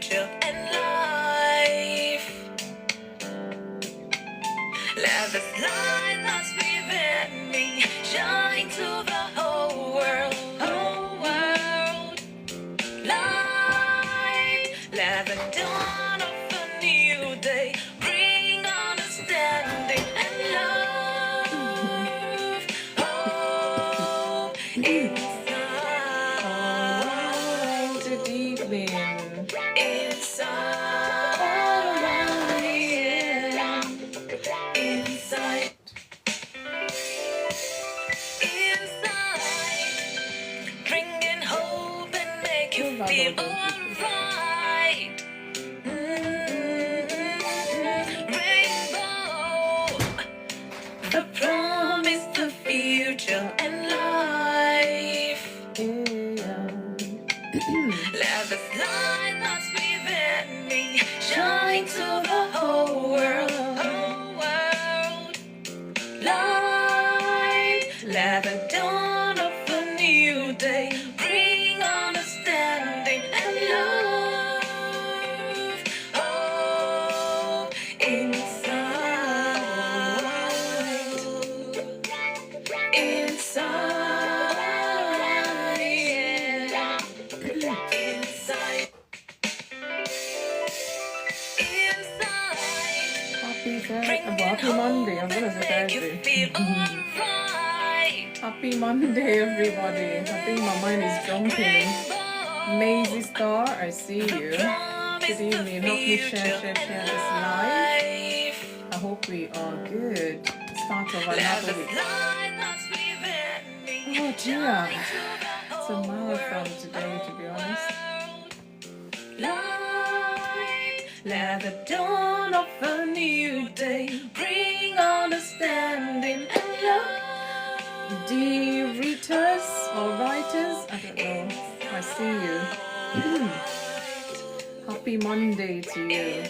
future and life. Let this light that's within me shine to the whole world, whole world. Light, let the dawn of a new day bring understanding and love. Hope inside. Good evening. Inside. Inside. Inside. Bringing hope and make you feel alright. Rainbow. The promise, the future and life. Let the light that's within me shine to the whole world, whole world. Light, let the dawn of a new day bring understanding and love. Hope inside. Inside. Inside. Happy Monday. I'm gonna say Thursday. Happy Monday, everybody. I think my mind is jumping. Maisie Star, I see you. Good evening. Help me share this live. I hope we are good. Start of another week. Oh dear. It's a marathon today, to be honest. Let the dawn of a new day bring understanding and love. The readers or writers, I don't know. I see you. Happy Monday to you.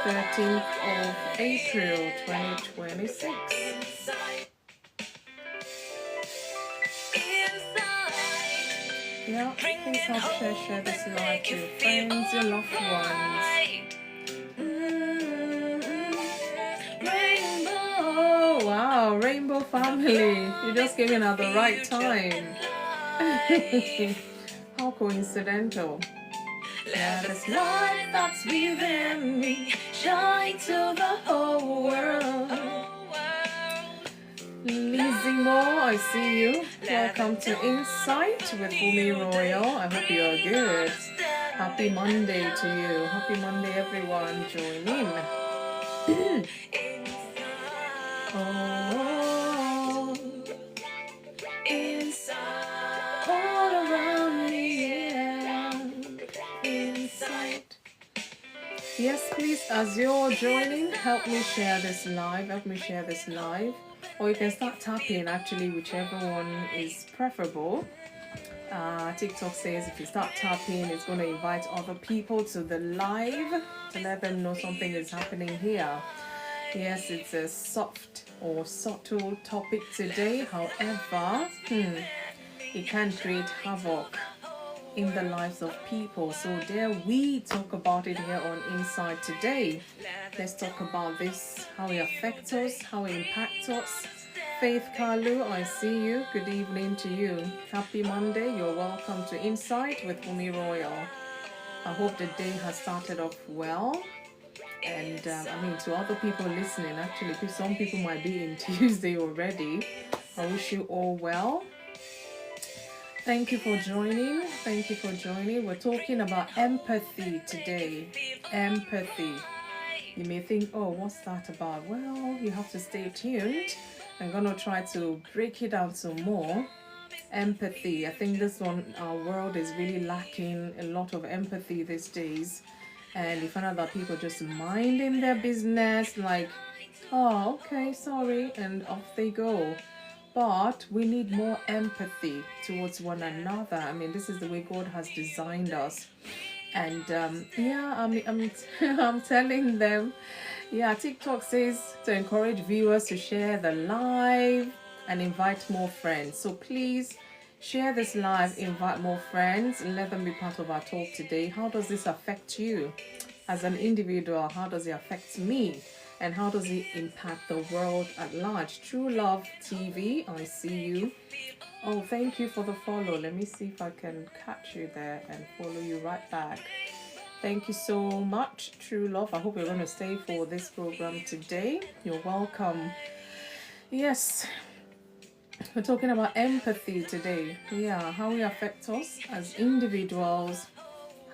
13th of April 2026. Yeah, please help share this live to your friends, your loved ones. Oh wow, Rainbow family. You just came in at the right time. How coincidental. Let this light that's within me shine to the whole world. Lizzie Moore, I see you. Welcome to Insight with FunmiRoyal. I hope you are good. Happy Monday to you. Happy Monday, everyone. Join in. Oh, inside, all around me, yeah. Inside. Yes, please, as you're joining, help me share this live. Help me share this live. Or you can start tapping, actually, whichever one is preferable. TikTok says if you start tapping, it's going to invite other people to the live to let them know something is happening here. Yes, it's a soft or subtle topic today. However, it can create havoc in the lives of people. So dare we talk about it here on Inside today. Let's talk about this, how it affects us, how it impacts us. Faith Kalu, I see you. Good evening to you. Happy Monday. You're welcome to Inside with FunmiRoyal. I hope the day has started off well. And to other people listening, actually, some people might be in Tuesday already. I wish you all well. Thank you for joining. Thank you for joining. We're talking about empathy today. Empathy. You may think, oh, what's that about? Well, you have to stay tuned. I'm going to try to break it down some more. Empathy. I think this one, our world is really lacking a lot of empathy these days. And you find out that people just minding their business, like, oh, okay, sorry, and off they go. But we need more empathy towards one another. I mean, this is the way God has designed us. And I'm telling them, TikTok says to encourage viewers to share the live and invite more friends. So please Share this live, invite more friends, and let them be part of our talk today. How does this affect you as an individual? How does it affect me? And how does it impact the world at large? True Love TV, I see you. Oh, thank you for the follow. Let me see if I can catch you there and follow you right back. Thank you so much, True Love. I hope you're going to stay for this program today. You're welcome. Yes, we're talking about empathy today. Yeah, how it affects us as individuals,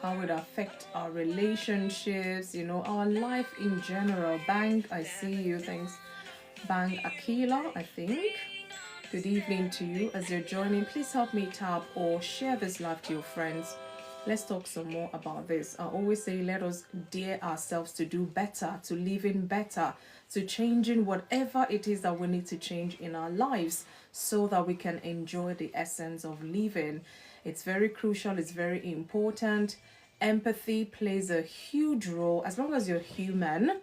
how it affects our relationships, our life in general. Bang, I see you. Thanks. Bang Akila, I think. Good evening to you as you're joining. Please help me tap or share this live to your friends. Let's talk some more about this. I always say let us dare ourselves to do better, to live in better, to changing whatever it is that we need to change in our lives so that we can enjoy the essence of living. It's very crucial, it's very important. Empathy plays a huge role as long as you're human.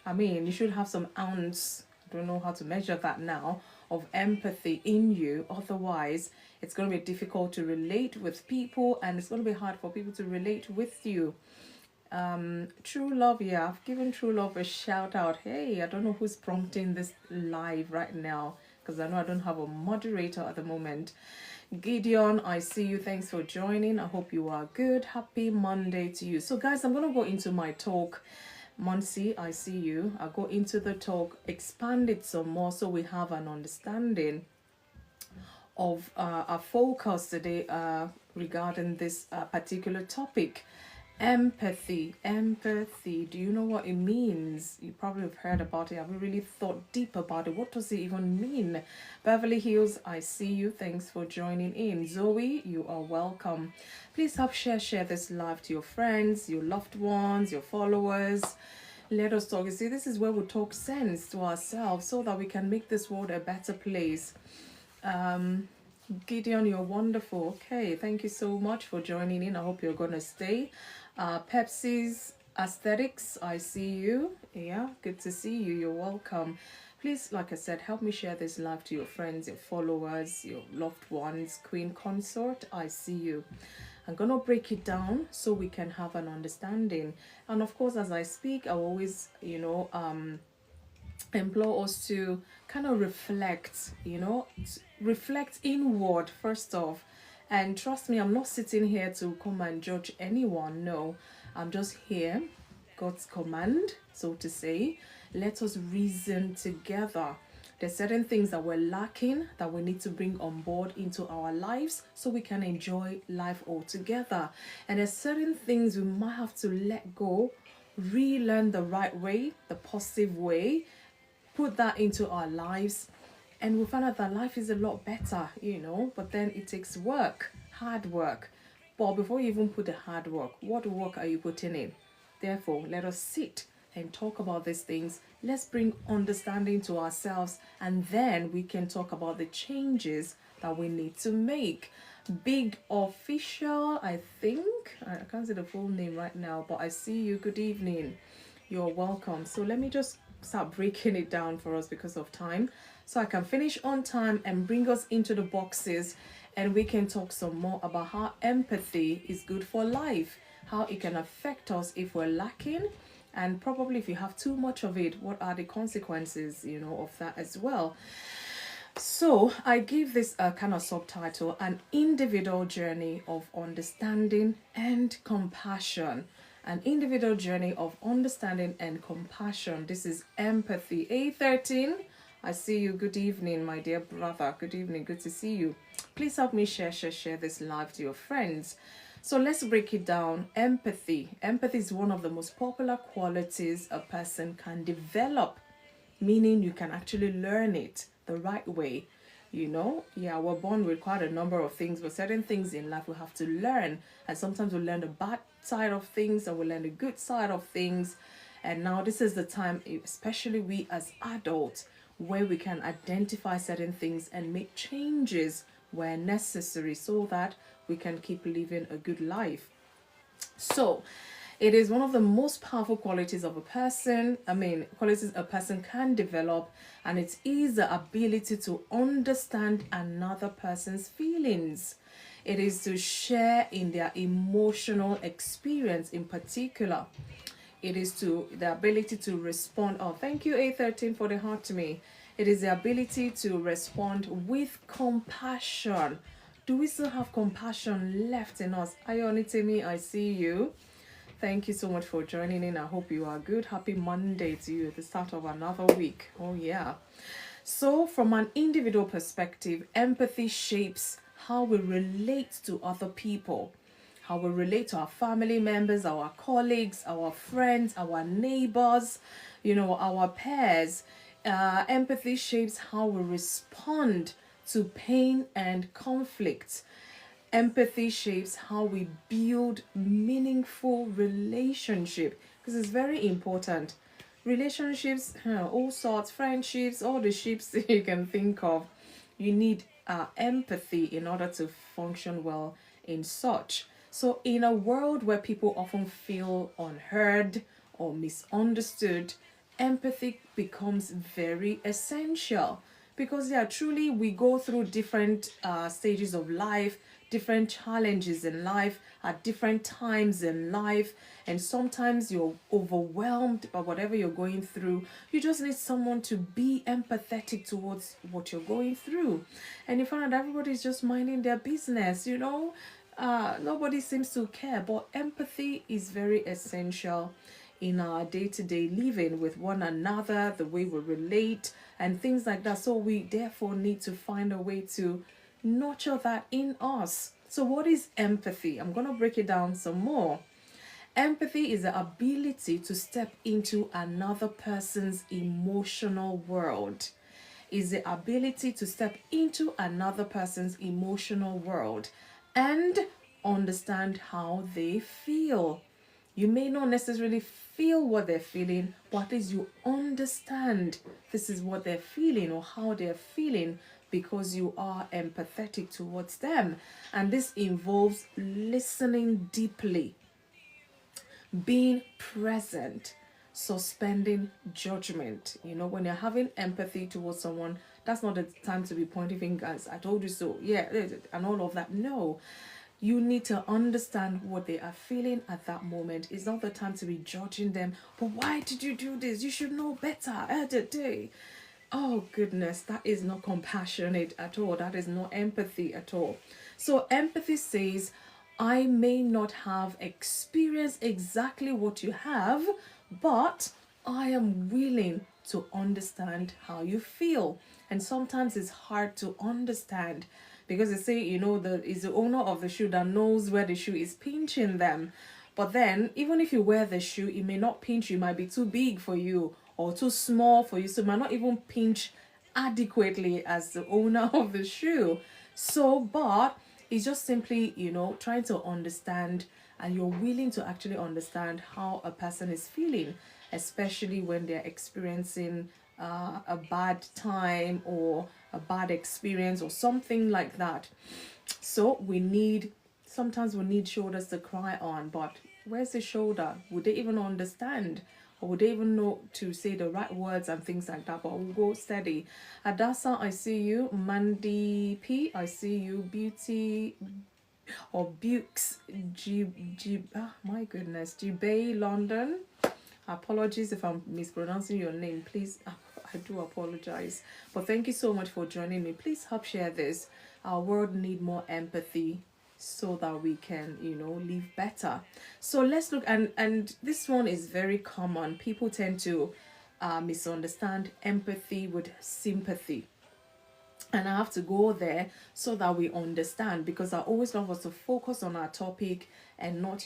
I mean, you should have some ounce, I don't know how to measure that now, of empathy in you. Otherwise, it's going to be difficult to relate with people and it's going to be hard for people to relate with you. True Love, yeah, I've given True Love a shout out. Hey, I don't know who's prompting this live right now because I know I don't have a moderator at the moment. Gideon, I see you. Thanks for joining. I hope you are good. Happy Monday to you. So, guys, I'm going to go into my talk. Monsi, I see you. I'll go into the talk, expand it some more so we have an understanding of our focus today regarding this particular topic. Empathy. Do you know what it means? You probably have heard about it. Have you really thought deep about it? What does it even mean? Beverly Hills, I see you. Thanks for joining in. Zoe, you are welcome. Please help share this live to your friends, your loved ones, your followers. Let us talk. You see, this is where we talk sense to ourselves so that we can make this world a better place. Gideon, you're wonderful. Okay, thank you so much for joining in. I hope you're going to stay. Pepsi's Aesthetics, I see you. Yeah, good to see you. You're welcome. Please, like I said, help me share this live to your friends, your followers, your loved ones. Queen Consort, I see you. I'm going to break it down so we can have an understanding. And of course, as I speak, I always, implore us to kind of reflect, reflect inward first off. And trust me, I'm not sitting here to come and judge anyone. No, I'm just here, God's command, so to say. Let us reason together. There's certain things that we're lacking that we need to bring on board into our lives so we can enjoy life altogether. And there's certain things we might have to let go, relearn the right way, the positive way, put that into our lives, and we find out that life is a lot better, but then it takes work, hard work. But before you even put the hard work, what work are you putting in? Therefore, let us sit and talk about these things. Let's bring understanding to ourselves, and then we can talk about the changes that we need to make. Big Official, I think. I can't see the full name right now, but I see you. Good evening. You're welcome. So let me just start breaking it down for us because of time, so I can finish on time and bring us into the boxes, and we can talk some more about how empathy is good for life, how it can affect us if we're lacking, and probably if you have too much of it, what are the consequences, of that as well. So I give this a kind of subtitle, an individual journey of understanding and compassion. An individual journey of understanding and compassion. This is empathy. A13, I see you. Good evening, my dear brother. Good evening. Good to see you. Please help me share this live to your friends. So let's break it down. Empathy. Empathy is one of the most popular qualities a person can develop, meaning you can actually learn it the right way. We're born with quite a number of things, but certain things in life we have to learn. And sometimes we learn the bad side of things and we learn the good side of things. And now this is the time, especially we as adults, where we can identify certain things and make changes where necessary so that we can keep living a good life. So It is one of the most powerful qualities of a person. Qualities a person can develop, and it is the ability to understand another person's feelings. It is to share in their emotional experience in particular. It is to the ability to respond. Oh, thank you, A13, for the heart to me. It is the ability to respond with compassion. Do we still have compassion left in us? Ayonitemi, I see you. Thank you so much for joining in. I hope you are good. Happy Monday to you, the start of another week. Oh, yeah. So, from an individual perspective, empathy shapes how we relate to other people, how we relate to our family members, our colleagues, our friends, our neighbors, our peers. Empathy shapes how we respond to pain and conflict. Empathy shapes how we build meaningful relationship, because it's very important. Relationships, all sorts, friendships, all the ships you can think of, you need empathy in order to function well in such. So in a world where people often feel unheard or misunderstood, empathy becomes very essential, because yeah, truly we go through different stages of life, different challenges in life at different times in life, and sometimes you're overwhelmed by whatever you're going through. You just need someone to be empathetic towards what you're going through, and you find that everybody's just minding their business, nobody seems to care. But empathy is very essential in our day-to-day living with one another, the way we relate and things like that. So we therefore need to find a way to nurture that in us. So what is empathy? I'm going to break it down some more. Empathy is the ability to step into another person's emotional world. Is the ability to step into another person's emotional world and understand how they feel. You may not necessarily feel what they're feeling, but at least you understand this is what they're feeling or how they're feeling, because you are empathetic towards them. And this involves listening deeply, being present, suspending judgment. When you're having empathy towards someone, that's not the time to be pointing fingers. I told you so. Yeah, and all of that. No. You need to understand what they are feeling at that moment. It's not the time to be judging them. But why did you do this? You should know better. Oh, goodness. That is not compassionate at all. That is not empathy at all. So empathy says, I may not have experienced exactly what you have, but I am willing to understand how you feel. And sometimes it's hard to understand, because they say, is the owner of the shoe that knows where the shoe is pinching them. But then, even if you wear the shoe, it may not pinch you. It might be too big for you or too small for you. So it might not even pinch adequately as the owner of the shoe. So, but it's just simply, trying to understand, and you're willing to actually understand how a person is feeling, especially when they're experiencing a bad time or a bad experience or something like that. So sometimes we need shoulders to cry on, but where's the shoulder? Would they even understand? Or would they even know to say the right words and things like that? But we'll go steady. Adasa, I see you. Mandy P, I see you. Beauty or Bukes my goodness, Bay London. Apologies if I'm mispronouncing your name. Please, I do apologize. But thank you so much for joining me. Please help share this. Our world need more empathy so that we can, live better. So let's look, and this one is very common. People tend to misunderstand empathy with sympathy. And I have to go there so that we understand, because I always love us to focus on our topic and not,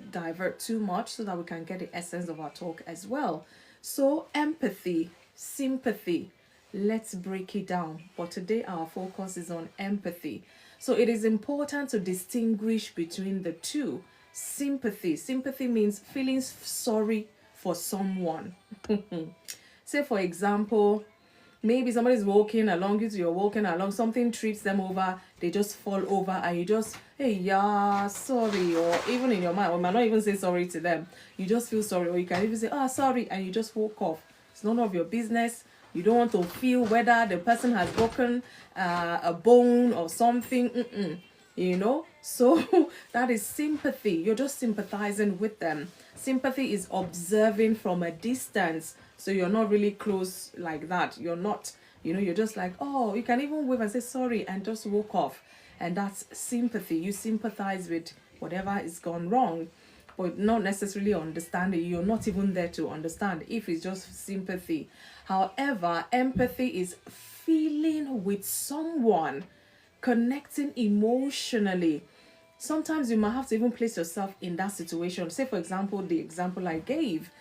divert too much, so that we can get the essence of our talk as well. So empathy, sympathy, let's break it down. But today our focus is on empathy. So it is important to distinguish between the two. Sympathy means feeling sorry for someone. Say for example, maybe somebody's walking along, you're walking along, something trips them over, they just fall over, and you just, hey, yeah, sorry, or even in your mind, we might not even say sorry to them. You just feel sorry, or you can even say, ah, sorry, and you just walk off. It's none of your business. You don't want to feel whether the person has broken a bone or something. You know, so that is sympathy. You're just sympathizing with them. Sympathy is observing from a distance, so you're not really close like that. You're not, you're just like, oh, you can even wave and say sorry and just walk off, and that's sympathy. You sympathize with whatever is gone wrong, but not necessarily understanding. You're not even there to understand if it's just sympathy. However, empathy is feeling with someone, connecting emotionally. Sometimes you might have to even place yourself in that situation. Say, for example, the example I gave,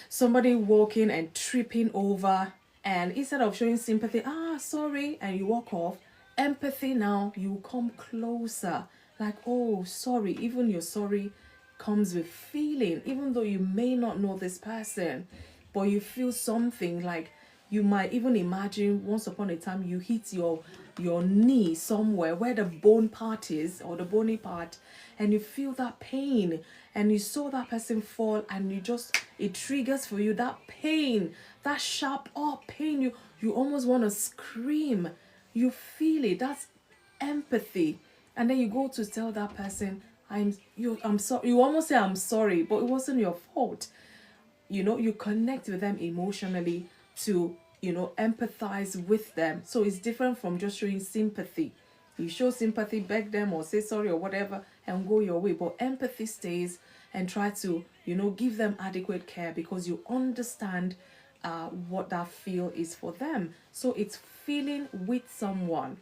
somebody walking and tripping over, and instead of showing sympathy, ah, sorry, and you walk off, empathy, now you come closer, like, oh, sorry. Even your sorry comes with feeling, even though you may not know this person, but you feel something. Like, you might even imagine once upon a time you hit your knee somewhere where the bone part is, or the bony part, and you feel that pain, and you saw that person fall, and it triggers for you that pain, that sharp pain. You almost want to scream. You feel it. That's empathy. And then you go to tell that person, I'm sorry. You almost say I'm sorry, but it wasn't your fault. You connect with them emotionally to empathize with them. So it's different from just showing sympathy. You show sympathy, beg them or say sorry or whatever, and go your way. But empathy stays and try to give them adequate care, because you understand what that feel is for them. So it's feeling with someone,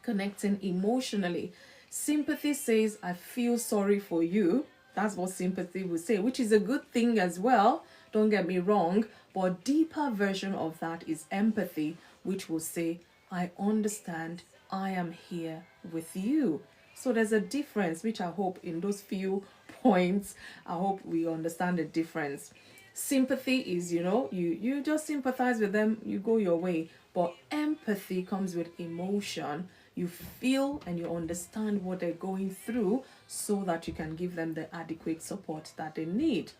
connecting emotionally. Sympathy says, I feel sorry for you. That's what sympathy will say, which is a good thing as well. Don't get me wrong. But a deeper version of that is empathy, which will say, I understand. I am here with you. So there's a difference, which I hope in those few points, I hope we understand the difference. Sympathy is, you just sympathize with them, you go your way. But empathy comes with emotion. You feel and you understand what they're going through, so that you can give them the adequate support that they need.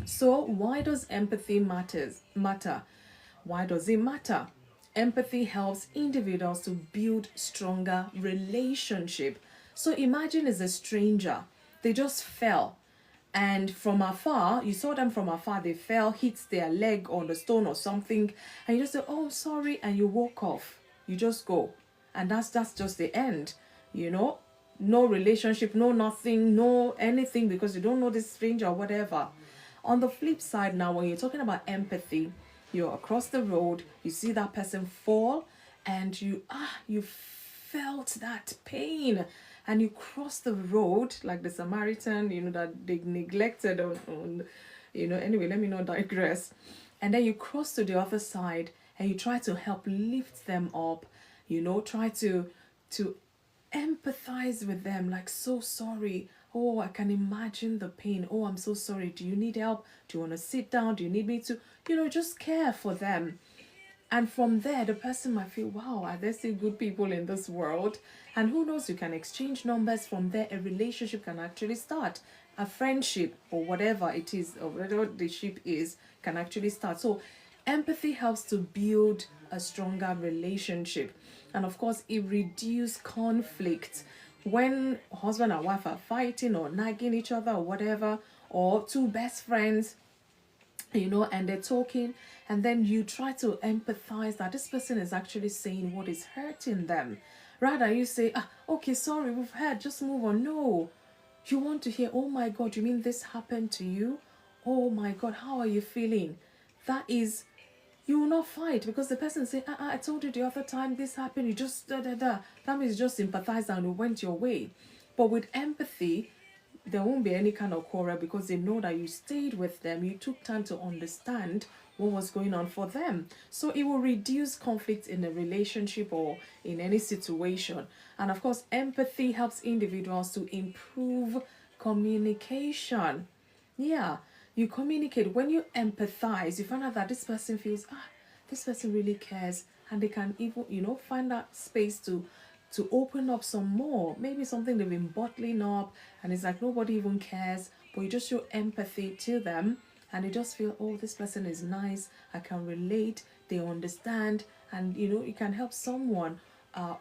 So why does empathy matter? Why does it matter? Empathy helps individuals to build stronger relationship. So imagine as a stranger, they just fell, and from afar, you saw them from afar, they fell, hit their leg on the stone or something, and you just say, oh, sorry, and you walk off. You just go. And that's just the end. No relationship, no nothing, no anything, because you don't know this stranger or whatever. On the flip side, now, when you're talking about empathy, you're across the road, you see that person fall, and you felt that pain, and you cross the road like the Samaritan, that they neglected on anyway, let me not digress. And then you cross to the other side, and you try to help lift them up, try to empathize with them, like, so sorry. Oh, I can imagine the pain. Oh, I'm so sorry. Do you need help? Do you want to sit down? Do you need me to, just care for them? And from there, the person might feel, wow, are there still good people in this world? And who knows, you can exchange numbers. From there, a relationship can actually start. A friendship, or whatever it is, or whatever the ship is, can actually start. So empathy helps to build a stronger relationship. And of course, it reduces conflict. When husband and wife are fighting or nagging each other or whatever, or two best friends, and they're talking, and then you try to empathize that this person is actually saying what is hurting them. Rather, you say, okay, sorry, we've heard, just move on. No, you want to hear, oh my God, you mean this happened to you? Oh my God, how are you feeling? That is, you will not fight, because the person say, I told you the other time this happened, you just da. That means just sympathize and it went your way. But with empathy, there won't be any kind of quarrel, because they know that you stayed with them, you took time to understand what was going on for them. So it will reduce conflict in a relationship or in any situation. And of course, empathy helps individuals to improve communication. Yeah, you communicate. When you empathize, you find out that this person feels, this person really cares, and they can even, find that space to to open up some more. Maybe something they've been bottling up and it's like nobody even cares, but you just show empathy to them and they just feel, oh, this person is nice, I can relate, they understand, and you can help someone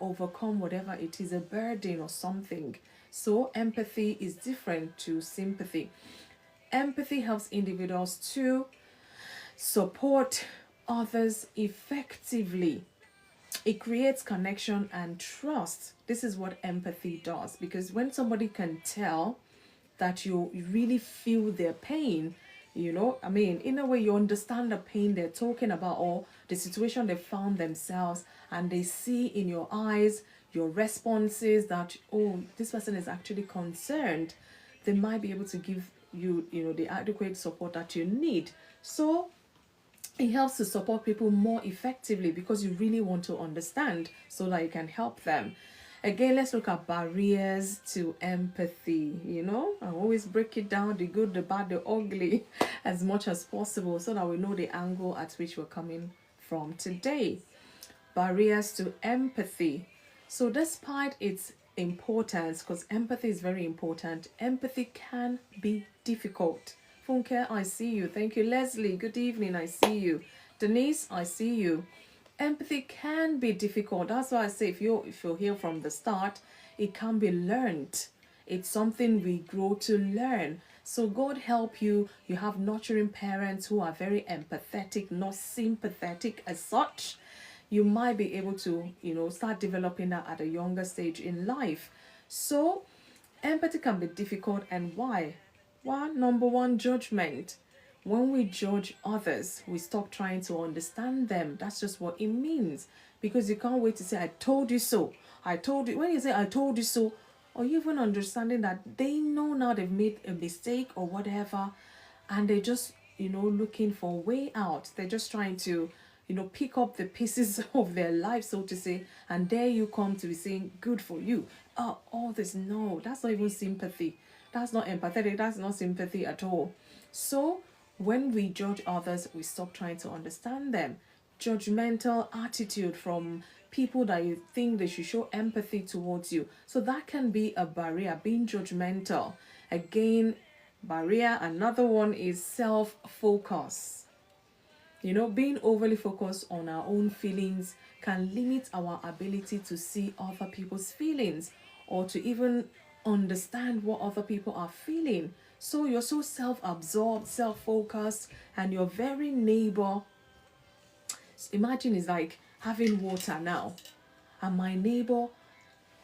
overcome whatever it is, a burden or something. So empathy is different to sympathy. Empathy helps individuals to support others effectively. It creates connection and trust. This is what empathy does, because when somebody can tell that you really feel their pain, in a way you understand the pain they're talking about or the situation they found themselves, and they see in your eyes, your responses, that, oh, this person is actually concerned, they might be able to give you, the adequate support that you need. So it helps to support people more effectively because you really want to understand so that you can help them. Again, let's look at barriers to empathy. I always break it down, the good, the bad, the ugly, as much as possible so that we know the angle at which we're coming from today. Barriers to empathy. So despite its importance, because empathy is very important, empathy can be difficult. Funke, I see you. Thank you. Leslie, good evening. I see you. Denise, I see you. Empathy can be difficult. That's why I say if you're here from the start, it can be learned. It's something we grow to learn. So God help you. You have nurturing parents who are very empathetic, not sympathetic as such. You might be able to, start developing that at a younger stage in life. So empathy can be difficult, and why? Number one, judgment. When we judge others, we stop trying to understand them. That's just what it means. Because you can't wait to say, I told you so. I told you. When you say, I told you so, or you even understanding that they know now they've made a mistake or whatever, and they're just, looking for a way out. They're just trying to, pick up the pieces of their life, so to say, and there you come to be saying, good for you. Oh, all this, no, that's not even sympathy. That's not empathetic. That's not sympathy at all. So when we judge others, we stop trying to understand them. Judgmental attitude from people that you think they should show empathy towards you. So that can be a barrier, being judgmental. Again, barrier. Another one is self-focus. Being overly focused on our own feelings can limit our ability to see other people's feelings or to even understand what other people are feeling. So you're so self-absorbed, self-focused, and your very neighbor, imagine it's like having water now, and my neighbor,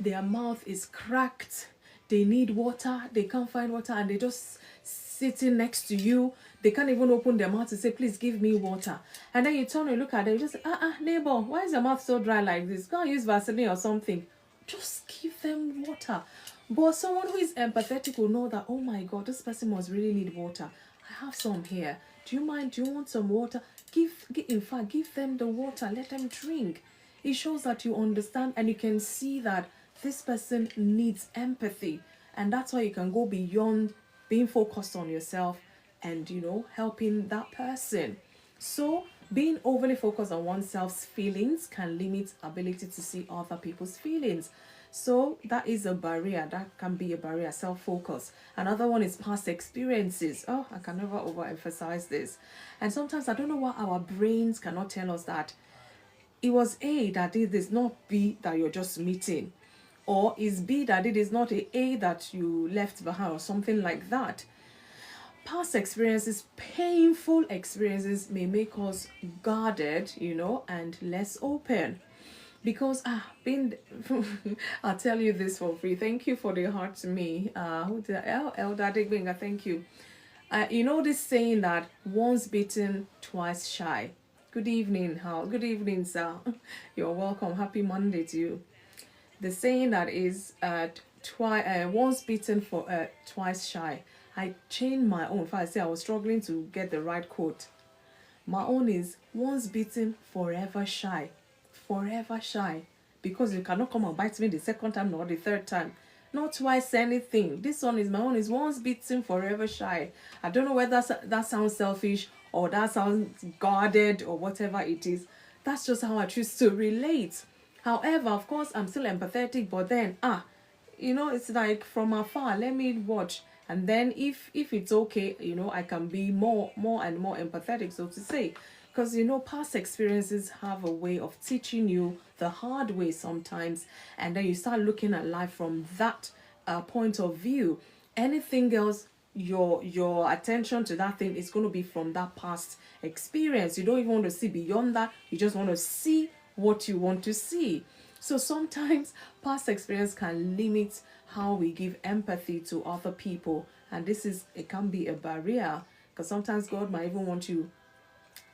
their mouth is cracked, they need water, they can't find water, and they just sitting next to you. They can't even open their mouth to say, please give me water. And then you turn and look at them, you just say, neighbor, why is your mouth so dry like this? Go and use Vaseline or something. Just give them water. But someone who is empathetic will know that, oh my God, this person must really need water. I have some here. Do you mind? Do you want some water? In fact, give them the water. Let them drink. It shows that you understand, and you can see that this person needs empathy. And that's why you can go beyond being focused on yourself and, helping that person. So being overly focused on oneself's feelings can limit ability to see other people's feelings. So that is a barrier. That can be a barrier, self-focus. Another one is past experiences. Oh, I can never overemphasize this. And sometimes I don't know why our brains cannot tell us that it was A that did this, not B that you're just meeting. Or is B that did this, not A that you left behind, or something like that. Past experiences, painful experiences, may make us guarded, and less open. Because I'll tell you this for free. Thank you for the heart to me. Elder Digbenga, thank you. This saying that once bitten, twice shy. Good evening, Hal. Good evening, sir. You're welcome. Happy Monday to you. The saying that is once bitten for twice shy. I changed my own. If I say I was struggling to get the right quote. My own is once bitten, forever shy. Forever shy. Because you cannot come and bite me the second time nor the third time. Not twice anything. This one is my own is once bitten, forever shy. I don't know whether that sounds selfish or that sounds guarded or whatever it is. That's just how I choose to relate. However, of course, I'm still empathetic, but then, it's like from afar, let me watch. And then if it's okay, I can be more and more empathetic, so to say. Because, past experiences have a way of teaching you the hard way sometimes. And then you start looking at life from that point of view. Anything else, your attention to that thing is going to be from that past experience. You don't even want to see beyond that. You just want to see what you want to see. So sometimes past experience can limit how we give empathy to other people, and it can be a barrier, because sometimes God might even want you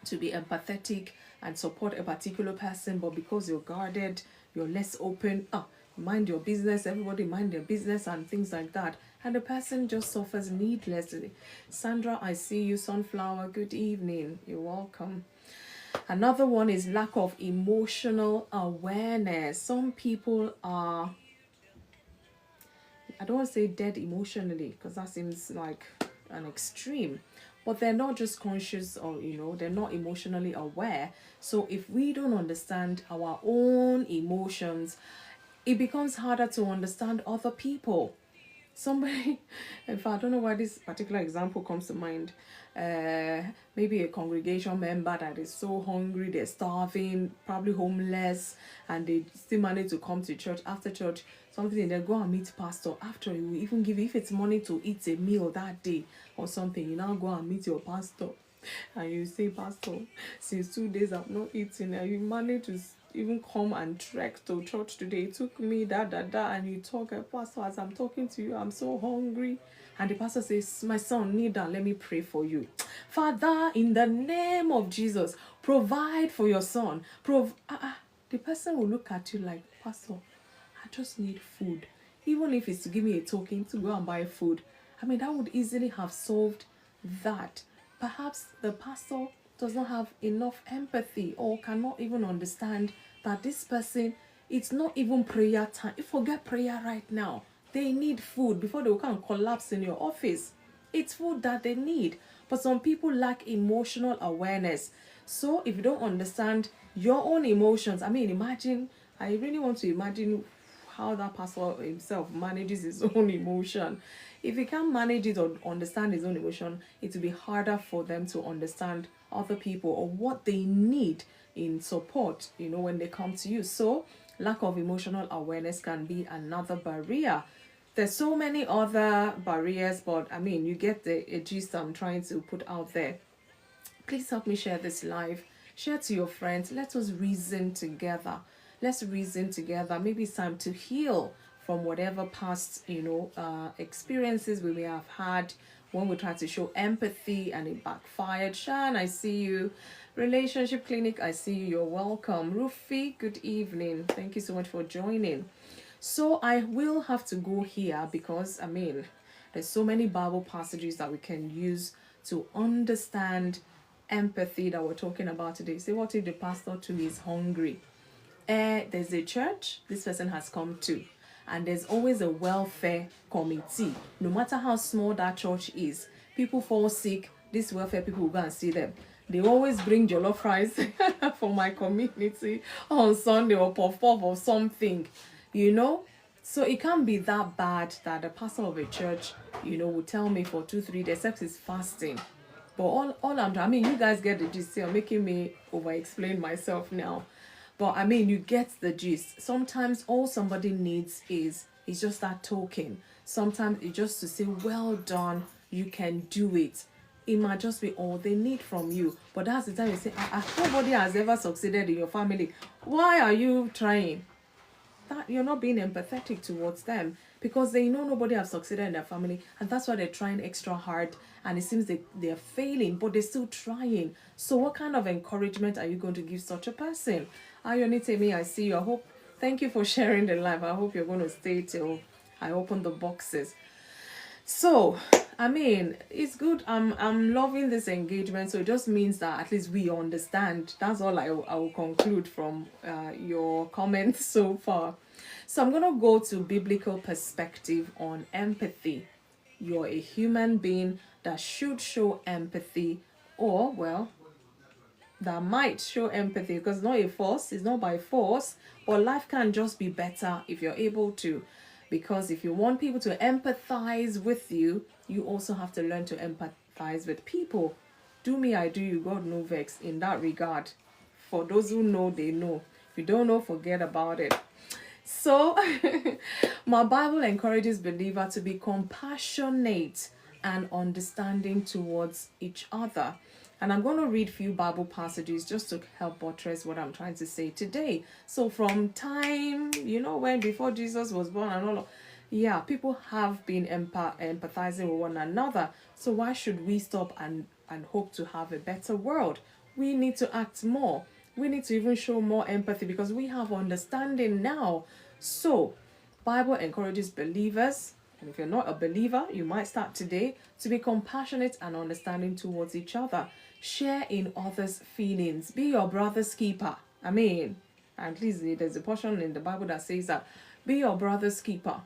to be empathetic and support a particular person, but because you're guarded, you're less open, mind your business, everybody mind their business and things like that, and the person just suffers needlessly. Sandra, I see you. Sunflower, good evening, you're welcome. Another one is lack of emotional awareness. Some people are, I don't want to say dead emotionally, because that seems like an extreme, but they're not just conscious, or they're not emotionally aware. So if we don't understand our own emotions, it becomes harder to understand other people. Somebody, in fact, I don't know why this particular example comes to mind. Maybe a congregation member that is so hungry, they're starving, probably homeless, and they still manage to come to church. After church, something, they go and meet pastor. After, you will even give, if it's money to eat a meal that day or something, you now go and meet your pastor, and you say, pastor, since 2 days I've not eaten, and you manage to even come and trek to church today. It took me that, and you talk, pastor, as I'm talking to you, I'm so hungry. And the pastor says, my son, kneel down, let me pray for you. Father, in the name of Jesus, provide for your son. The person will look at you like, pastor, I just need food. Even if it's to give me a token to go and buy food. I mean, that would easily have solved that. Perhaps the pastor does not have enough empathy, or cannot even understand that this person, it's not even prayer time. You forget prayer right now. They need food before they can collapse in your office. It's food that they need. But some people lack emotional awareness. So if you don't understand your own emotions, I really want to imagine how that pastor himself manages his own emotion. If he can't manage it or understand his own emotion, it will be harder for them to understand other people or what they need in support, when they come to you. So lack of emotional awareness can be another barrier. There's so many other barriers, but you get the gist I'm trying to put out there. Please help me share this live. Share to your friends. Let us reason together. Let's reason together. Maybe it's time to heal from whatever past, experiences we may have had when we try to show empathy and it backfired. Shan, I see you. Relationship Clinic, I see you. You're welcome. Rufi, good evening. Thank you so much for joining. So I will have to go here because, there's so many Bible passages that we can use to understand empathy that we're talking about today. Say, what if the pastor too is hungry? There's a church this person has come to, and there's always a welfare committee. No matter how small that church is, people fall sick, these welfare people will go and see them. They always bring jollof rice for my community on Sunday, or puff puff or something, So it can't be that bad that the pastor of a church, would tell me for 2-3 days, except he's fasting. But all you guys get the gist. You're making me over-explain myself now. But you get the gist. Sometimes all somebody needs is just that token. Sometimes it's just to say, well done, you can do it. It might just be all they need from you. But that's the time you say, nobody has ever succeeded in your family. Why are you trying? That you're not being empathetic towards them, because they know nobody has succeeded in their family, and that's why they're trying extra hard, and it seems they're failing, but they're still trying. So what kind of encouragement are you going to give such a person? Ayonitemi, I see you. Thank you for sharing the live. I hope you're going to stay till I open the boxes. So it's good. I'm loving this engagement. So it just means that at least we understand. That's all I will conclude from your comments so far. So I'm going to go to biblical perspective on empathy. You're a human being that should show empathy, or that might show empathy, because it's not a force, it's not by force, but life can just be better if you're able to. Because if you want people to empathize with you, you also have to learn to empathize with people. Do me, I do you, God no vex in that regard. For those who know, they know. If you don't know, forget about it. So, my Bible encourages believer to be compassionate and understanding towards each other. And I'm going to read a few Bible passages just to help buttress what I'm trying to say today. So from time, when before Jesus was born and all of, yeah, people have been empathizing with one another. So why should we stop and hope to have a better world? We need to act more. We need to even show more empathy because we have understanding now. So, Bible encourages believers, and if you're not a believer, you might start today, to be compassionate and understanding towards each other. Share in others' feelings. Be your brother's keeper. At least there's a portion in the Bible that says that. Be your brother's keeper.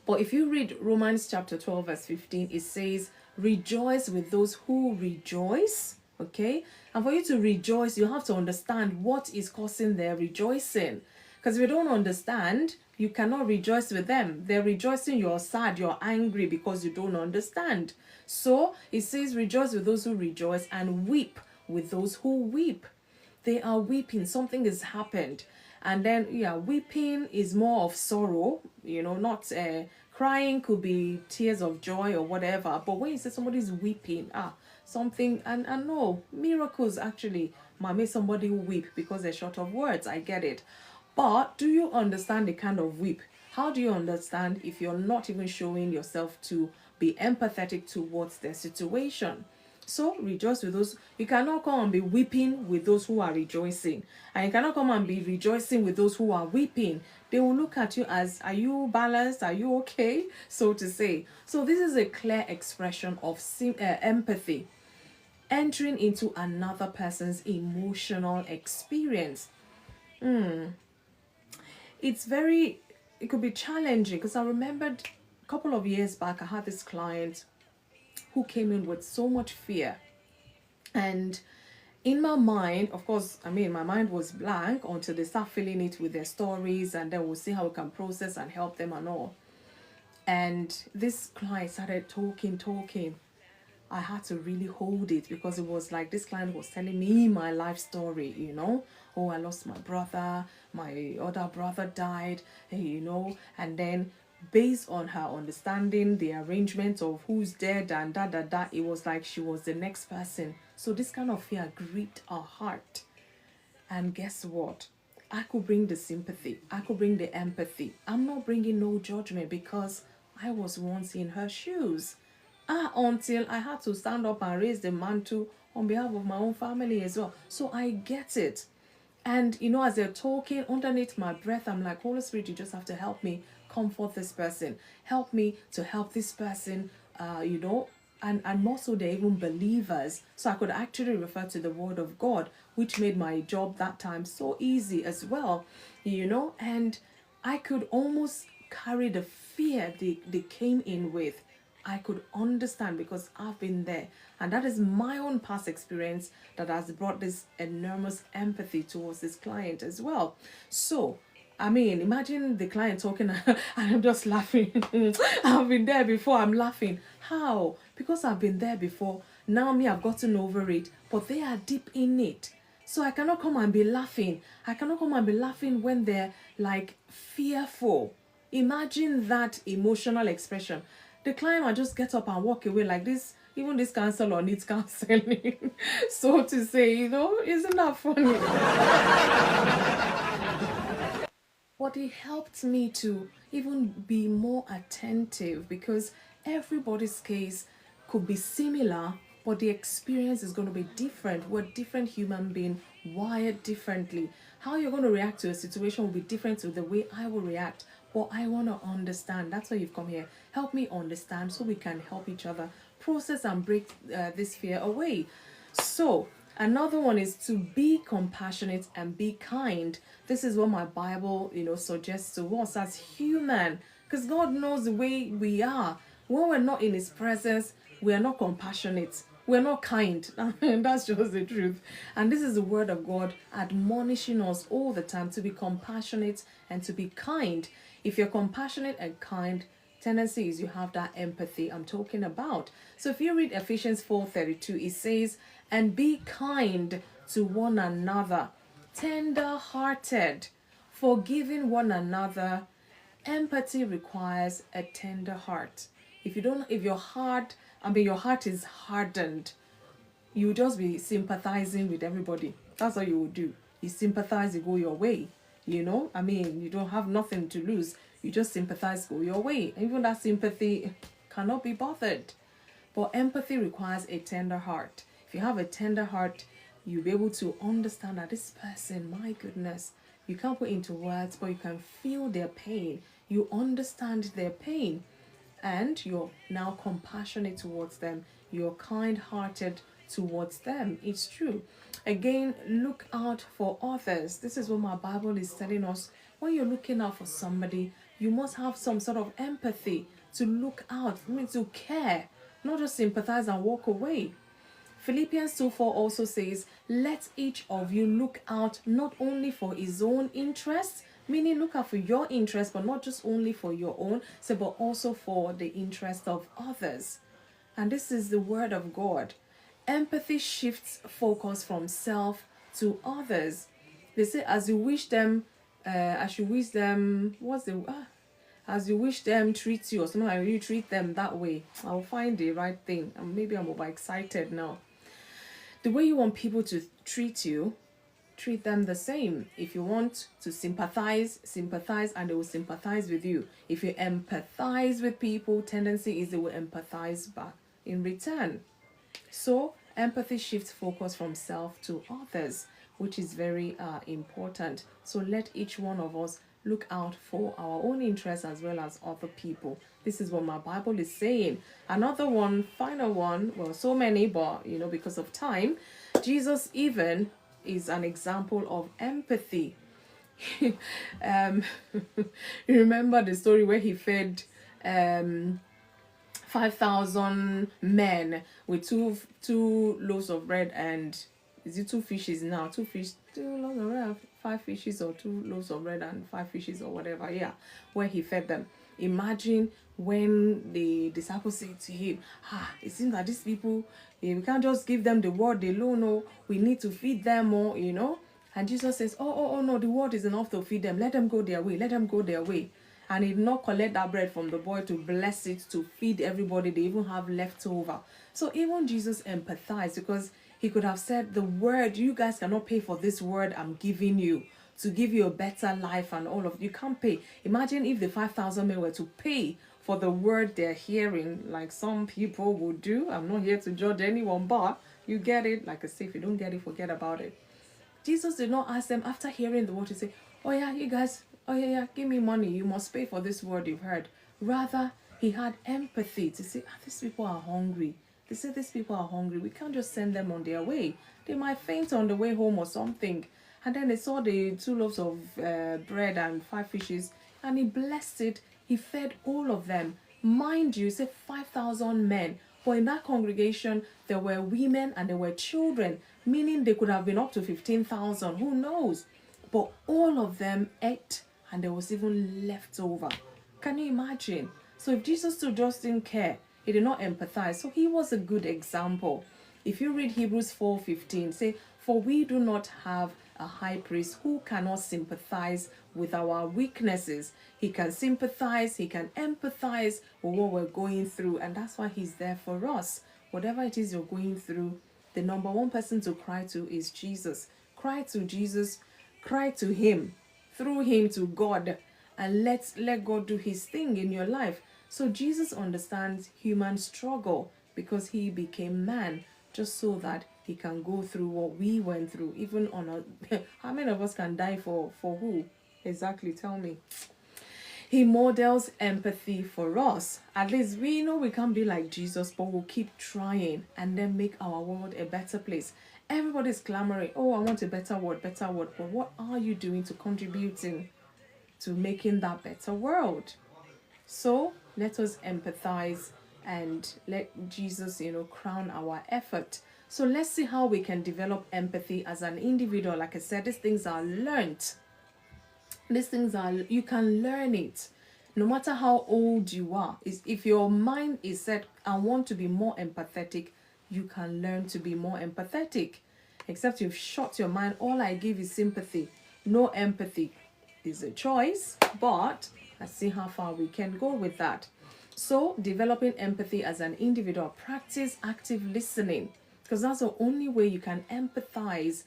But if you read Romans chapter 12 verse 15, it says, rejoice with those who rejoice. Okay? And for you to rejoice, you have to understand what is causing their rejoicing. Because if you don't understand, you cannot rejoice with them. They're rejoicing, you're sad, you're angry because you don't understand. So it says, rejoice with those who rejoice and weep with those who weep. They are weeping, something has happened. And then, weeping is more of sorrow, not crying could be tears of joy or whatever. But when you say somebody's weeping, something, and no, miracles actually might make somebody weep because they're short of words. I get it. But do you understand the kind of weep? How do you understand if you're not even showing yourself to be empathetic towards their situation? So rejoice with those. You cannot come and be weeping with those who are rejoicing. And you cannot come and be rejoicing with those who are weeping. They will look at you as, are you balanced? Are you okay? So to say. So this is a clear expression of empathy. Entering into another person's emotional experience. It could be challenging because I remembered a couple of years back, I had this client who came in with so much fear. And in my mind, of course, my mind was blank until they start filling it with their stories, and then we'll see how we can process and help them and all. And this client started talking. I had to really hold it because it was like this client was telling me my life story, Oh, I lost my brother, my other brother died, and then based on her understanding the arrangement of who's dead and it was like she was the next person. So this kind of fear gripped her heart. And guess what? I could bring the sympathy. I could bring the empathy. I'm not bringing no judgment because I was once in her shoes. Until I had to stand up and raise the mantle on behalf of my own family as well. So I get it. And, as they're talking underneath my breath, I'm like, Holy Spirit, you just have to help me comfort this person. Help me to help this person, and more so they're even believers. So I could actually refer to the word of God, which made my job that time so easy as well, and I could almost carry the fear they came in with. I could understand because I've been there. And that is my own past experience that has brought this enormous empathy towards this client as well. So, imagine the client talking and I'm just laughing. I've been there before, I'm laughing. How? Because I've been there before. Now I've gotten over it. But they are deep in it. So I cannot come and be laughing. I cannot come and be laughing when they're like fearful. Imagine that emotional expression. The client might just get up and walk away like this. Even this counselor needs counseling. So to say, isn't that funny? But it helped me to even be more attentive because everybody's case could be similar, but the experience is going to be different. We're different human beings, wired differently. How you're going to react to a situation will be different to the way I will react. But I want to understand. That's why you've come here. Help me understand so we can help each other process and break this fear away. So another one is to be compassionate and be kind. This is what my Bible, suggests to us as human, because God knows the way we are. When we're not in His presence, we are not compassionate. We're not kind. That's just the truth. And this is the word of God admonishing us all the time to be compassionate and to be kind. If you're compassionate and kind, tendency is you have that empathy I'm talking about. So if you read Ephesians 4:32, it says, and be kind to one another, tender hearted, forgiving one another. Empathy requires a tender heart. If your heart, your heart is hardened, you just be sympathizing with everybody. That's what you will do. You sympathize, you go your way. You don't have nothing to lose. You just sympathize, go your way. Even that sympathy cannot be bothered. But empathy requires a tender heart. If you have a tender heart, you'll be able to understand that this person, my goodness, you can't put into words, but you can feel their pain. You understand their pain, and you're now compassionate towards them. You're kind-hearted towards them. It's true. Again, look out for others. This is what my Bible is telling us. When you're looking out for somebody, you must have some sort of empathy to look out, to care, not just sympathize and walk away. Philippians 2:4 also says, let each of you look out not only for his own interests, meaning look out for your interests, but not just only for your own, but also for the interest of others. And this is the word of God. Empathy shifts focus from self to others. They say, as you wish them treat you, or something like you treat them that way. I'll find the right thing. And maybe I'm overexcited now. The way you want people to treat you, treat them the same. If you want to sympathize, and they will sympathize with you. If you empathize with people, tendency is they will empathize back in return. So empathy shifts focus from self to others, which is very important. So let each one of us look out for our own interests as well as other people. This is what my Bible is saying. Another one, final one, well, so many, but because of time, Jesus even is an example of empathy. You remember the story where he fed 5,000 men with two loaves of bread and is it 2 fishes now? 2 fish, 2 loaves of bread, 5 fishes, or 2 loaves of bread and 5 fishes, or whatever. Yeah, where he fed them. Imagine when the disciples say to him, it seems that these people, we can't just give them the word alone. No, we need to feed them more. And Jesus says, oh no, the word is enough to feed them. Let them go their way. Let them go their way. And he did not collect that bread from the boy to bless it, to feed everybody. They even have leftover. So even Jesus empathized, because he could have said, the word, you guys cannot pay for this word I'm giving you to give you a better life, and all of you can't pay. Imagine if the 5,000 men were to pay for the word they're hearing, like some people would do. I'm not here to judge anyone, but you get it. Like I say, if you don't get it, forget about it. Jesus did not ask them after hearing the word to say, oh yeah, you guys, give me money. You must pay for this word you've heard. Rather, he had empathy to say, these people are hungry. They say these people are hungry. We can't just send them on their way. They might faint on the way home or something. And then they saw the 2 loaves of bread and 5 fishes, and he blessed it. He fed all of them. Mind you, say 5,000 men. But in that congregation, there were women and there were children, meaning they could have been up to 15,000. Who knows? But all of them ate, and there was even left over. Can you imagine? So if Jesus still just didn't care, he did not empathize. So he was a good example. If you read Hebrews 4:15, say, for we do not have a high priest who cannot sympathize with our weaknesses. He can sympathize, he can empathize with what we're going through, and that's why he's there for us. Whatever it is you're going through, the number one person to cry to is Jesus. Cry to Jesus, cry to him, through him to God, and let God do his thing in your life. So Jesus understands human struggle because he became man, just so that he can go through what we went through. Even on how many of us can die for who? Exactly, tell me. He models empathy for us. At least we know we can't be like Jesus, but we'll keep trying and then make our world a better place. Everybody's clamoring, oh, I want a better world, better world. But what are you doing to contributing to making that better world? So let us empathize and let Jesus, crown our effort. So let's see how we can develop empathy as an individual. Like I said, these things are learned. You can learn it. No matter how old you are, is if your mind is set and want to be more empathetic, you can learn to be more empathetic. Except you've shut your mind, all I give is sympathy. No empathy is a choice, but let's see how far we can go with that. So, developing empathy as an individual, practice active listening, because that's the only way you can empathize.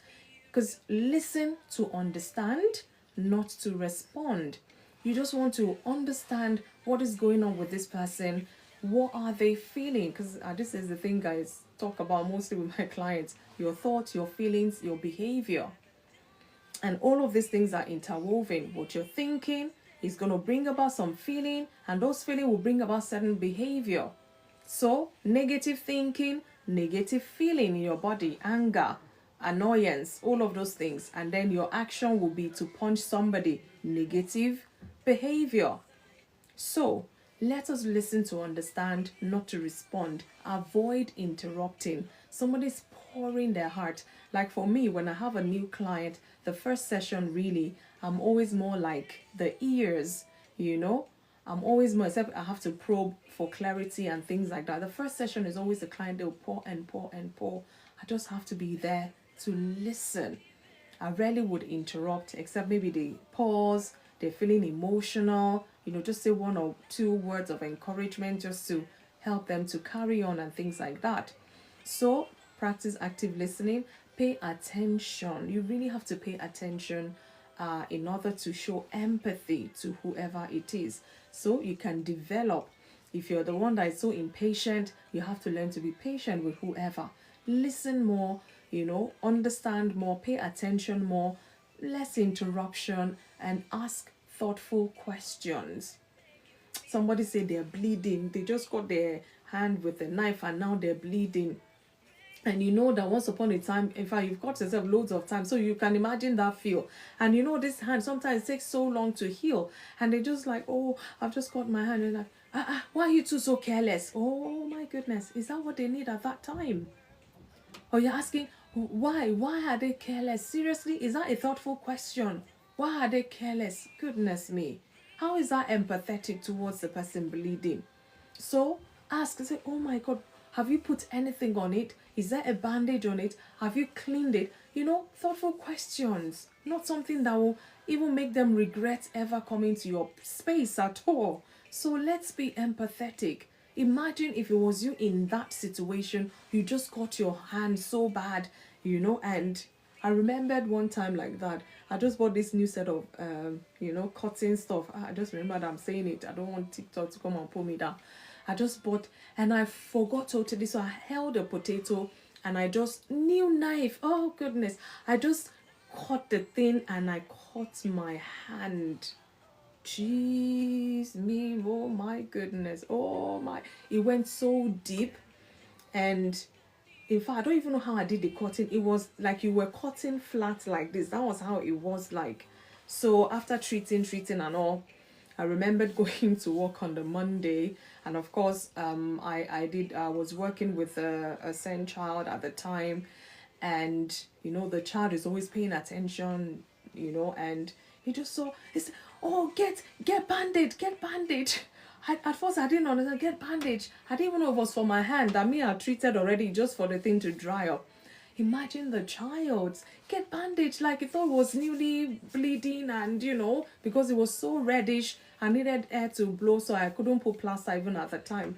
Because listen to understand, not to respond. You just want to understand what is going on with this person. What are they feeling? Because this is the thing, guys, talk about mostly with my clients. Your thoughts, your feelings, your behavior. And all of these things are interwoven. What you're thinking is going to bring about some feeling, and those feelings will bring about certain behavior. So, negative thinking, negative feeling in your body, anger, annoyance, all of those things. And then your action will be to punch somebody, negative behavior. So, let us listen to understand, not to respond. Avoid interrupting. Somebody's pouring their heart. Like for me, when I have a new client, the first session really, I'm always more like the ears, I'm always more, except I have to probe for clarity and things like that. The first session is always the client, they'll pour and pour and pour. I just have to be there to listen. I rarely would interrupt, except maybe they pause, they're feeling emotional, just say one or two words of encouragement just to help them to carry on and things like that. So, practice active listening, pay attention. You really have to pay attention in order to show empathy to whoever it is. So, you can develop. If you're the one that is so impatient, you have to learn to be patient with whoever. Listen more, understand more, pay attention more, less interruption, and ask thoughtful questions. Somebody said they're bleeding. They just got their hand with a knife and now they're bleeding. And you know that once upon a time, in fact, you've got yourself loads of time, so you can imagine that feel. And this hand sometimes takes so long to heal. And they're just like, oh, I've just got my hand. And like, why are you two so careless? Oh my goodness, is that what they need at that time? Or you're asking, why? Why are they careless? Seriously, is that a thoughtful question? Why are they careless? Goodness me. How is that empathetic towards the person bleeding? So ask, say, oh my God, have you put anything on it? Is there a bandage on it? Have you cleaned it? Thoughtful questions. Not something that will even make them regret ever coming to your space at all. So let's be empathetic. Imagine if it was you in that situation, you just got your hand so bad, and I remembered one time like that. I just bought this new set of, cutting stuff. I just remembered I'm saying it. I don't want TikTok to come and pull me down. I just bought, and I forgot totally. So I held a potato, and I just, new knife. Oh, goodness. I just cut the thing, and I cut my hand. Jeez me, oh my goodness, oh my, it went so deep. And in fact, I don't even know how I did the cutting. It was like you were cutting flat like this. That was how it was like. So after treating and all, I remembered going to work on the Monday, and of course I was working with a sent child at the time, and the child is always paying attention, and he just saw, he said, oh, get bandage. At first I didn't understand, get bandage. I didn't even know it was for my hand. I mean, I treated already just for the thing to dry up. Imagine the child, get bandage, like it thought it was newly bleeding, and because it was so reddish, I needed air to blow, so I couldn't put plaster even at the time.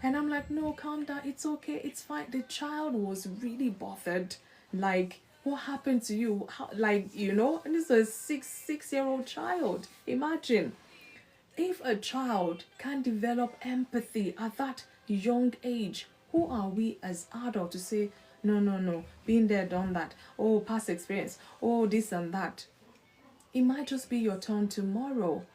And I'm like, no, calm down, it's okay, it's fine. The child was really bothered, like, what happened to you? How, like, and this is a six-year-old child. Imagine if a child can develop empathy at that young age, who are we as adults to say, no, been there, done that, oh, past experience, oh, this and that. It might just be your turn tomorrow.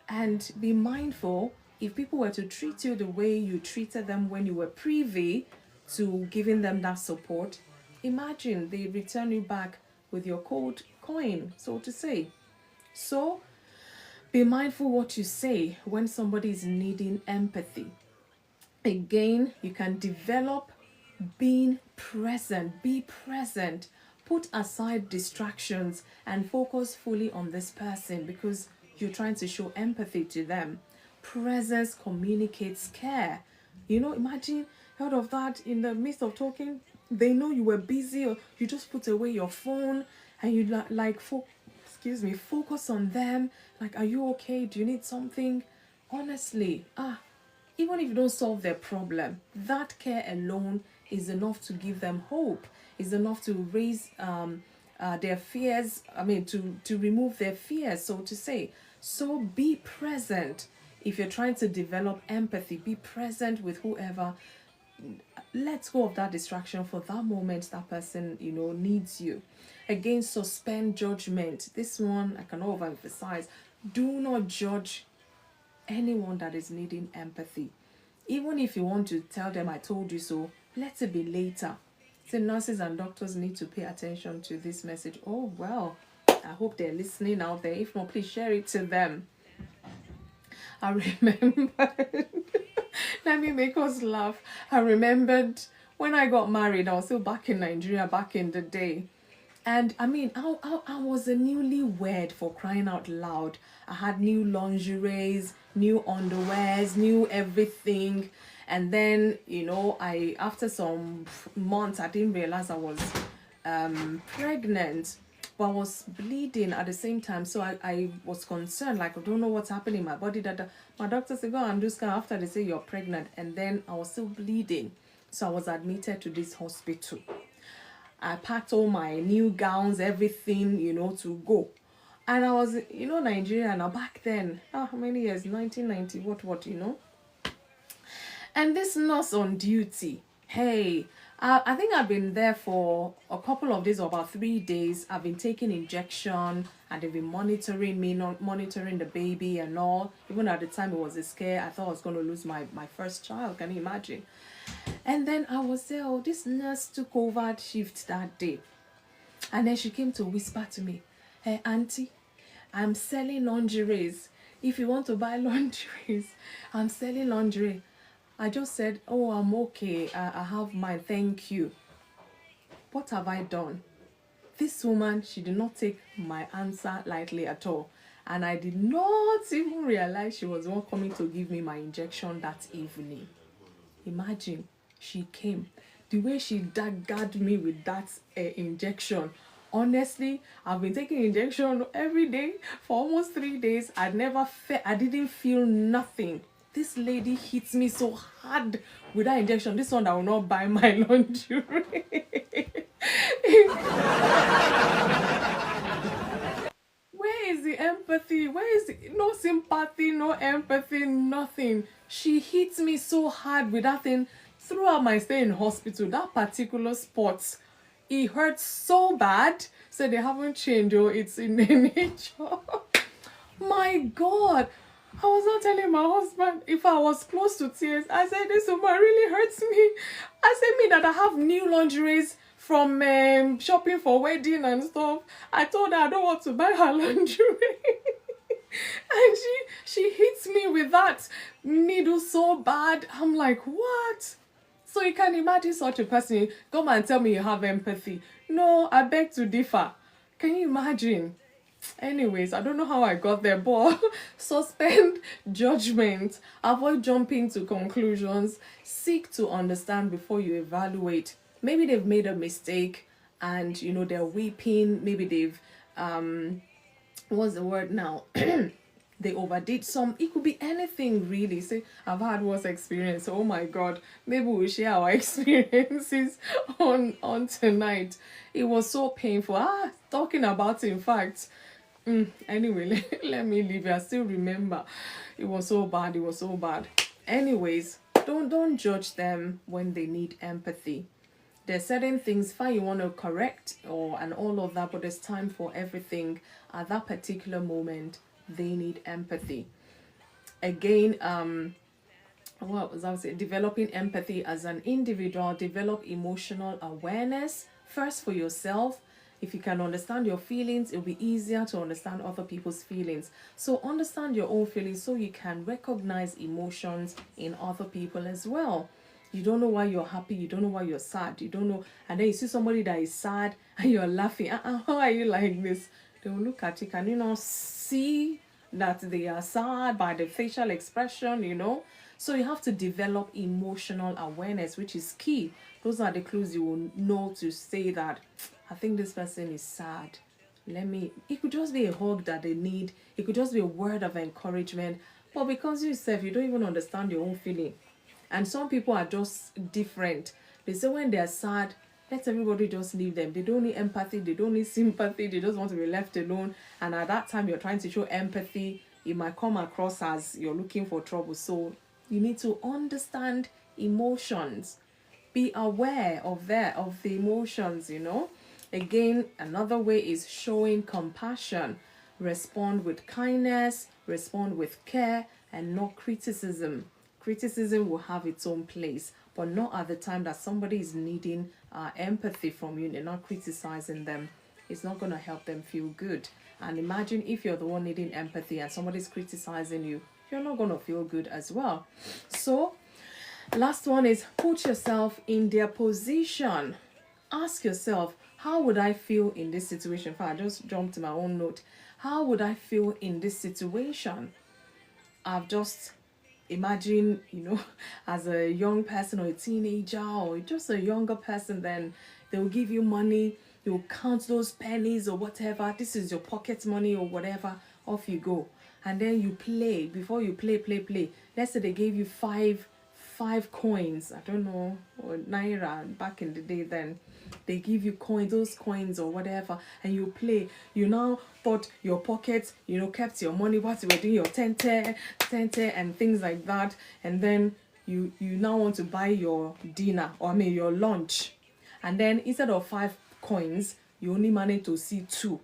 And be mindful, if people were to treat you the way you treated them when you were privy to giving them that support, imagine they return you back with your cold coin, so to say. So be mindful what you say when somebody is needing empathy. Again, you can develop being present. Be present. Put aside distractions and focus fully on this person because you're trying to show empathy to them. Presence communicates care. Imagine out of that, in the midst of talking, they know you were busy, or you just put away your phone and you focus on them. Like, are you okay? Do you need something? Honestly, even if you don't solve their problem, that care alone is enough to give them hope, is enough to raise their fears, to remove their fears, so to say. So be present. If you're trying to develop empathy, be present with whoever. Let go of that distraction for that moment that person, needs you. Again, suspend judgment. This one, I can overemphasize. Do not judge anyone that is needing empathy. Even if you want to tell them, I told you so, let it be later. So nurses and doctors need to pay attention to this message. Oh, well, I hope they're listening out there. If not, please share it to them. I remember, let me make us laugh. I remembered when I got married, I was still back in Nigeria back in the day. And I was a newlywed, for crying out loud. I had new lingeries, new underwears, new everything. And then, after some months, I didn't realize I was pregnant, but I was bleeding at the same time. So I was concerned, like, I don't know what's happening in my body. My doctor said, go and do scan after they say you're pregnant. And then I was still bleeding. So I was admitted to this hospital. I packed all my new gowns, everything, to go. And I was, Nigeria now, back then. How many years? 1990, what. And this nurse on duty, hey, I think I've been there for a couple of days, or about 3 days. I've been taking injection, and they've been monitoring me, not monitoring the baby and all. Even at the time, it was a scare. I thought I was going to lose my first child. Can you imagine? And then I was there, this nurse took over shift that day. And then she came to whisper to me, hey, auntie, I'm selling lingeries. If you want to buy lingeries, I'm selling lingerie. I just said, oh, I'm okay. I have mine, thank you. What have I done? This woman, she did not take my answer lightly at all. And I did not even realize she was the one coming to give me my injection that evening. Imagine. She came. The way she daggered me with that injection. Honestly, I've been taking injection every day for almost 3 days. I didn't feel nothing. This lady hits me so hard with that injection. This one, I will not buy my lingerie. Where is the empathy? Where is no sympathy, no empathy, nothing? She hits me so hard with that thing. Throughout my stay in hospital, that particular spot, it hurts so bad. So they haven't changed, it's in the nature. My God. I was not telling my husband. If I was close to tears, I said, this woman really hurts me. I said, me that I have new lingeries from shopping for wedding and stuff. I told her I don't want to buy her lingerie. And she hits me with that needle so bad. I'm like, what? So you can imagine such a person come and tell me you have empathy. No, I beg to differ. Can you imagine? Anyways, I don't know how I got there, but suspend judgment. Avoid jumping to conclusions. Seek to understand before you evaluate. Maybe they've made a mistake and they're weeping. Maybe they've what's the word now? They overdid some. It could be anything, really. Say, I've had worse experience. Oh my God. Maybe we'll share our experiences on tonight. It was so painful. Talking about it, in fact. Anyway, let me leave it. I still remember. It was so bad. It was so bad. Anyways, don't judge them when they need empathy. There's certain things fine you want to correct and all of that, but there's time for everything. At that particular moment, they need empathy. Again, what was I saying? Developing empathy as an individual. Develop emotional awareness first for yourself. If you can understand your feelings, it'll be easier to understand other people's feelings. So understand your own feelings so you can recognize emotions in other people as well. You don't know why you're happy, you don't know why you're sad, you don't know, and then you see somebody that is sad and you're laughing. How are you like this? They will look at you. Can you not see that they are sad by the facial expression, you know? So you have to develop emotional awareness, which is key. Those are the clues you will know to say that I think this person is sad. It could just be a hug that they need. It could just be a word of encouragement. But because yourself, you don't even understand your own feeling. And some people are just different. They say when they're sad, let everybody just leave them. They don't need empathy. They don't need sympathy. They just want to be left alone. And at that time, you're trying to show empathy. It might come across as you're looking for trouble. So you need to understand emotions. Be aware of the emotions, you know. Again, another way is showing compassion. Respond with kindness, respond with care, and not criticism. Criticism will have its own place, but not at the time that somebody is needing empathy from you. You're not criticizing them. It's not going to help them feel good. And imagine if you're the one needing empathy and somebody's criticizing you, you're not going to feel good as well. So, last one is put yourself in their position. Ask yourself, how would I feel in this situation? I just jumped to my own note. How would I feel in this situation? I've just imagine, you know, as a young person or a teenager or just a younger person, then they will give you money, you'll count those pennies or whatever. This is your pocket money or whatever. Off you go. And then you play. Before you play. Let's say they gave you five coins, I don't know, or naira back in the day. Then they give you those coins or whatever, and you play. You now thought your pocket, you know, kept your money while you were doing your tente and things like that, and then you now want to buy your dinner, or your lunch, and then instead of 5 coins you only managed to see 2.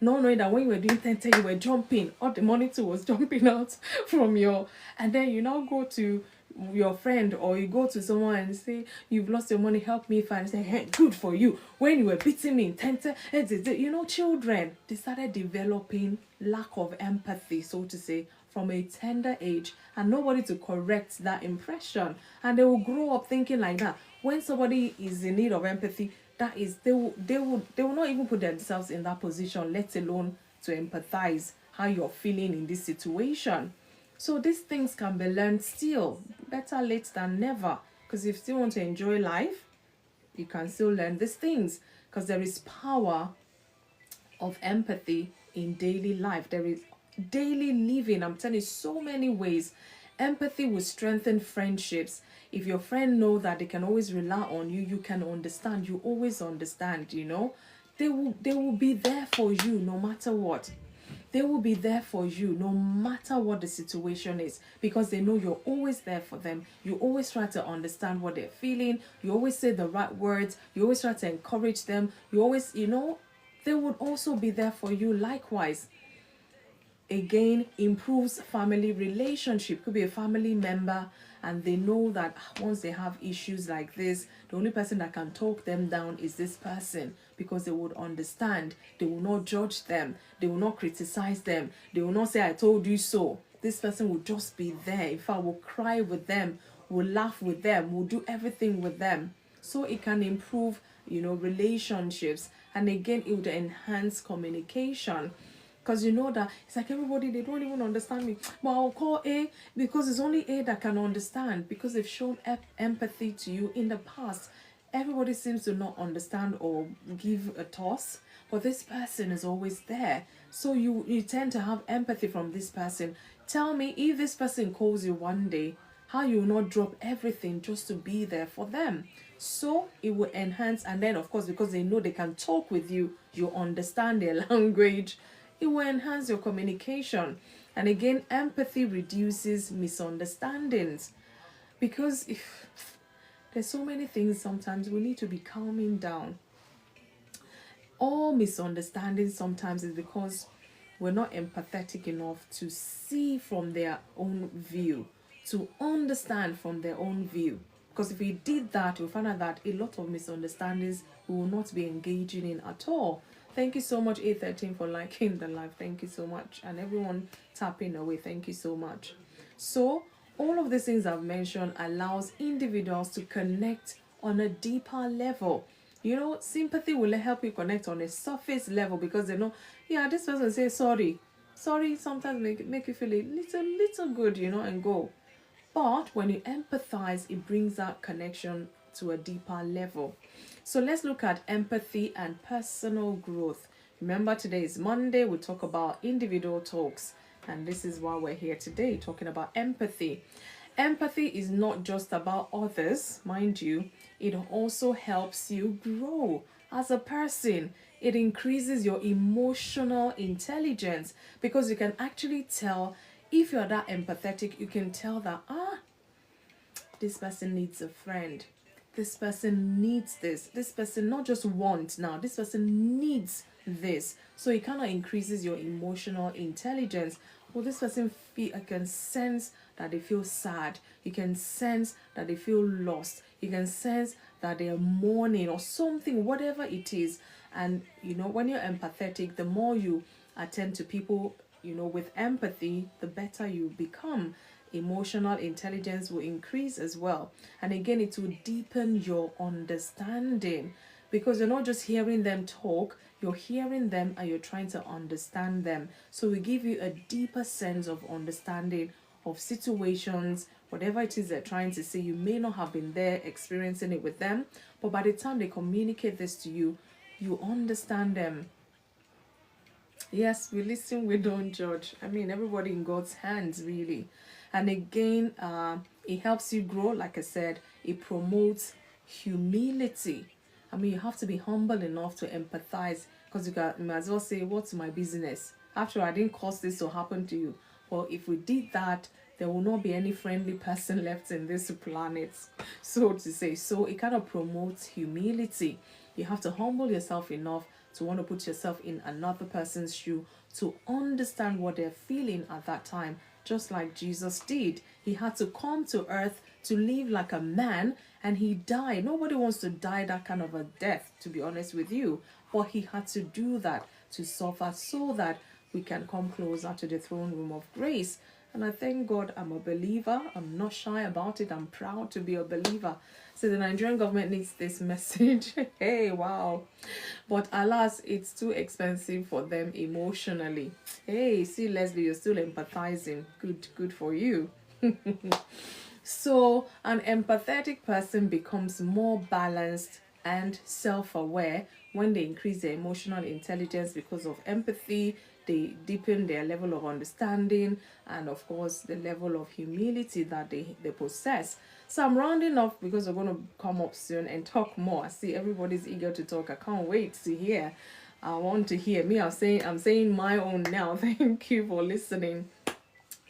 Not knowing that when you were doing 10, you were jumping, all the money too was jumping out from your, and then you now go to your friend or you go to someone and say, you've lost your money, help me find. Say, hey, good for you. When you were beating me in 10, you know, children, they started developing lack of empathy, so to say, from a tender age, and nobody to correct that impression. And they will grow up thinking like that. When somebody is in need of empathy, that is, they will not even put themselves in that position, let alone to empathize how you're feeling in this situation. So these things can be learned still. Better late than never. Because if you still want to enjoy life, you can still learn these things. Because there is power of empathy in daily life. There is daily living. I'm telling you, so many ways. Empathy will strengthen friendships. If your friend know that they can always rely on you, you can understand. You always understand, you know. They will be there for you no matter what. They will be there for you no matter what the situation is, because they know you're always there for them. You always try to understand what they're feeling. You always say the right words. You always try to encourage them. You always, you know, they would also be there for you likewise. Again, improves family relationship. Could be a family member and they know that once they have issues like this, the only person that can talk them down is this person, because they would understand. They will not judge them. They will not criticize them. They will not say, I told you so. This person will just be there. In fact, will cry with them, will laugh with them, will do everything with them. So it can improve, you know, relationships. And again, it would enhance communication. Because you know that it's like everybody, they don't even understand me. But I'll call A because it's only A that can understand, because they've shown empathy to you in the past. Everybody seems to not understand or give a toss, but this person is always there. So you tend to have empathy from this person. Tell me, if this person calls you one day, how you will not drop everything just to be there for them. So it will enhance, and then of course, because they know they can talk with you, you understand their language, it will enhance your communication. And again, empathy reduces misunderstandings, because if there's so many things, sometimes we need to be calming down. All misunderstandings sometimes is because we're not empathetic enough to see from their own view, to understand from their own view. Because if we did that, we'll find out that a lot of misunderstandings we will not be engaging in at all. Thank you so much, A13, for liking the live. Thank you so much. And everyone tapping away, thank you so much. So, all of these things I've mentioned allows individuals to connect on a deeper level. You know, sympathy will help you connect on a surface level because they know, yeah, this person say sorry. Sorry sometimes make you feel a little good, you know, and go. But when you empathize, it brings that connection to a deeper level. So let's look at empathy and personal growth. Remember, today is Monday. We talk about individual talks. And this is why we're here today, talking about empathy. Empathy is not just about others, mind you. It also helps you grow as a person. It increases your emotional intelligence because you can actually tell, if you're that empathetic, you can tell that, this person needs a friend. This person needs this. This person not just wants now, this person needs this. So it kind of increases your emotional intelligence. Well, this person I can sense that they feel sad. You can sense that they feel lost. You can sense that they are mourning or something, whatever it is. And you know, when you're empathetic, the more you attend to people, you know, with empathy, the better you become. Emotional intelligence will increase as well. And again, it will deepen your understanding because you're not just hearing them talk, you're hearing them and you're trying to understand them. So we give you a deeper sense of understanding of situations, whatever it is they're trying to say. You may not have been there experiencing it with them, but by the time they communicate this to you, you understand them. Yes, we listen, we don't judge. I mean, everybody in God's hands, really. And again, it helps you grow. Like I said, it promotes humility. I mean, you have to be humble enough to empathize because you might as well say, what's my business? After all, I didn't cause this to happen to you. Well, if we did that, there will not be any friendly person left in this planet, so to say. So it kind of promotes humility. You have to humble yourself enough to want to put yourself in another person's shoe to understand what they're feeling at that time, just like Jesus did. He had to come to earth to live like a man, and he died. Nobody wants to die that kind of a death, to be honest with you, but he had to do that, to suffer, so that we can come closer to the throne room of grace. And I thank God I'm a believer. I'm not shy about it. I'm proud to be a believer. So the Nigerian government needs this message. Hey, wow. But alas, it's too expensive for them emotionally. Hey, see, Leslie, you're still empathizing. Good for you. So an empathetic person becomes more balanced and self-aware when they increase their emotional intelligence because of empathy. They deepen their level of understanding and, of course, the level of humility that they possess. So I'm rounding off because we're going to come up soon and talk more. I see everybody's eager to talk. I can't wait to hear. I want to hear. Me, I'm saying my own now. Thank you for listening.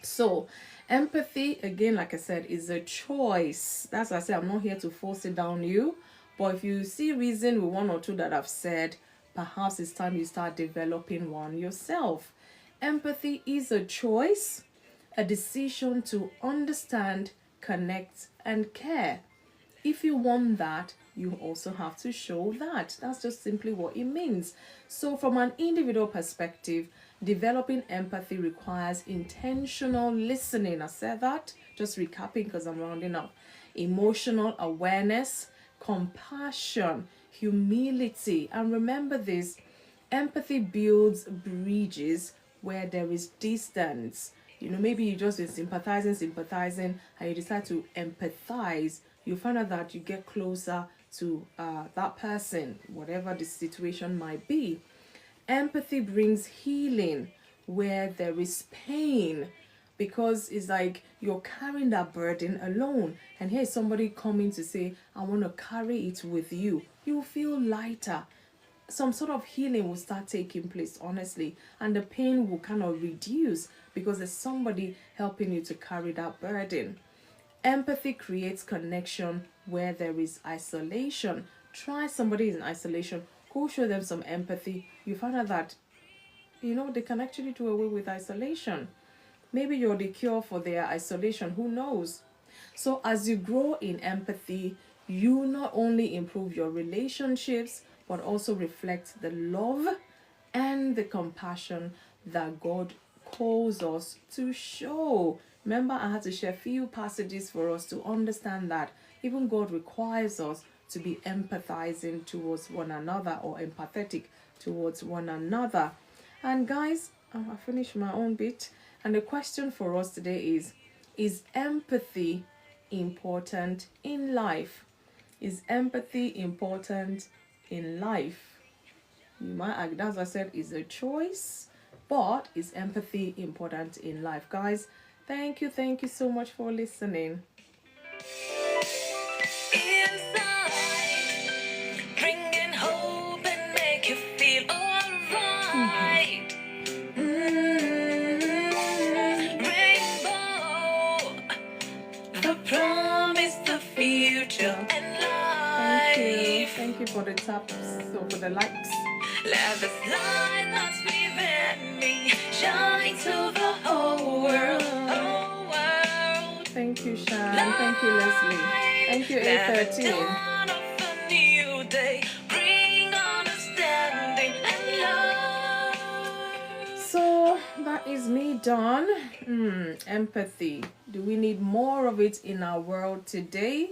So empathy, again, like I said, is a choice. That's why I say I'm not here to force it down you. But if you see reason with one or two that I've said, perhaps it's time you start developing one yourself. Empathy is a choice, a decision to understand, connect, and care. If you want that, you also have to show that. That's just simply what it means. So from an individual perspective, developing empathy requires intentional listening. I said that, just recapping because I'm rounding up. Emotional awareness, compassion, humility. And remember this, empathy builds bridges where there is distance. You know, maybe you just been sympathizing, and you decide to empathize. You find out that you get closer to that person, whatever the situation might be. Empathy brings healing where there is pain, because it's like you're carrying that burden alone, and here's somebody coming to say, I want to carry it with you. You feel lighter. Some sort of healing will start taking place, honestly, and the pain will kind of reduce because there's somebody helping you to carry that burden. Empathy creates connection where there is isolation. Try somebody in isolation, go show them some empathy. You find out that, you know, they can actually do away with isolation. Maybe you're the cure for their isolation, who knows? So as you grow in empathy, you not only improve your relationships, but also reflect the love and the compassion that God calls us to show. Remember, I had to share a few passages for us to understand that even God requires us to be empathizing towards one another, or empathetic towards one another. And guys, I finished my own bit. And the question for us today is empathy important in life? Is empathy important in life? You might argue, as I said, is a choice, but is empathy important in life? Guys, thank you so much for listening. Inside, bringing hope and make you feel alright. Rainbow, the promise, the future, and life. Thank you for the taps, so for the likes. Let this light that's within me shine to the whole world, whole world. Thank you, Shan. Thank you, Leslie. Thank you, Let the A13. dawn of a new day bring understanding and love. So that is me done. Empathy. Do we need more of it in our world today?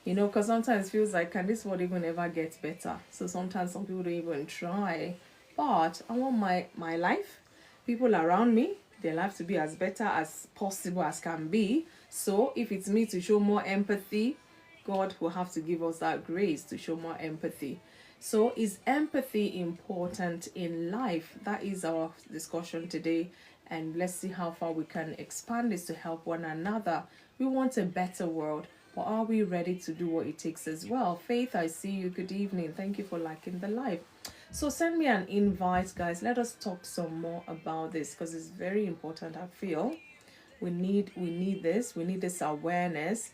You know, because sometimes it feels like, can this world even ever get better? So sometimes some people don't even try. But I want my life, people around me, their life to be as better as possible as can be. So if it's me to show more empathy, God will have to give us that grace to show more empathy. So is empathy important in life? That is our discussion today. And let's see how far we can expand this to help one another. We want a better world, but are we ready to do what it takes as well? Faith, I see you. Good evening. Thank you for liking the live. So send me an invite, guys. Let us talk some more about this, because it's very important. I feel we need this. We need this awareness.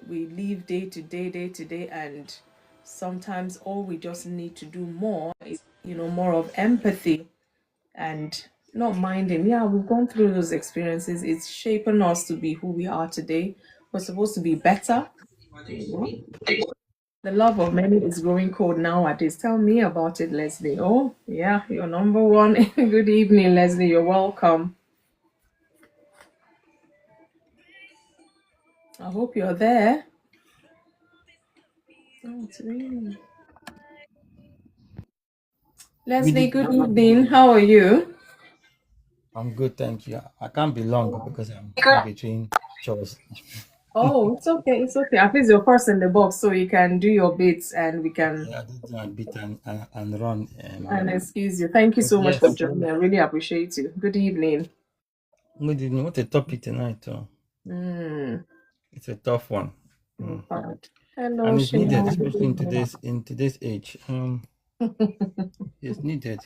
We live day to day, and sometimes all we just need to do more is, more of empathy and not minding. Yeah, we've gone through those experiences. It's shaping us to be who we are today. We're supposed to be better. The love of many is growing cold nowadays. Tell me about it, Leslie. Oh, yeah, you're number one. Good evening, Leslie. You're welcome. I hope you're there. Oh, it's raining. Leslie, good evening. How are you? I'm good, thank you. I can't be long because I'm in between chores. Oh, it's okay. It's okay. At least you're first in the box, so you can do your bits and we can Yeah, I did my bit and run. and excuse you. Thank you But so much for yes, joining. I really appreciate you. Good evening. good evening. What a topic tonight. It's a tough one, Hello, and it's needed, Shane. Good especially in evening. today's age. It's needed.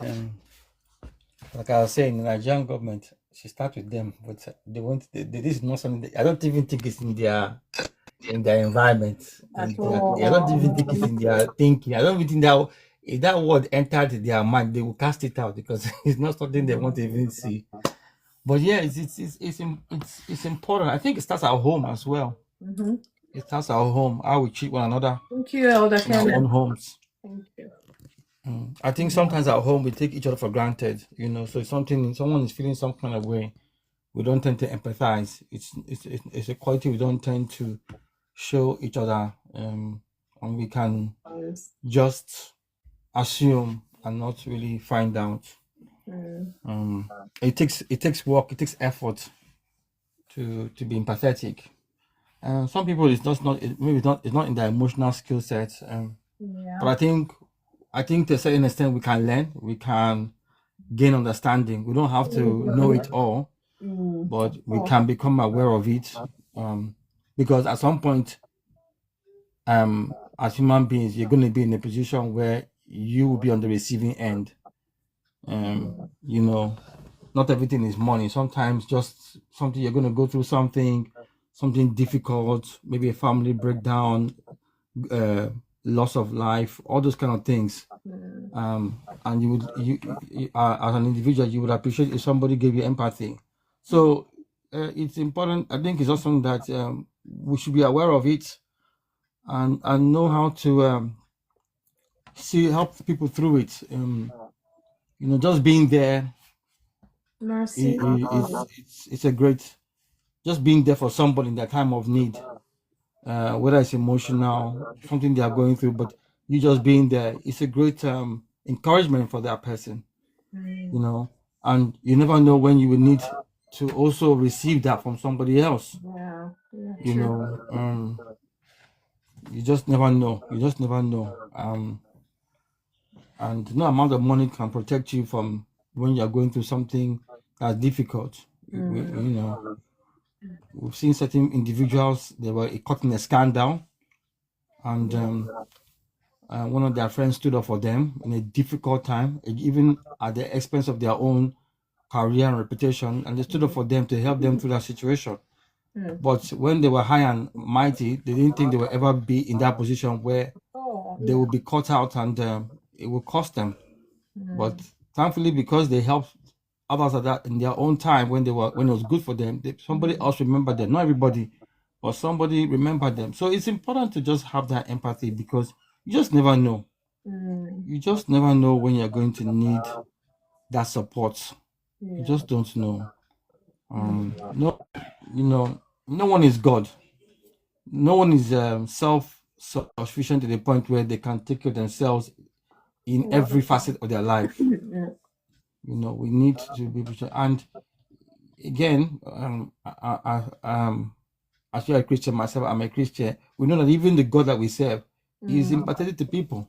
Like I was saying, the Nigerian government should start with them, but they want. This is not something. I don't even think it's in their environment. At I don't even think it's all. in their thinking. I don't even think that if that word entered their mind, they will cast it out because it's not something they want to even see. But yeah, it's important. I think it starts at home as well. It starts at home, how we treat one another Thank you, Elder in our own Kenneth. homes. Thank you. I think sometimes at home we take each other for granted. So if someone is feeling some kind of way, we don't tend to empathize. It's a quality we don't tend to show each other, and we can just assume and not really find out. It takes work, it takes effort to be empathetic. Some people it's not in their emotional skill set. But I think to a certain extent we can learn, we can gain understanding. We don't have to know it all, but we can become aware of it. Because at some point, as human beings, you're going to be in a position where you will be on the receiving end. Not everything is money. Sometimes just something you're going to go through something difficult, maybe a family breakdown, loss of life, all those kind of things. And you as an individual, you would appreciate if somebody gave you empathy. So it's important. I think it's also something that we should be aware of it and know how to help people through it. Just being there Mercy. it's a great, just being there for somebody in their time of need, whether it's emotional, something they are going through, but you just being there, it's a great encouragement for that person, and you never know when you will need to also receive that from somebody else. Yeah. you True. know you just never know, and no amount of money can protect you from when you're going through something that's difficult. We've seen certain individuals, they were caught in a scandal, and one of their friends stood up for them in a difficult time, even at the expense of their own career and reputation, and they stood up for them to help them through that situation. But when they were high and mighty, they didn't think they would ever be in that position where they would be caught out, and it would cost them. But thankfully, because they helped others at that in their own time when it was good for them, somebody else remembered them. Not everybody, but somebody remembered them. So it's important to just have that empathy, because you just never know. You just never know when you're going to need that support. You just don't know. No, no one is God. No one is self-sufficient to the point where they can take care of themselves in every facet of their life. We need to be patient. And again, as you're a Christian, myself, I'm a Christian. We know that even the God that we serve is empathetic to people.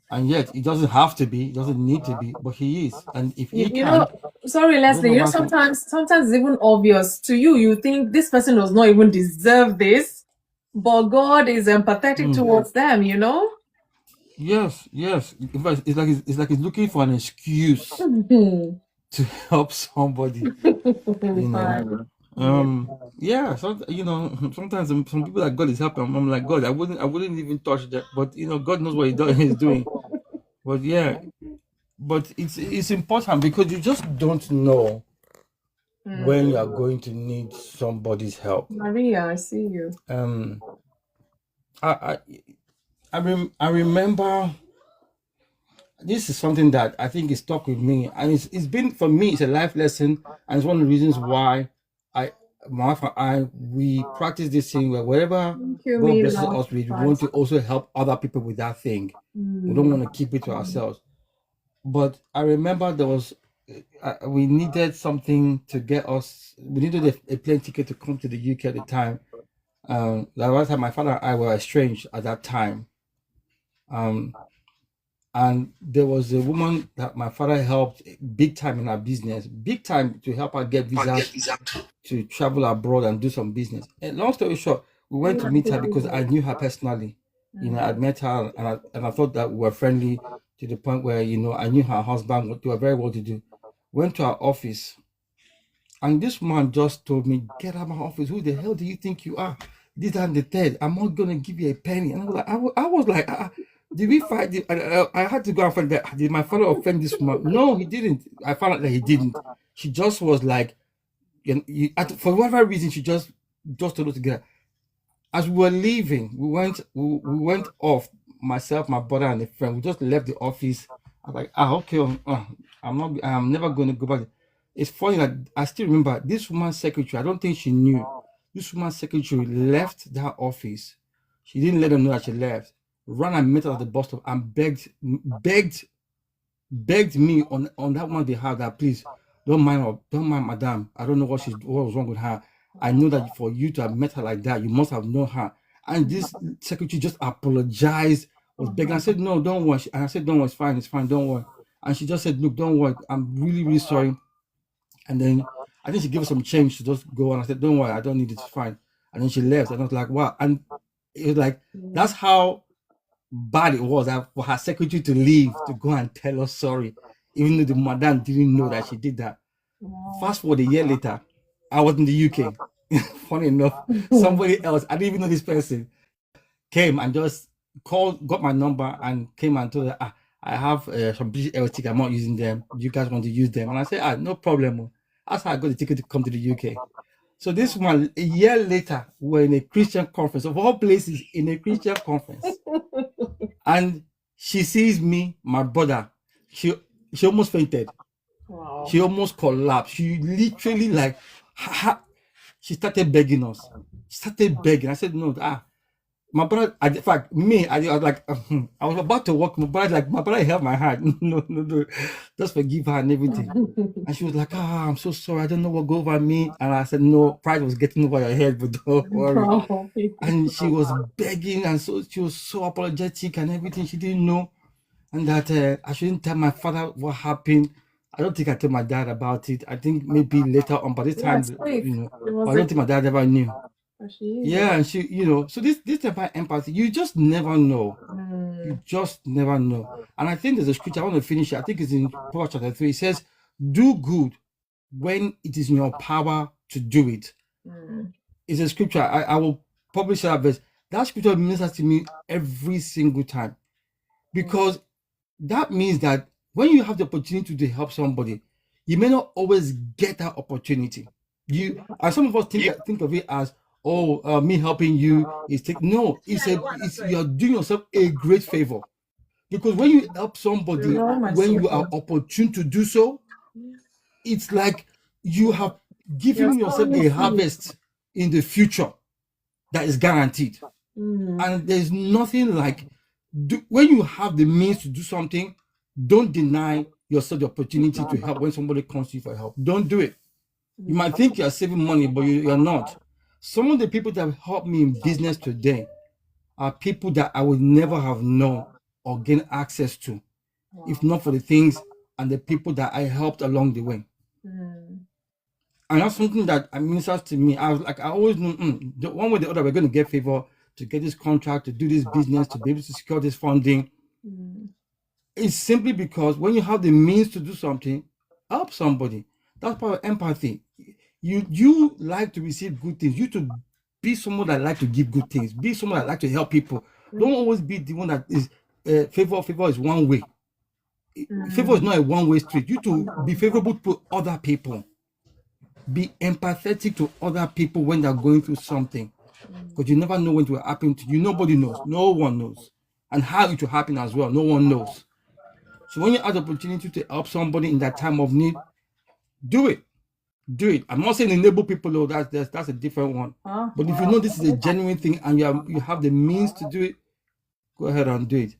And yet, it doesn't have to be, it doesn't need to be, but he is. And if he can, sorry, Leslie, sometimes it's even obvious to you. You think this person does not even deserve this, but God is empathetic towards them, Yes. In fact, it's like he's looking for an excuse to help somebody. Sometimes some people that God is helping, I'm like, God, I wouldn't even touch that, but God knows what he's doing. But but it's important, because you just don't know when you are going to need somebody's help. Maria, I see you. I remember, this is something that I think is stuck with me, and it's been, for me, it's a life lesson, and it's one of the reasons why my wife and I, we practice this thing where wherever God blesses us with, we want to also help other people with that thing. We don't want to keep it to ourselves. But I remember there was we needed something to get us. We needed a plane ticket to come to the UK at the time. That time my father and I were estranged at that time. And there was a woman that my father helped big time in her business, big time, to help her get visas to travel abroad and do some business. And long story short, we went to meet her because I knew her personally. I'd met her, and I thought that we were friendly to the point where, I knew her husband, they were very well to do. Went to her office, and this man just told me, "Get out of my office. Who the hell do you think you are? This and the third. I'm not gonna give you a penny." And I was like, did we fight? I had to go and find that. Did my father offend this woman? No, he didn't. I found out that he didn't. She just was like, for whatever reason, she just told us together. As we were leaving, we went off. Myself, my brother, and a friend. We just left the office. I was like, okay, I'm never going to go back. It's funny that I still remember this woman's secretary. I don't think she knew. This woman's secretary left that office. She didn't let them know that she left. Ran and met her at the bus stop and begged me on that woman's behalf that, please don't mind madam. I don't know what was wrong with her. I know that for you to have met her like that, you must have known her. And this secretary just apologized, was begging. I said, no, don't worry. And I said, don't worry, it's fine, don't worry. And she just said, look, don't worry, I'm really, really sorry. And then I think she gave us some change to just go. And I said, don't worry, I don't need it, it's fine. And then she left. And I was like, wow. And it was like, that's how bad it was for her secretary to leave to go and tell us sorry, even though the madam didn't know that she did that. Fast forward a year later, I was in the UK. Funny enough, somebody else, I didn't even know this person, came and just got my number and came and told her, I have some British Airways tickets, I'm not using them. Do you guys want to use them? And I said, no problem. That's how I got the ticket to come to the UK. So this one, a year later, we're in a Christian conference, of all places, in a Christian conference. And she sees me, my brother. She almost fainted. Wow. She almost collapsed. She literally like, she started begging us. She started begging. I said, no, my brother, in fact, I was like, I was about to walk. My brother held my hand. No, just forgive her and everything. And she was like, I'm so sorry. I don't know what go over me. And I said, no, pride was getting over your head, but don't worry. And she was begging, and so she was so apologetic and everything. She didn't know, and that I shouldn't tell my father what happened. I don't think I told my dad about it. I think maybe later on, but this time, but I don't think my dad ever knew. Yeah, and she, so this type of empathy, you just never know. You just never know. And I think there's a scripture, I want to finish it. I think it's in Proverbs chapter 3. It says, do good when it is in your power to do it. It's a scripture. I will probably share that verse. That scripture ministers to me every single time, because that means that when you have the opportunity to help somebody, you may not always get that opportunity. And some of us think of it as, me helping you is you're doing yourself a great favor, because when you help somebody when you are opportune to do so, it's like you have given yourself a harvest in the future that is guaranteed. And there's nothing like when you have the means to do something, don't deny yourself the opportunity to help when somebody comes to you for help. Don't do it. You might think you're saving money, but you're not. Some of the people that have helped me in business today are people that I would never have known or gained access to if not for the things and the people that I helped along the way. And that's something that ministers to me. I was like, I always knew one way or the other, we're going to get favor to get this contract, to do this business, to be able to secure this funding. It's simply because when you have the means to do something, help somebody. That's part of empathy. You like to receive good things. You to be someone that like to give good things. Be someone that like to help people. Don't always be the one that is favor. Favor is one way. Favor is not a one-way street. You to be favorable to other people. Be empathetic to other people when they're going through something, because you never know when it will happen to you. Nobody knows. No one knows. And how it will happen as well. No one knows. So when you have the opportunity to help somebody in that time of need, do it. Do it. I'm not saying enable people, though. That's a different one. But if you know this is a genuine thing and you have the means to do it, go ahead and do it.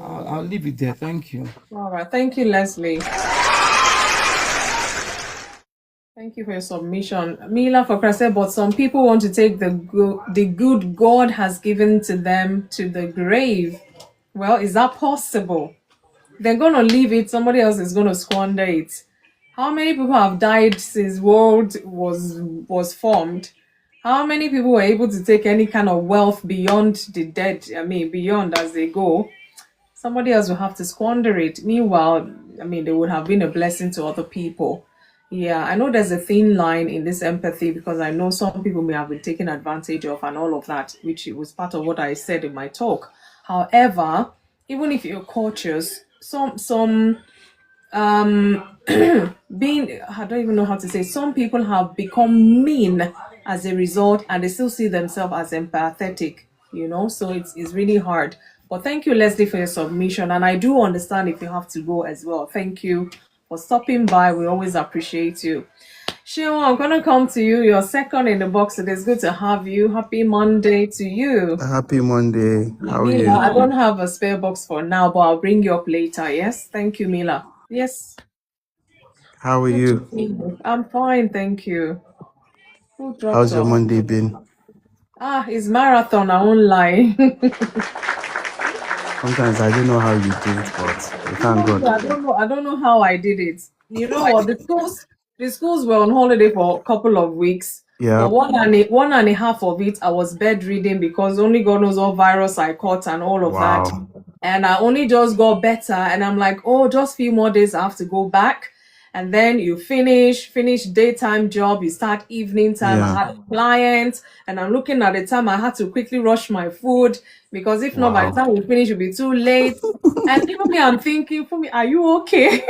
I'll leave it there. Thank you. All right. Thank you, Leslie. Thank you for your submission. Mila for Christ said, but some people want to take the good God has given to them to the grave. Well, is that possible? They're going to leave it. Somebody else is going to squander it. How many people have died since world was formed? How many people were able to take any kind of wealth beyond the dead? Beyond as they go. Somebody else will have to squander it. Meanwhile, they would have been a blessing to other people. Yeah, I know there's a thin line in this empathy, because I know some people may have been taken advantage of and all of that, which was part of what I said in my talk. However, even if you're cautious, some being, I don't even know how to say, some people have become mean as a result, and they still see themselves as empathetic, so it's really hard. But thank you, Leslie, for your submission, and I do understand if you have to go as well. Thank you for stopping by. We always appreciate you. Shewa, I'm gonna come to you. You're second in the box. It is good to have you. Happy Monday to you. Happy Monday. How are you? I don't have a spare box for now, but I'll bring you up later. Yes, thank you, Mila. Yes. How are you? I'm fine, thank you. Who dropped How's your off? Monday been? It's marathon. I won't lie. Sometimes I don't know how you do it, but we thank God. I don't know how I did it. You know what? The schools were on holiday for a couple of weeks. Yeah. But one and a half of it, I was bedridden because only God knows what virus I caught and all of Wow. that. And I only just got better, and I'm like, just few more days I have to go back. and then you finish daytime job, you start evening time. I Yeah. had clients, and I'm looking at the time. I had to quickly rush my food because if not, by the Wow. time we finish, it'll be too late. And even me, I'm thinking, for me, are you okay?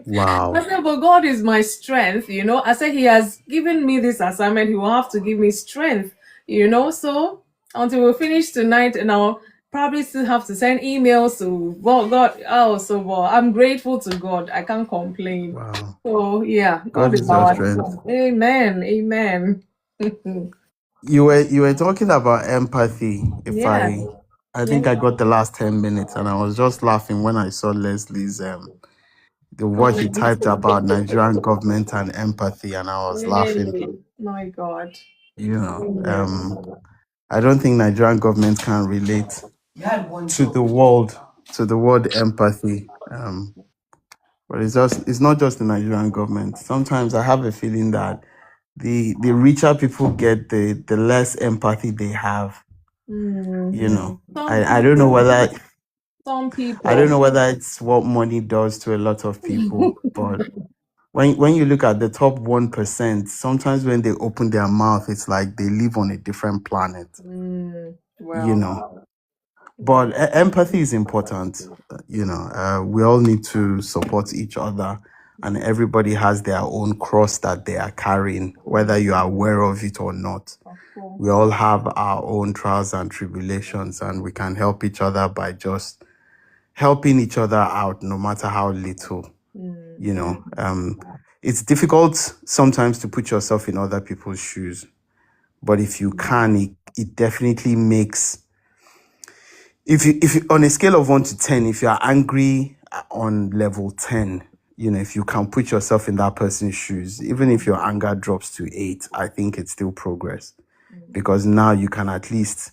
Wow. I said, but God is my strength, you know. I said, He has given me this assignment. He will have to give me strength, you know. So until we finish tonight, and I'll probably still have to send emails to God. Oh, so well, I'm grateful to God. I can't complain. Wow. So yeah, God God is is your our strength. strength. Amen. Amen. You were talking about empathy. If Yeah. I Yeah. think I got the last 10 minutes, and I was just laughing when I saw Leslie's what he typed about Nigerian government and empathy, and I was laughing. Hey, my God. You know, Amen. I don't think Nigerian government can relate to the word empathy. But it's not just the Nigerian government. Sometimes I have a feeling that the richer people get, the less empathy they have. You know, Some I don't know people, whether some I don't people. know whether it's what money does to a lot of people, but when you look at the top 1%, sometimes when they open their mouth, it's like they live on a different planet. You know, Well, but empathy is important. We all need to support each other, and everybody has their own cross that they are carrying, whether you are aware of it or not. of course. We all have our own trials and tribulations, and we can help each other by just helping each other out, no matter how little. It's difficult sometimes to put yourself in other people's shoes, but if you can, it definitely makes. If you on a scale of 1 to 10, if you are angry on level 10, if you can put yourself in that person's shoes, even if your anger drops to 8, I think it's still progress, because now you can at least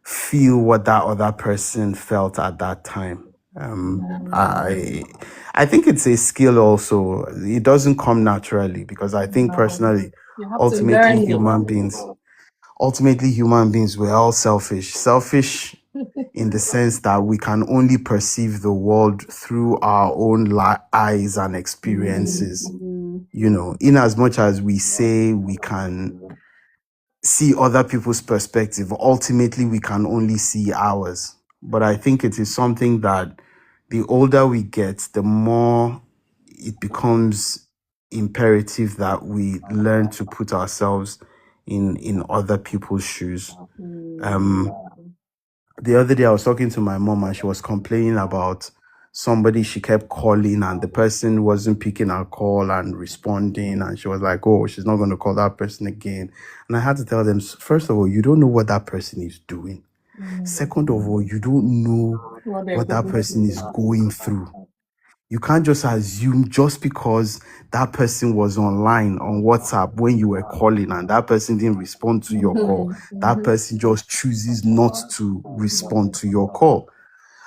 feel what that other person felt at that time. I think it's a skill also. It doesn't come naturally, because I think personally, You have to ultimately learn it. human beings, we're all selfish. Selfish in the sense that we can only perceive the world through our own eyes and experiences. In as much as we say we can see other people's perspective, ultimately we can only see ours. But I think it is something that the older we get, the more it becomes imperative that we learn to put ourselves in other people's shoes. The other day I was talking to my mom, and she was complaining about somebody she kept calling, and the person wasn't picking her call and responding, and she was like, oh, she's not going to call that person again. And I had to tell them, first of all, you don't know what that person is doing. Second of all, you don't know what that person is going through. You can't just assume just because that person was online on WhatsApp when you were calling and that person didn't respond to your call, that person just chooses not to respond to your call.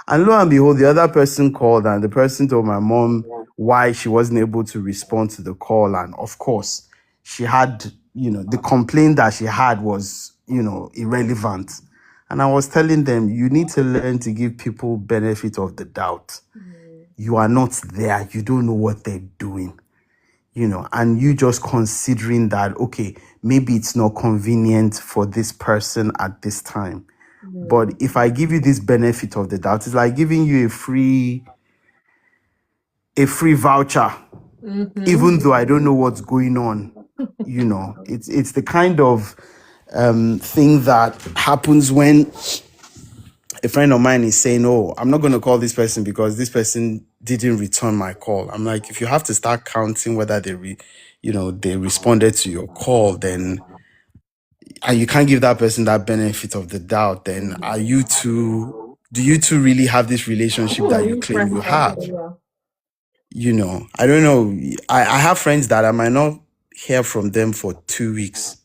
And lo and behold, the other person called, and the person told my mom why she wasn't able to respond to the call. And of course, she had, the complaint that she had was, irrelevant. And I was telling them, you need to learn to give people benefit of the doubt. You are not there. You don't know what they're doing, and you just considering that, okay, maybe it's not convenient for this person at this time. But if I give you this benefit of the doubt, it's like giving you a free voucher, even though I don't know what's going on. It's the kind of thing that happens when a friend of mine is saying, oh, I'm not going to call this person because this person didn't return my call. I'm like, if you have to start counting whether they responded to your call, then, and you can't give that person that benefit of the doubt, then do you two really have this relationship that you claim you have? I don't know. I have friends that I might not hear from them for 2 weeks.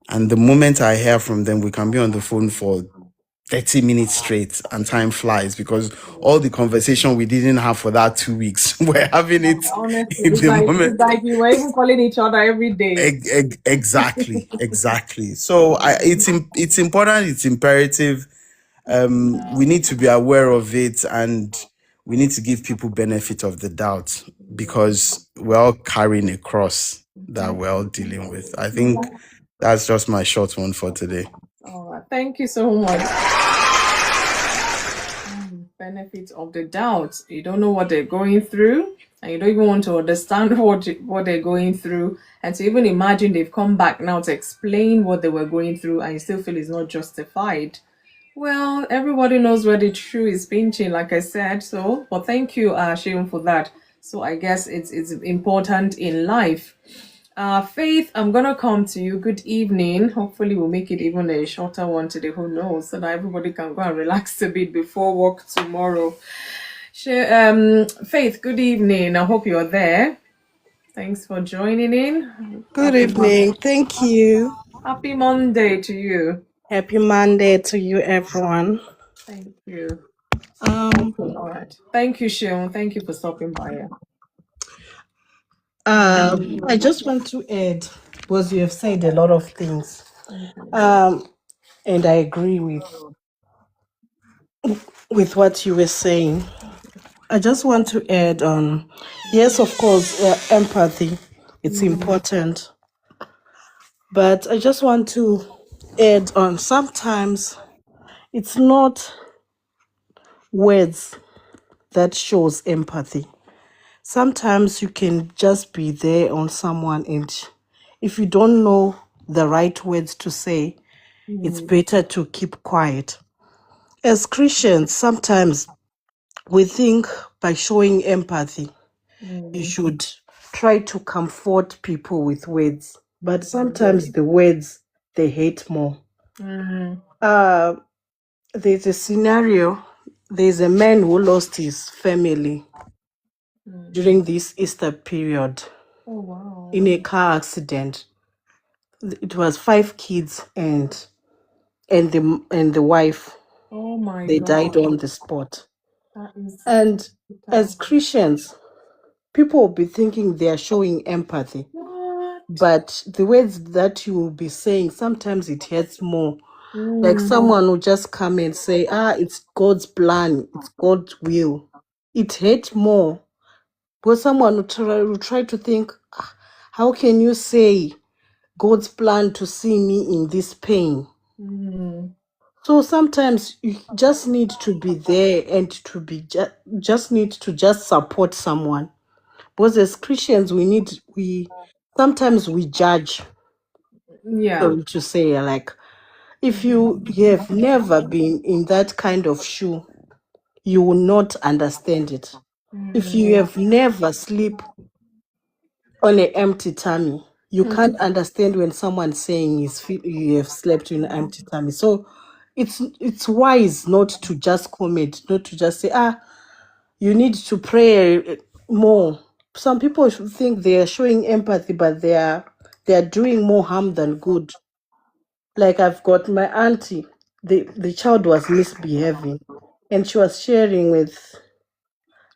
And the moment I hear from them, we can be on the phone for 30 minutes straight, and time flies, because all the conversation we didn't have for that 2 weeks, we're having it Honestly, in the it's moment. like you were even calling each other every day. Exactly. So it's important, it's imperative. We need to be aware of it, and we need to give people benefit of the doubt. because we're all carrying a cross that we're all dealing with. I think that's just my short one for today. All right. Thank you so much. Benefit of the doubt. You don't know what they're going through, and you don't even want to understand what they're going through. And to even imagine they've come back now to explain what they were going through, and you still feel it's not justified. Well, everybody knows where the shoe is pinching, like I said. So, but thank you, Sheon, for that. So I guess it's important in life. Faith, I'm gonna come to you. Good evening. Hopefully, we'll make it even a shorter one today. Who knows? So that everybody can go and relax a bit before work tomorrow. Faith, good evening. I hope you're there. Thanks for joining in. Good evening. Thank you. Happy Monday to you. Happy Monday to you, everyone. Thank you. Um, All right. Thank you, Sheon. Thank you for stopping by. I just want to add, because you have said a lot of things, and I agree with what you were saying. I just want to add on, yes, of course, empathy, it's important. But I just want to add on, sometimes it's not words that shows empathy. Sometimes you can just be there on someone, and if you don't know the right words to say, it's better to keep quiet. As Christians, sometimes we think by showing empathy, you should try to comfort people with words, but sometimes the words, they hate more. There's a scenario, there's a man who lost his family during this Easter period. Oh wow. In a car accident. It was 5 kids and the wife. Oh my They God. died on the spot. That is And as Christians, people will be thinking they are showing empathy, what? but the words that you will be saying, sometimes it hurts more. Like someone will just come and say, it's God's plan, it's God's will. It hurts more. But someone will try to think, how can you say God's plan to see me in this pain? So sometimes you just need to be there and to be just need to just support someone. Because as Christians, we sometimes we judge. Yeah. So to say, like, if you have never been in that kind of shoe, you will not understand it. If you have never sleep on an empty tummy, you can't understand when someone's saying you have slept in an empty tummy. So it's wise not to just comment, not to just say, you need to pray more. Some people should think they are showing empathy, but they are doing more harm than good. Like I've got my auntie, the child was misbehaving, and she was sharing with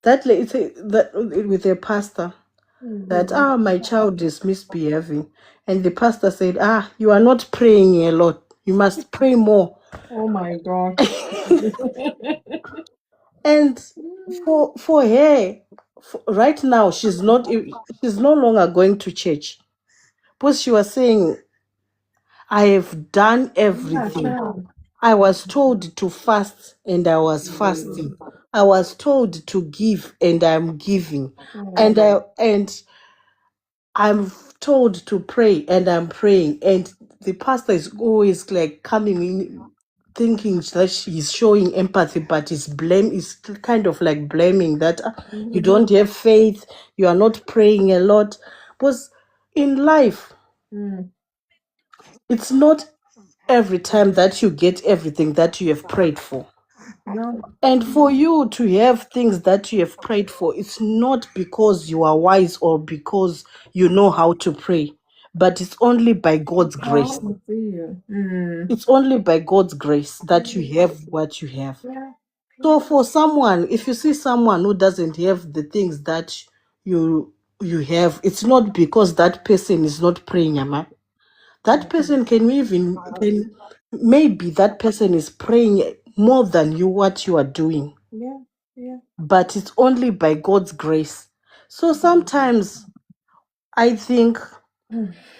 with a pastor that my child is misbehaving, and the pastor said, you are not praying a lot, you must pray more. Oh my God. And for her, right now, she's no longer going to church, because she was saying, I have done everything. I was told to fast and I was fasting. I was told to give and I'm giving. And I'm told to pray and I'm praying. And the pastor is always like coming in thinking that she's showing empathy, but is kind of like blaming that you don't have faith, you are not praying a lot. Because in life, it's not every time that you get everything that you have prayed for. No. And for you to have things that you have prayed for, it's not because you are wise or because you know how to pray, but it's only by God's grace. It's only by God's grace that you have what you have. Yeah. So for someone, if you see someone who doesn't have the things that you have, it's not because that person is not praying, Ama. That person maybe that person is praying more than what you are doing. Yeah. Yeah. But it's only by God's grace. So sometimes I think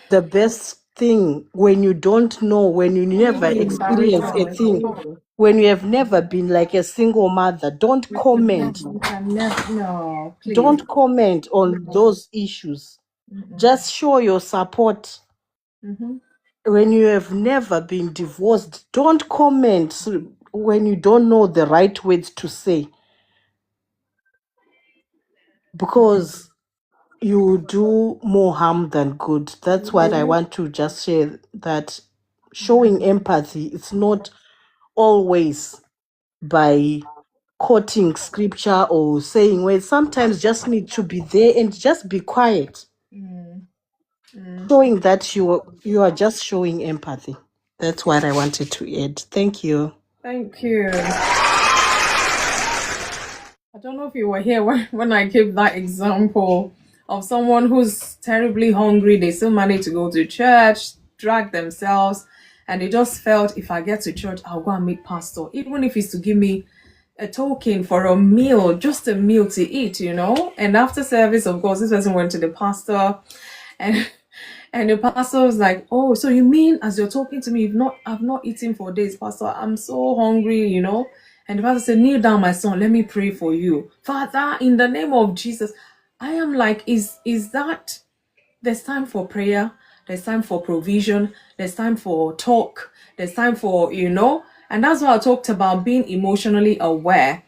the best thing when you don't know, when you never experience a thing, when you have never been like a single mother, don't comment. No, please. Don't comment on those issues. Just show your support. When you have never been divorced, don't comment when you don't know the right words to say, because you do more harm than good. That's what I want to just share, that showing empathy, it's not always by quoting scripture or saying words. Sometimes just need to be there and just be quiet, showing that you are just showing empathy. That's what I wanted to add. Thank you. Thank you. I don't know if you were here when I gave that example of someone who's terribly hungry. They still manage to go to church, drag themselves, and they just felt, if I get to church, I'll go and meet pastor, even if it's to give me a token for a meal, just a meal to eat, you know. And after service, of course, this person went to the pastor, and the pastor was like, "Oh, so you mean as you're talking to me, I've not eaten for days, pastor. I'm so hungry, you know." And the pastor said, "Kneel down, my son. Let me pray for you, Father, in the name of Jesus." I am like, is that? There's time for prayer. There's time for provision. There's time for talk. There's time for, you know. And that's why I talked about being emotionally aware.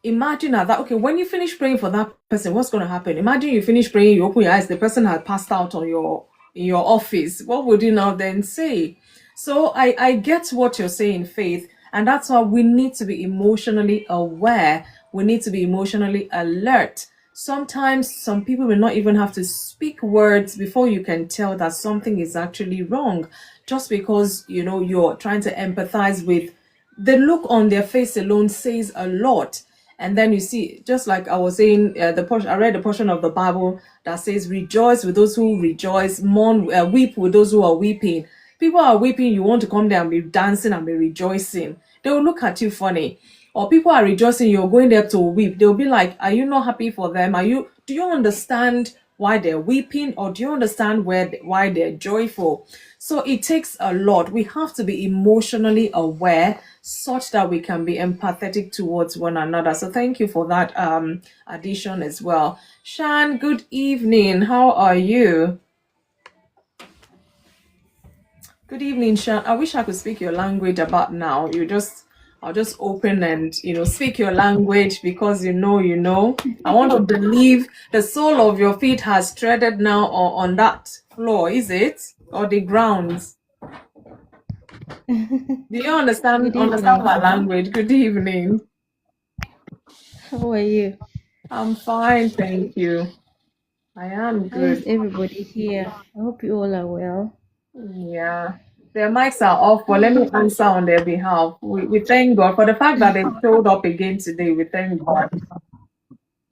Imagine that, okay, when you finish praying for that person, what's going to happen? Imagine you finish praying, you open your eyes, the person had passed out on in your office. What would you now then say? So I get what you're saying, Faith, and that's why we need to be emotionally aware. We need to be emotionally alert. Sometimes some people will not even have to speak words before you can tell that something is actually wrong, just because, you know, you're trying to empathize with. The look on their face alone says a lot. And then you see, just like I was saying, I read the portion of the Bible that says, "Rejoice with those who rejoice, mourn, weep with those who are weeping." People are weeping, you want to come there and be dancing and be rejoicing. They will look at you funny. Or people are rejoicing, you're going there to weep. They'll be like, "Are you not happy for them? Do you understand why they're weeping, or do you understand why they're joyful?" So it takes a lot. We have to be emotionally aware such that we can be empathetic towards one another. So thank you for that addition as well. Shan, good evening. How are you? Good evening, Shan. I wish I could speak your language about now. I'll just open and, you know, speak your language, because you know. I want to believe the sole of your feet has treaded now on that floor, is it? Or the grounds? Do you understand Good evening. my language? Good evening. How are you? I'm fine, thank you. I am How is good. everybody here? I hope you all are well. Yeah. Their mics are off, but let me answer on their behalf. We thank God for the fact that they showed up again today. We thank God.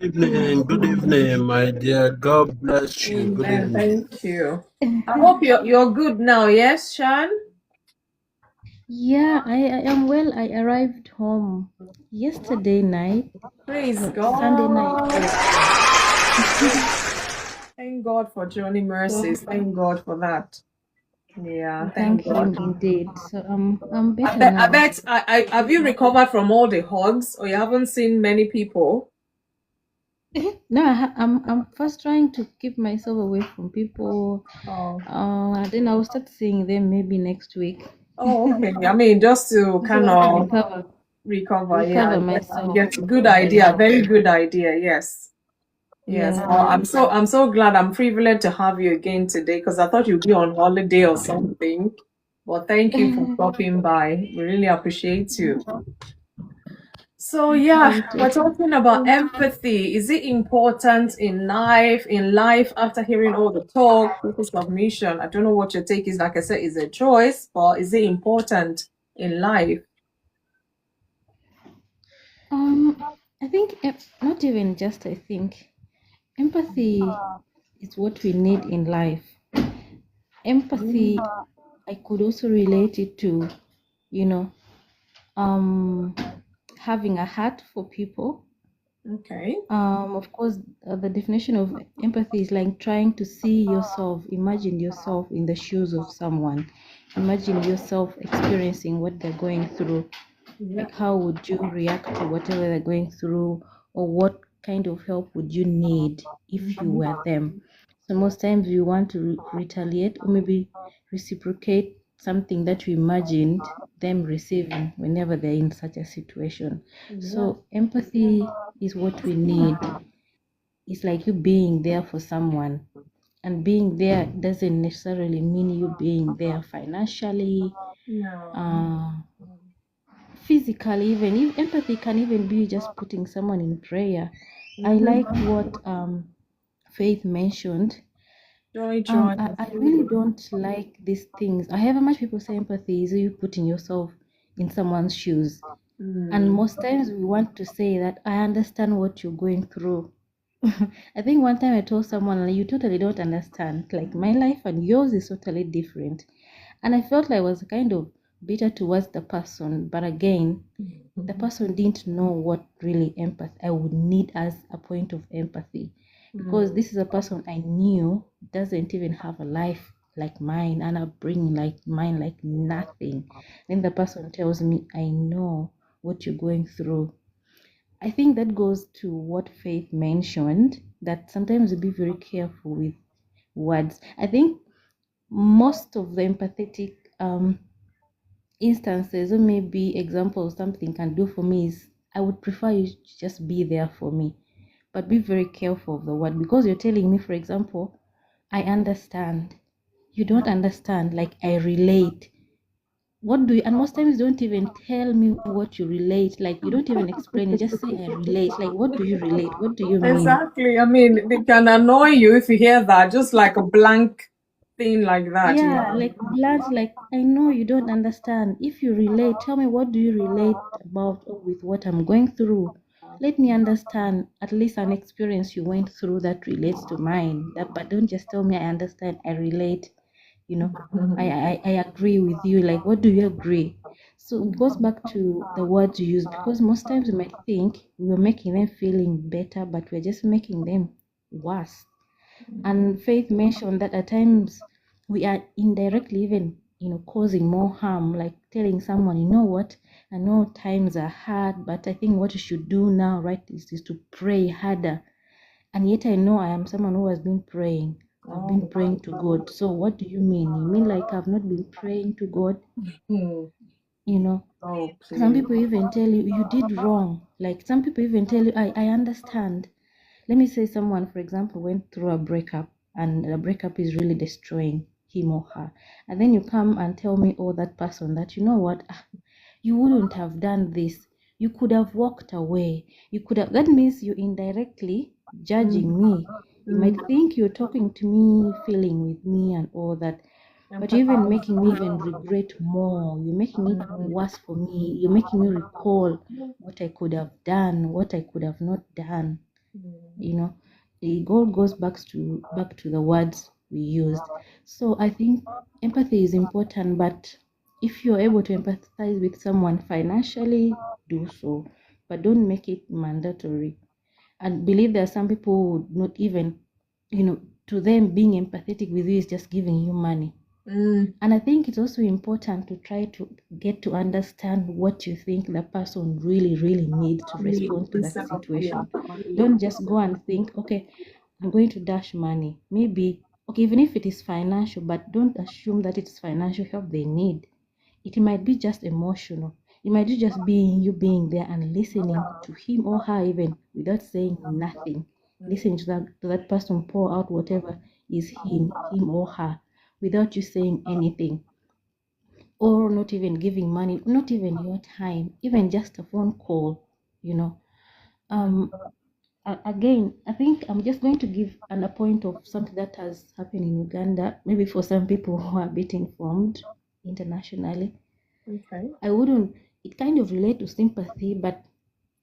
Good evening, my dear. God bless you. Good Amen. evening. Thank you. I hope you're good now. Yes, Shan? Yeah, I am well. I arrived home yesterday night. Praise No, Sunday night. God. Thank God for journey mercies. Thank God for that. Yeah, thank Thank Him God. indeed. So I'm better now. I have you recovered from all the hugs, or you haven't seen many people? No, I'm first trying to keep myself away from people. Oh. Then I'll start seeing them maybe next week. Oh, okay. I mean, just to kind So of recover yeah. myself. Yes, good idea. Very good idea. Yes. Yes. Yeah. Well, I'm so glad. I'm privileged to have you again today, because I thought you'd be on holiday or something. Well, thank you for stopping by. We really appreciate you. So yeah, Thank we're you. talking about empathy. Is it important in life? After hearing all the talk, people submission. I don't know what your take is. Like I said, it's a choice, but is it important in life? I think not even just I think empathy is what we need in life. Empathy, I could also relate it to, you know, having a heart for people, Okay. Of course, the definition of empathy is like trying to see yourself, imagine yourself in the shoes of someone, imagine yourself experiencing what they're going through. Yeah. Like, how would you react to whatever they're going through, or what kind of help would you need if you were them? So most times we want to retaliate or maybe reciprocate something that we imagined them receiving whenever they're in such a situation. So empathy is what we need. It's like you being there for someone. And being there doesn't necessarily mean you being there financially, No. uh, physically. Even if empathy can even be just putting someone in prayer. I like what Faith mentioned. Joy. I really don't like these things. However much people say empathy is you putting yourself in someone's shoes. And most times we want to say that I understand what you're going through. I think one time I told someone, like, you totally don't understand. Like, my life and yours is totally different. And I felt like I was kind of bitter towards the person. But again, the person didn't know what really empathy I would need as a point of empathy. Because this is a person I knew doesn't even have a life like mine and a upbringing like mine, like nothing. Then the person tells me, I know what you're going through. I think that goes to what Faith mentioned, that sometimes we be very careful with words. I think most of the empathetic instances or maybe examples something can do for me is I would prefer you to just be there for me. But be very careful of the word, because you're telling me, for example, I understand. You don't understand, like I relate. What do you, and most times don't even tell me what you relate, like you don't even explain, you just say I relate. Like, what do you relate? What do you mean? Exactly. I mean, it can annoy you if you hear that, just like a blank thing like that, you Yeah, know. like blood, like I know you don't understand. If you relate, tell me what do you relate about or with what I'm going through. Let me understand at least an experience you went through that relates to mine. That, but don't just tell me I understand, I relate. You know, I agree with you. Like, what do you agree? So it goes back to the words you use, because most times we might think we're making them feeling better, but we're just making them worse. And Faith mentioned that at times we are indirectly even, causing more harm, like telling someone, you know what, I know times are hard, but I think what you should do now, right, is to pray harder. And yet I know I am someone who has been praying. I've been praying to God. So what do you mean? You mean like I've not been praying to God? Hmm. You know, Oh, some please. people even tell you you did wrong. Like some people even tell you, I understand. Let me say someone, for example, went through a breakup and the breakup is really destroying him or her. And then you come and tell me, oh, that person, that you know what, you wouldn't have done this. You could have walked away. You could have, that means you're indirectly judging me. You might think you're talking to me, feeling with me and all that, but you're even making me even regret more. You're making it worse for me. You're making me recall what I could have done, what I could have not done. You know, it all goes back to the words we used. So I think empathy is important, but if you're able to empathize with someone financially, do so, but don't make it mandatory. And believe there are some people who would not even, to them being empathetic with you is just giving you money. And I think it's also important to try to get to understand what you think the person really, really needs to respond to that situation. Don't just go and think, okay, I'm going to dash money. Maybe, okay, even if it is financial, but don't assume that it's financial help they need. It might be just emotional. It might be just being you being there and listening to him or her even without saying nothing. Listening to that person pour out whatever is him or her without you saying anything, or not even giving money, not even your time, even just a phone call, you know. Um, Again, I think I'm just going to give a point of something that has happened in Uganda, maybe for some people who are a bit informed internationally. Okay. I wouldn't, it kind of relate to sympathy, but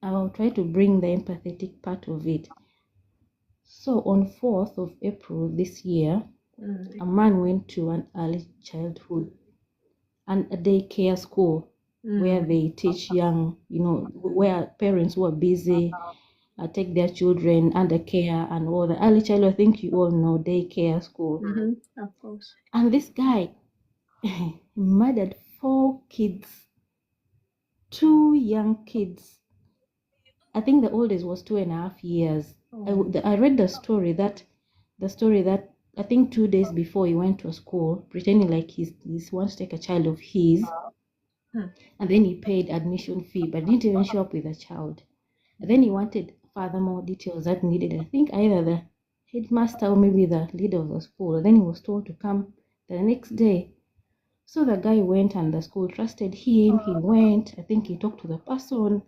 I'll try to bring the empathetic part of it. So on 4th of April this year, a man went to an early childhood and a daycare school where they teach young, where parents who are busy take their children under care and all the early childhood. I think you all know daycare school. Of course. And this guy murdered 4 kids, 2 young kids. I think the oldest was 2.5 years. I read the story that I think 2 days before he went to a school, pretending like he wants to take a child of his, and then he paid admission fee, but didn't even show up with a child. And then he wanted furthermore details that needed, I think either the headmaster or maybe the leader of the school. And then he was told to come the next day. So the guy went and the school trusted him. He went, I think he talked to the person.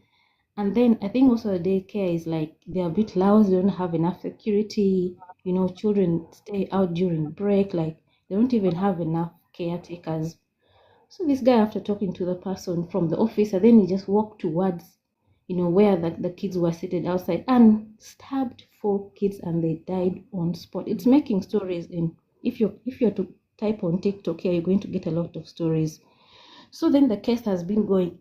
And then I think also the daycare is like they're a bit loud, they don't have enough security. You know, children stay out during break, like they don't even have enough caretakers. So this guy, after talking to the person from the office, and then he just walked towards, you know, where the kids were seated outside and stabbed 4 kids and they died on spot. It's making stories in, if you're to type on TikTok here, you're going to get a lot of stories. So then the case has been going.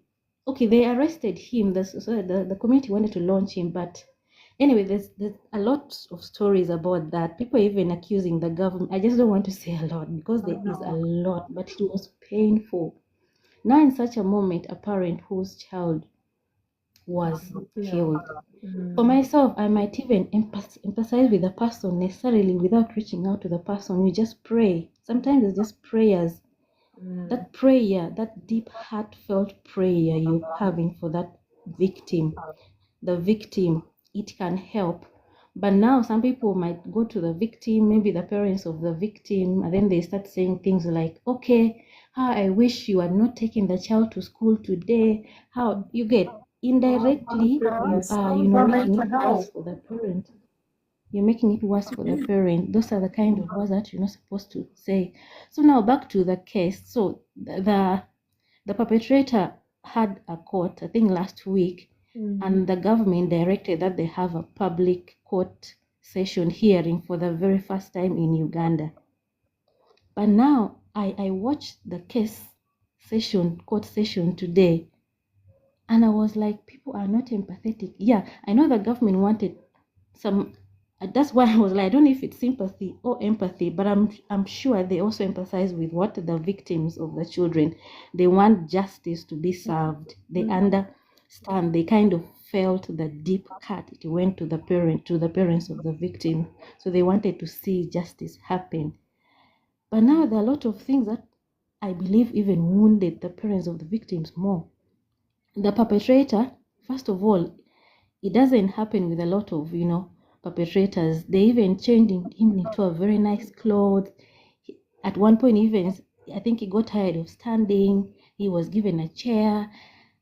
Okay, they arrested him. The community wanted to launch him, but anyway, there's a lot of stories about that. People even accusing the government. I just don't want to say a lot because there is a lot, but it was painful. Now, in such a moment, a parent whose child was killed. For myself, I might even empathize with the person necessarily without reaching out to the person. You just pray. Sometimes it's just prayers. That prayer, that deep, heartfelt prayer you're having for that victim, the victim, it can help. But now some people might go to the victim, maybe the parents of the victim, and then they start saying things like, okay, how I wish you had not taken the child to school today. How you get indirectly, you are, you know, making it worse for the parent. You're making it worse for the parent. Those are the kind of words that you're not supposed to say. So now back to the case. So the perpetrator had a court, I think last week, and the government directed that they have a public court session hearing for the very first time in Uganda. But now I watched the court session today, and I was like, people are not empathetic. Yeah, I know the government wanted some. That's why I was like, I don't know if it's sympathy or empathy, but I'm sure they also empathize with what the victims of the children. They want justice to be served. They understand. They kind of felt the deep cut. It went to the parents of the victim. So they wanted to see justice happen. But now there are a lot of things that I believe even wounded the parents of the victims more. The perpetrator, first of all, it doesn't happen with a lot of, you know, perpetrators. They even changed him into a very nice clothes. At one point, even I think he got tired of standing. He was given a chair.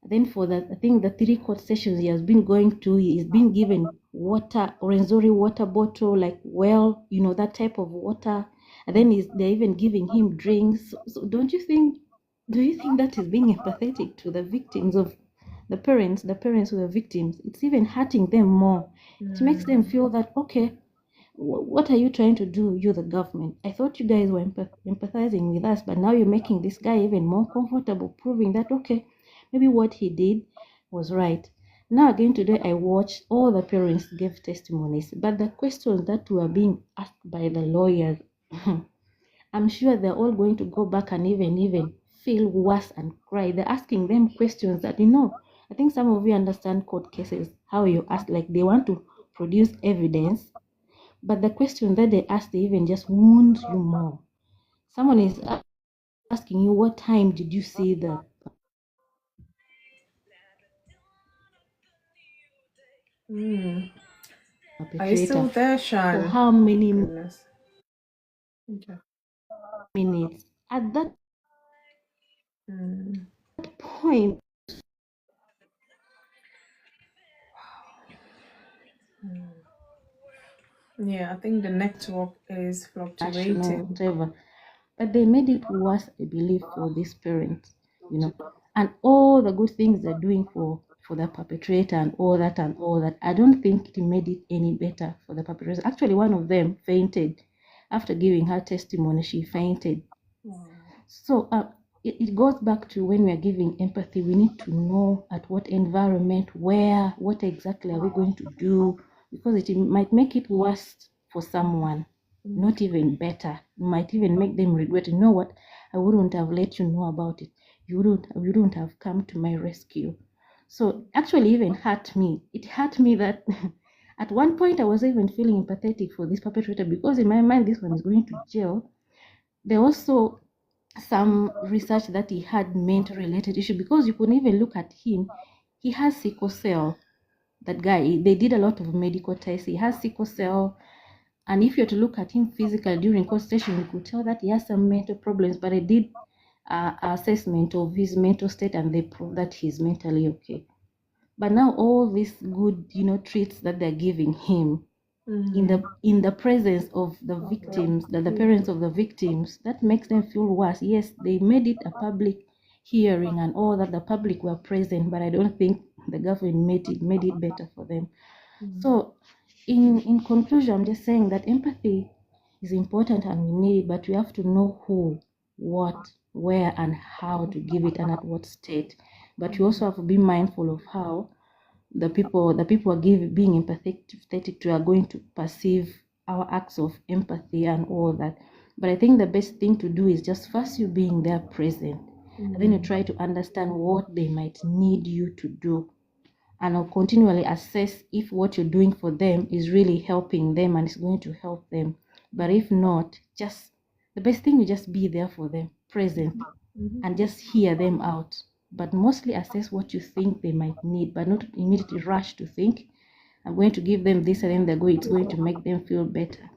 Then for the, I think the 3 court sessions he has been going to, he's been given water, Orenzori water bottle, like, well, you know, that type of water. And then they're even giving him drinks. So do you think that is being empathetic to the victims of the parents of the victims? It's even hurting them more. It makes them feel that, okay, what are you trying to do, you the government? I thought you guys were empathizing with us, but now you're making this guy even more comfortable, proving that, okay, maybe what he did was right. Now again today I watched all the parents give testimonies, but the questions that were being asked by the lawyers, I'm sure they're all going to go back and even feel worse and cry. They're asking them questions that, you know, I think some of you understand court cases, how you ask, like they want to produce evidence, but the question that they ask, they even just wound you more. Someone is asking you, what time did you see the Are you still perpetrator? there, For Shan? how many Goodness. Okay. minutes? At that Mm. point, Yeah, I think the network is national, fluctuating. whatever. But they made it worse, I believe, for these parents, you know, and all the good things they're doing for the perpetrator and all that. I don't think it made it any better for the perpetrator. Actually, one of them fainted after giving her testimony. She fainted. So it goes back to when we are giving empathy, we need to know at what environment, where, what exactly are we going to do, because it might make it worse for someone, not even better. It might even make them regret, you know what, I wouldn't have let you know about it. You wouldn't have come to my rescue. So actually even hurt me. It hurt me that at one point I was even feeling empathetic for this perpetrator, because in my mind this one is going to jail. There also some research that he had mental related issue, because you could even look at him. He has sickle cell. That guy, they did a lot of medical tests. He has sickle cell, and if you're to look at him physically during consultation, you could tell that he has some mental problems. But I did assessment of his mental state, and they proved that he's mentally okay. But now all these good, treats that they're giving him, in the presence of the victims, the parents of the victims, that makes them feel worse. Yes, they made it a public hearing and all that, the public were present, but I don't think the government made it better for them. So in conclusion, I'm just saying that empathy is important and we need it, but we have to know who, what, where, and how to give it, and at what state. But we also have to be mindful of how the people are being empathetic to are going to perceive our acts of empathy and all that. But I think the best thing to do is just first you being there present, and then you try to understand what they might need you to do, and I'll continually assess if what you're doing for them is really helping them and is going to help them. But if not, just the best thing is just be there for them, present, and just hear them out. But mostly assess what you think they might need, but not immediately rush to think, I'm going to give them this and then it's going to make them feel better.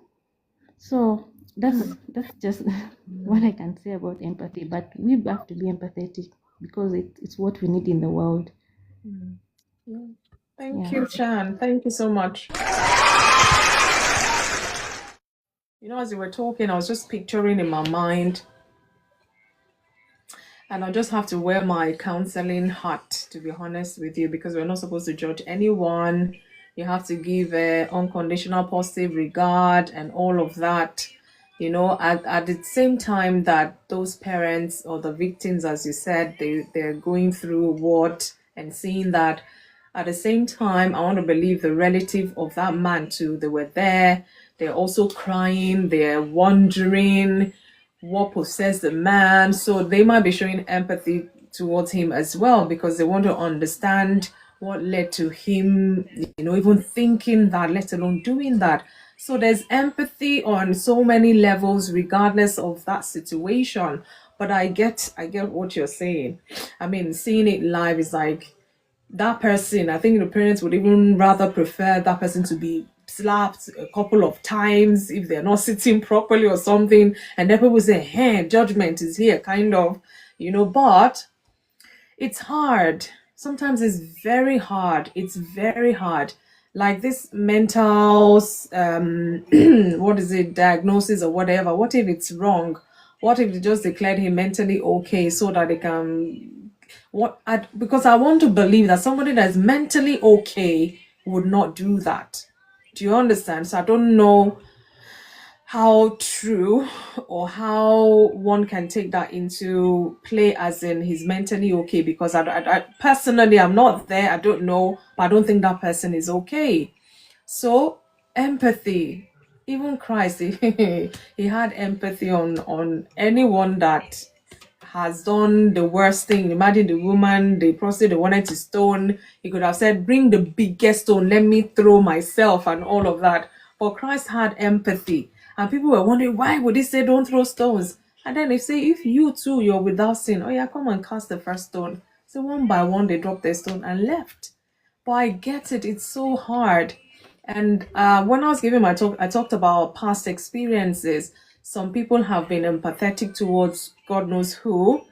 So that's just what I can say about empathy. But we have to be empathetic because it's what we need in the world. Thank you, Chan. Thank you so much. As you were talking, I was just picturing in my mind, and I just have to wear my counseling hat, to be honest with you, because we're not supposed to judge anyone. You have to give unconditional positive regard and all of that. At the same time that those parents or the victims, as you said, they're going through what and seeing that. At the same time, I want to believe the relative of that man too, they were there. They're also crying. They're wondering what possessed the man. So they might be showing empathy towards him as well, because they want to understand what led to him, even thinking that, let alone doing that. So there's empathy on so many levels, regardless of that situation. But I get what you're saying. I mean, seeing it live is like, that person, I think the parents would even rather prefer that person to be slapped a couple of times if they're not sitting properly or something, and then people say, hey, judgment is here, kind of, but it's hard. Sometimes it's very hard. Like this mental what is it, diagnosis or whatever. What if it's wrong? What if they just declared him mentally okay so that they can because I want to believe that somebody that's mentally okay would not do that. Do you understand? So I don't know how true or how one can take that into play, as in he's mentally okay, because I personally, I'm not there. I don't know, but I don't think that person is okay. So empathy, even Christ, he had empathy on anyone that has done the worst thing. Imagine the woman, the prostitute, they wanted to stone. He could have said, bring the biggest stone, let me throw myself and all of that. But Christ had empathy. And people were wondering, why would he say don't throw stones? And then they say, if you too, you're without sin, oh yeah, come and cast the first stone. So one by one, they dropped their stone and left. But I get it, it's so hard. And when I was giving my talk, I talked about past experiences. Some people have been empathetic towards God knows who,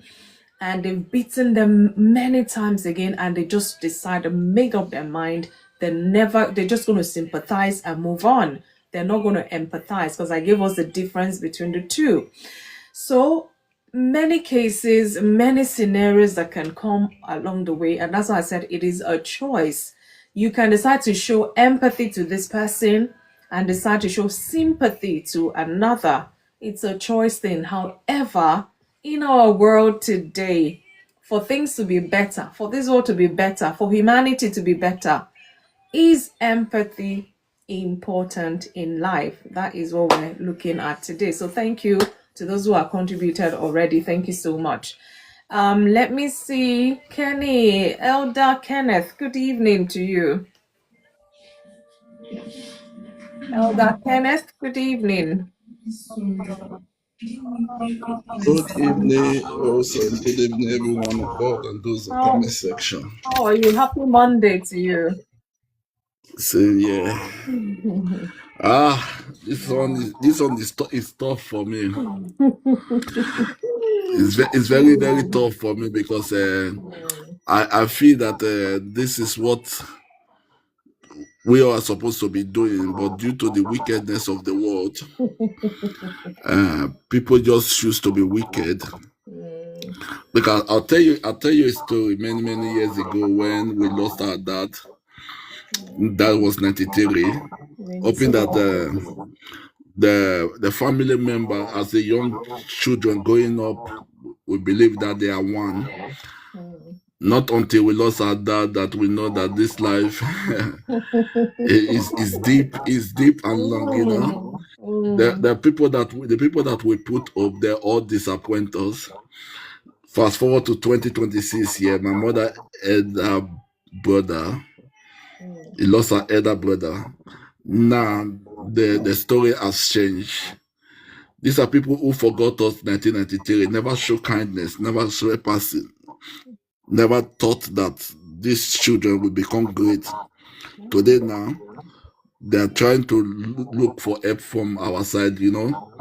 and they've beaten them many times again, and they just decide to make up their mind. They're just going to sympathize and move on. They're not going to empathize, because I gave us the difference between the two. So many cases, many scenarios that can come along the way. And that's why I said it is a choice. You can decide to show empathy to this person and decide to show sympathy to another. It's a choice thing. However, in our world today, for things to be better, for this world to be better, for humanity to be better, is empathy important in life? That is what we're looking at today. So thank you to those who have contributed already. Thank you so much. Let me see. Kenny, Elder Kenneth, good evening to you. Elder Kenneth, good evening. Good evening, also, and good evening, everyone above and those in the How, comment section. how are you? Happy Monday to you. So yeah, this one is tough for me. It's very very tough for me because I feel that this is what we are supposed to be doing, but due to the wickedness of the world, people just choose to be wicked. Because I'll tell you a story. Many years ago, when we lost our dad, that was 93. Hoping that the family member, as a young children growing up, we believe that they are one. Not until we lost our dad that we know that this life is deep and long. You know, the people that we put up, they all disappoint us. Fast forward to 2026. Yeah, my mother had a brother. He lost her elder brother. Now the story has changed. These are people who forgot us 1993, never show kindness, never show empathy, never thought that these children will become great. Today now, they are trying to look for help from our side, you know.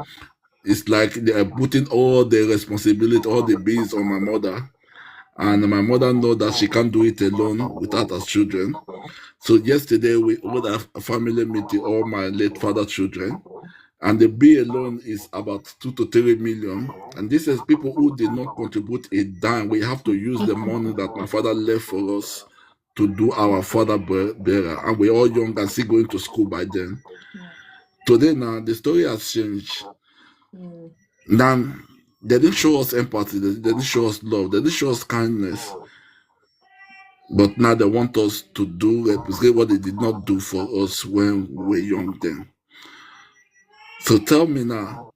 It's like they are putting all the responsibility, all the bills on my mother. And my mother knows that she can't do it alone without her children. So yesterday we had a family meeting, all my late father's children. And the bill alone is about 2 to 3 million. And this is people who did not contribute a dime. We have to use the money that my father left for us to do our father burial. And we're all young and still going to school by then. Today now, the story has changed. Now, they didn't show us empathy. They didn't show us love. They didn't show us kindness. But now they want us to do what they did not do for us when we were young then. So tell me now,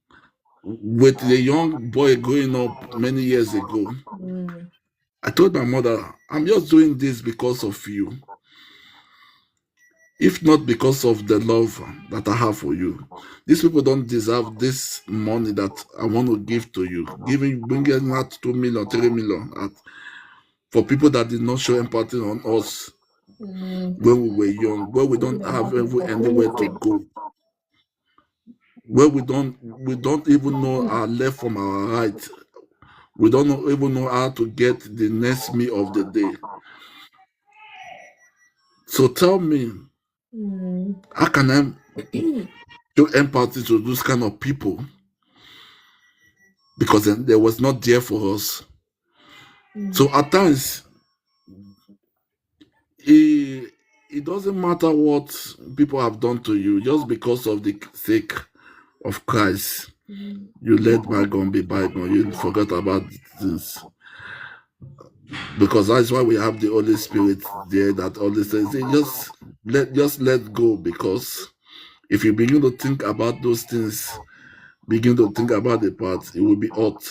with the young boy growing up many years ago, I told my mother, I'm just doing this because of you. If not because of the love that I have for you. These people don't deserve this money that I want to give to you. Bringing out 2 million, 3 million for people that did not show empathy on us when we were young, where we don't have anywhere to go, where we don't even know our left from our right. We don't even know how to get the next meal of the day. So tell me, how can I show empathy to those kind of people? Because then they was not there for us. So at times, it doesn't matter what people have done to you, just because of the sake of Christ. You let bygone be bygone. You forget about this. Because that's why we have the Holy Spirit there that always says, hey, just let go. Because if you begin to think about those things, begin to think about the past, it will be hot.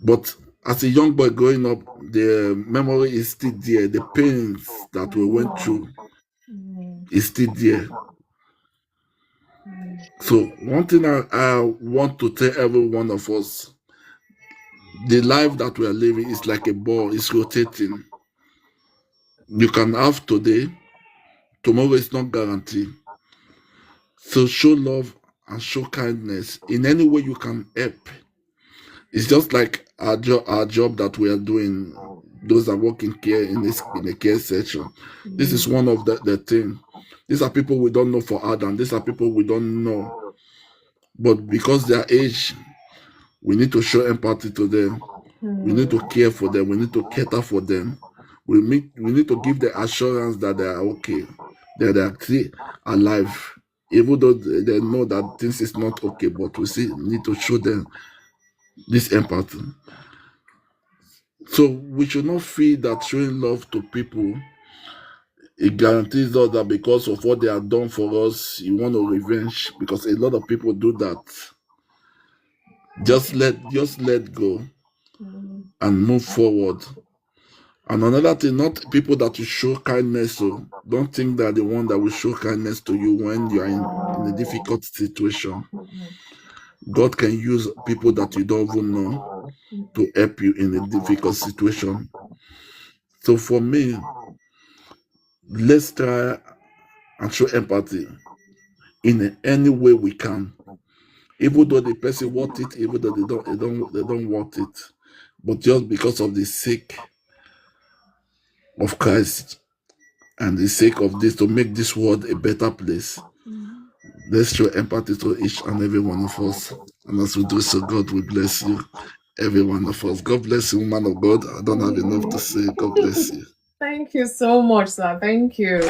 But as a young boy growing up, the memory is still there. The pains that we went through is still there. So one thing I want to tell every one of us, the life that we are living is like a ball, it's rotating. You can have today, tomorrow is not guaranteed. So show love and show kindness in any way you can help. It's just like our job that we are doing. Those that work in care in the care section. This is one of the thing. These are people we don't know for Adam. These are people we don't know. But because they are age, we need to show empathy to them. We need to care for them. We need to cater for them. We need to give the assurance that they are okay, that they are still alive. even though they know that things is not okay, but we still need to show them this empathy. So we should not feel that showing love to people, it guarantees us that because of what they have done for us, you want to revenge. Because a lot of people do that. Just let go and move forward. And another thing, not people that you show kindness to. Don't think that the one that will show kindness to you when you are in a difficult situation. God can use people that you don't even know to help you in a difficult situation. So for me, let's try and show empathy in any way we can. Even though the person want it, even though they don't want it. But just because of the sake of Christ and the sake of this, to make this world a better place, let's show empathy to each and every one of us. And as we do so, God will bless you, every one of us. God bless you, man of God. I don't have enough to say. God bless you. Thank you so much, sir. Thank you.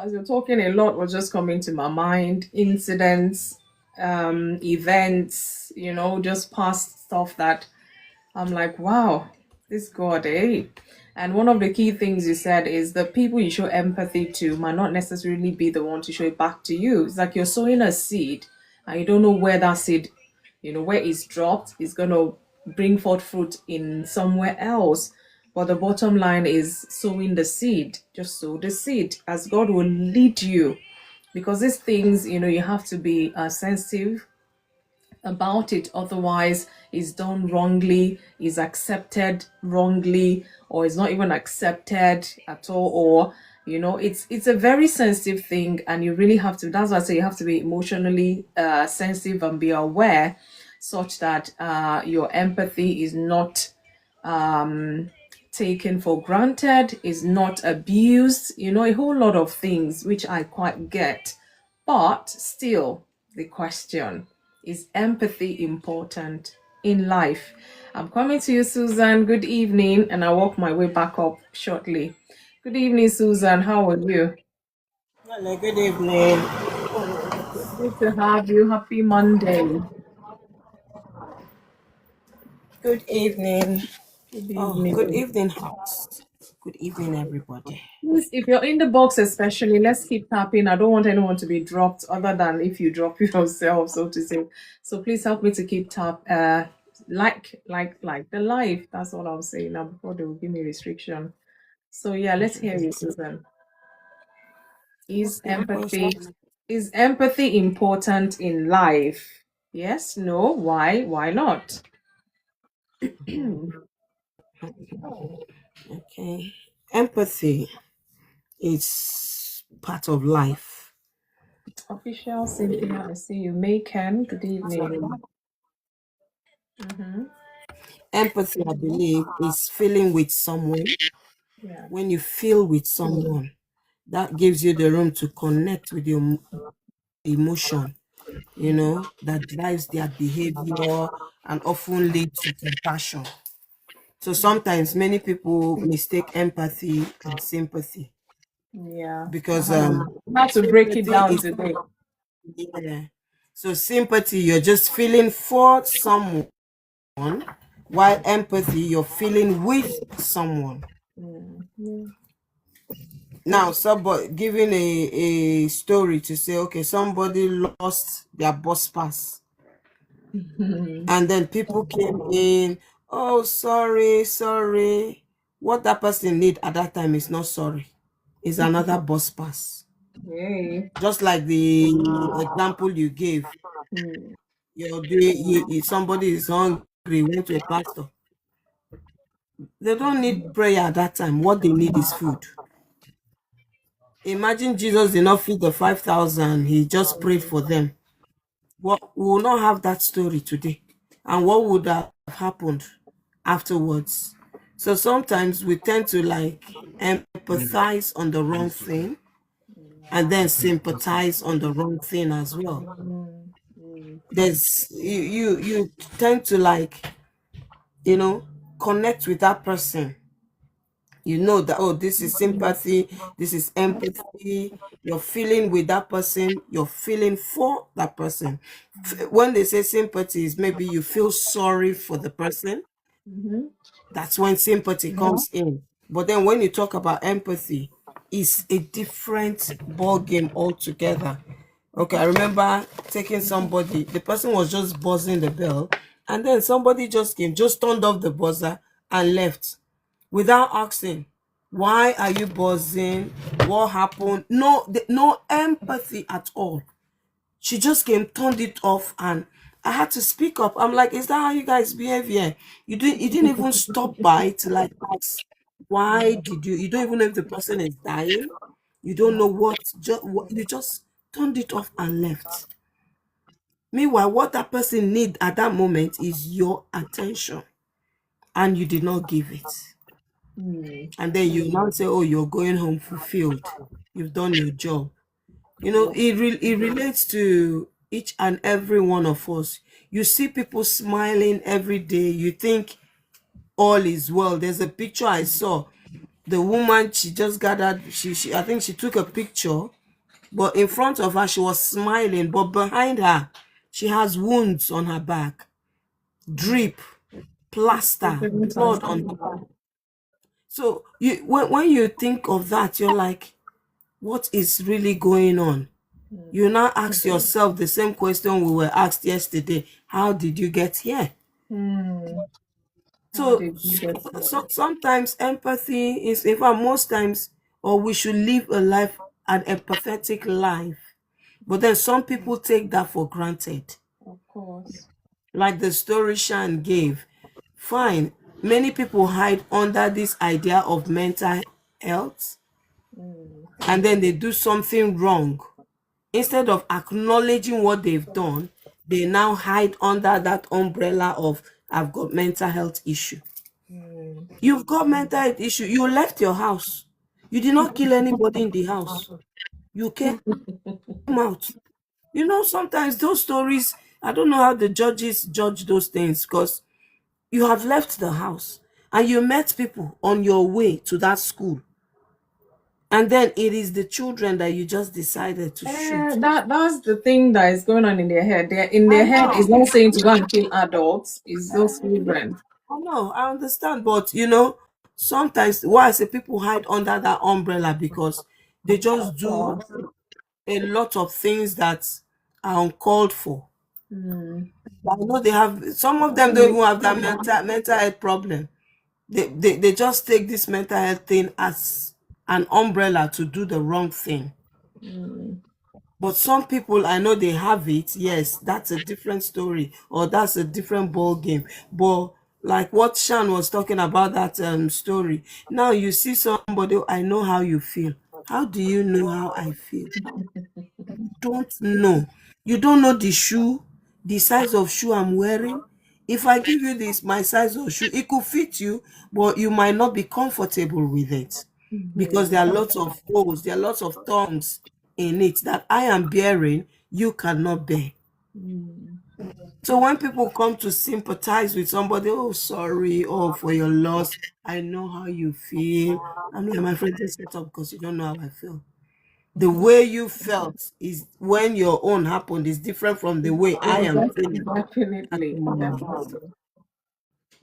As you're talking, a lot was just coming to my mind. Incidents, events, just past stuff that I'm like, wow, this God, eh? And one of the key things you said is the people you show empathy to might not necessarily be the one to show it back to you. It's like you're sowing a seed and you don't know where that seed, where it's dropped, is going to bring forth fruit in somewhere else. But the bottom line is sowing the seed. Just sow the seed as God will lead you. Because these things, you have to be sensitive about it, otherwise is done wrongly, is accepted wrongly, or is not even accepted at all, or it's a very sensitive thing, and you really have to, that's why I say you have to be emotionally sensitive and be aware, such that your empathy is not taken for granted, is not abused, a whole lot of things which I quite get. But still, the question is, empathy important in life? I'm coming to you, Susan. Good evening, and I'll walk my way back up shortly. Good evening, Susan. How are you? Hello, good evening. Good to have you. Happy Monday. Good evening. Good Oh, good evening. evening, house. Good evening, everybody. Please, if you're in the box, especially, let's keep tapping. I don't want anyone to be dropped, other than if you drop yourself, so to say. So please help me to keep tap. Like the live. That's all I'm saying now before they will give me restriction. So yeah, let's hear you, Susan. Is Okay, empathy is empathy important in life? Yes, no, why? Why not? okay. Empathy is part of life. Official Cynthia, I see you. May Ken, good evening. Mm-hmm. Empathy, I believe, is feeling with someone. Yeah. When you feel with someone, that gives you the room to connect with your emotion, that drives their behavior and often leads to compassion. So sometimes many people mistake empathy and sympathy Yeah. because I had to break it sympathy down is, today. yeah. So sympathy, you're just feeling for someone, while empathy, you're feeling with someone. Mm. Now, somebody giving a story to say, okay, somebody lost their bus pass, and then people came in, oh, sorry, sorry. What that person need at that time is not sorry, it's another bus pass. Yay. Just like the example you gave, somebody is hungry, went to a pastor. They don't need prayer at that time. What they need is food. Imagine Jesus did not feed the 5,000. He just prayed for them. What, we will not have that story today. And what would have happened afterwards? So sometimes we tend to empathize on the wrong thing and then sympathize on the wrong thing as well. There's you tend to connect with that person You know that, oh, this is sympathy, this is empathy. You're feeling with that person, you're feeling for that person. When they say sympathy, is maybe you feel sorry for the person. Mm-hmm. That's when sympathy comes in. But then when you talk about empathy, it's a different ball game altogether. Okay, I remember taking somebody, the person was just buzzing the bell, and then somebody just came, just turned off the buzzer and left without asking, why are you buzzing? What happened? No, no empathy at all. She just came, turned it off, and I had to speak up. I'm like, is that how you guys behave here? You didn't even stop by to like ask, why did you don't even know if the person is dying. You don't know what you just turned it off and left. Meanwhile, what that person need at that moment is your attention, and you did not give it. Mm. And then you now say, oh, you're going home fulfilled. You've done your job. Yeah. It relates to each and every one of us. You see people smiling every day. You think all is well. There's a picture I saw. The woman, she just gathered, she I think she took a picture, but in front of her, she was smiling, but behind her, she has wounds on her back, drip, plaster, Different blood time. on her back. So when you think of that, you're like, what is really going on? You now ask yourself the same question we were asked yesterday. How did you get here? Mm. How So, did you get here? sometimes empathy is, in fact, most times, or we should live a life, an empathetic life. But then some people take that for granted. Of course. Like the story Shan gave. Fine. Many people hide under this idea of mental health, Mm. and then they do something wrong. Instead of acknowledging what they've done, they now hide under that umbrella of, I've got mental health issue. Mm. You've got mental health issue. You left your house. You did not kill anybody in the house. You came out. Sometimes those stories, I don't know how the judges judge those things, because you have left the house and you met people on your way to that school. And then it is the children that you just decided to shoot. That's the thing that is going on in their head. In I their head know. is not saying to go and kill adults, it's those children. I know, I understand, but sometimes why I say people hide under that umbrella, because they just Of do course. a lot of things that are uncalled for. Mm. I know they have, some of them don't even have that mental health problem. They just take this mental health thing as an umbrella to do the wrong thing. Mm. But some people, I know they have it. Yes, that's a different story, or that's a different ball game. But like what Shan was talking about, that story. Now you see somebody, I know how you feel. How do you know how I feel? Don't know. You don't know the shoe, the size of shoe I'm wearing. If I give you this, my size of shoe, it could fit you, but you might not be comfortable with it, because Yeah. there are lots of holes, there are lots of thorns in it that I am bearing, you cannot bear. Mm. So when people come to sympathize with somebody, oh, sorry, oh, for your loss, I know how you feel. I'm like, my friend, just shut up, because you don't know how I feel. The way you felt is when your own happened is different from the way I am feeling at the Definitely. moment. Definitely.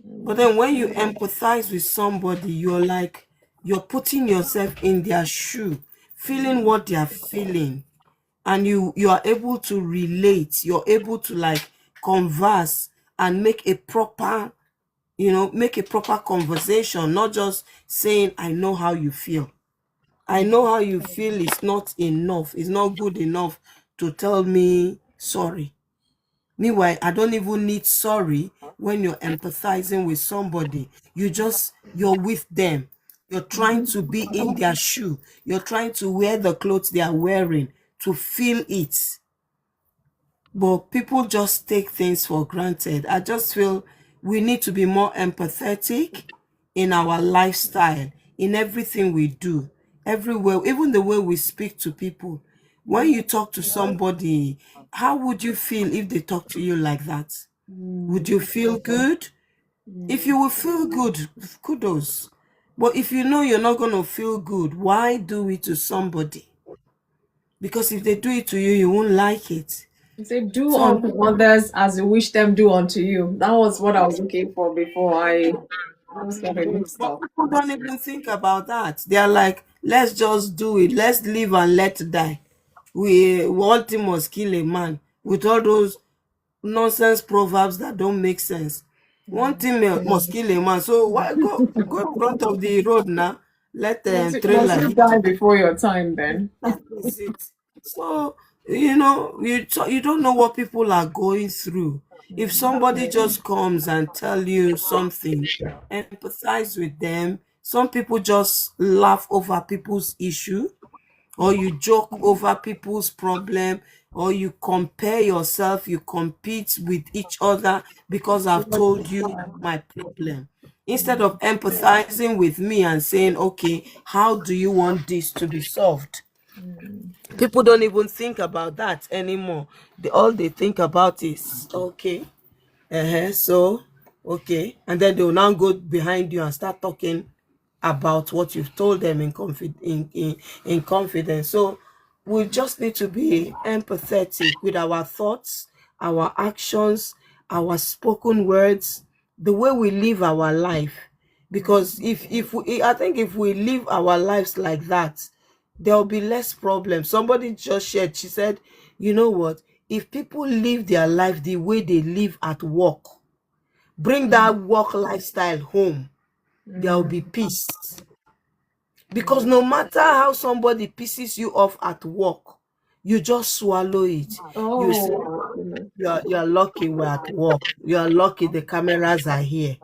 But then when you empathize with somebody, you're putting yourself in their shoe, feeling what they are feeling, and you are able to relate. You're able to like converse and make a proper conversation, not just saying, I know how you feel. I know how you feel is not enough. It's not good enough to tell me sorry. Meanwhile, I don't even need sorry when you're empathizing with somebody. You're with them. You're trying to be in their shoe. You're trying to wear the clothes they are wearing, to feel it. But people just take things for granted. I just feel we need to be more empathetic in our lifestyle, in everything we do, everywhere, even the way we speak to people. When you talk to somebody, how would you feel if they talk to you like that? Would Mm. you feel good? If Mm. you will feel good, kudos. But if you know you're not going to feel good, why do it to somebody? Because if they do it to you, you won't like it. You say, do So unto others as you wish them do unto you. That was what I was looking for before I started mixed but up. people don't even think about that. They are like, let's just do it. Let's live and let die. We one thing must kill a man with all those nonsense proverbs that don't make sense. One thing must kill a man. So why go in front of the road now? Let Must trailer you hit die you. before your time then? That is it. So you don't know what people are going through. If somebody just comes and tell you something, empathize with them. Some people just laugh over people's issue, or you joke over people's problem, or you compare yourself, you compete with each other because I've told you my problem. Instead of empathizing with me and saying, okay, how do you want this to be solved? People don't even think about that anymore. All they think about is, okay, so okay, and then they will now go behind you and start talking about what you've told them in confidence. So we just need to be empathetic with our thoughts, our actions, our spoken words, the way we live our life. Because if we, I think if we live our lives like that, there'll be less problems. Somebody just shared, she said, you know what? If people live their life the way they live at work, bring that work lifestyle home, there will be peace. Because no matter how somebody pisses you off at work, you just swallow it. You say, Oh, you're lucky we're at work. You're lucky the cameras are here.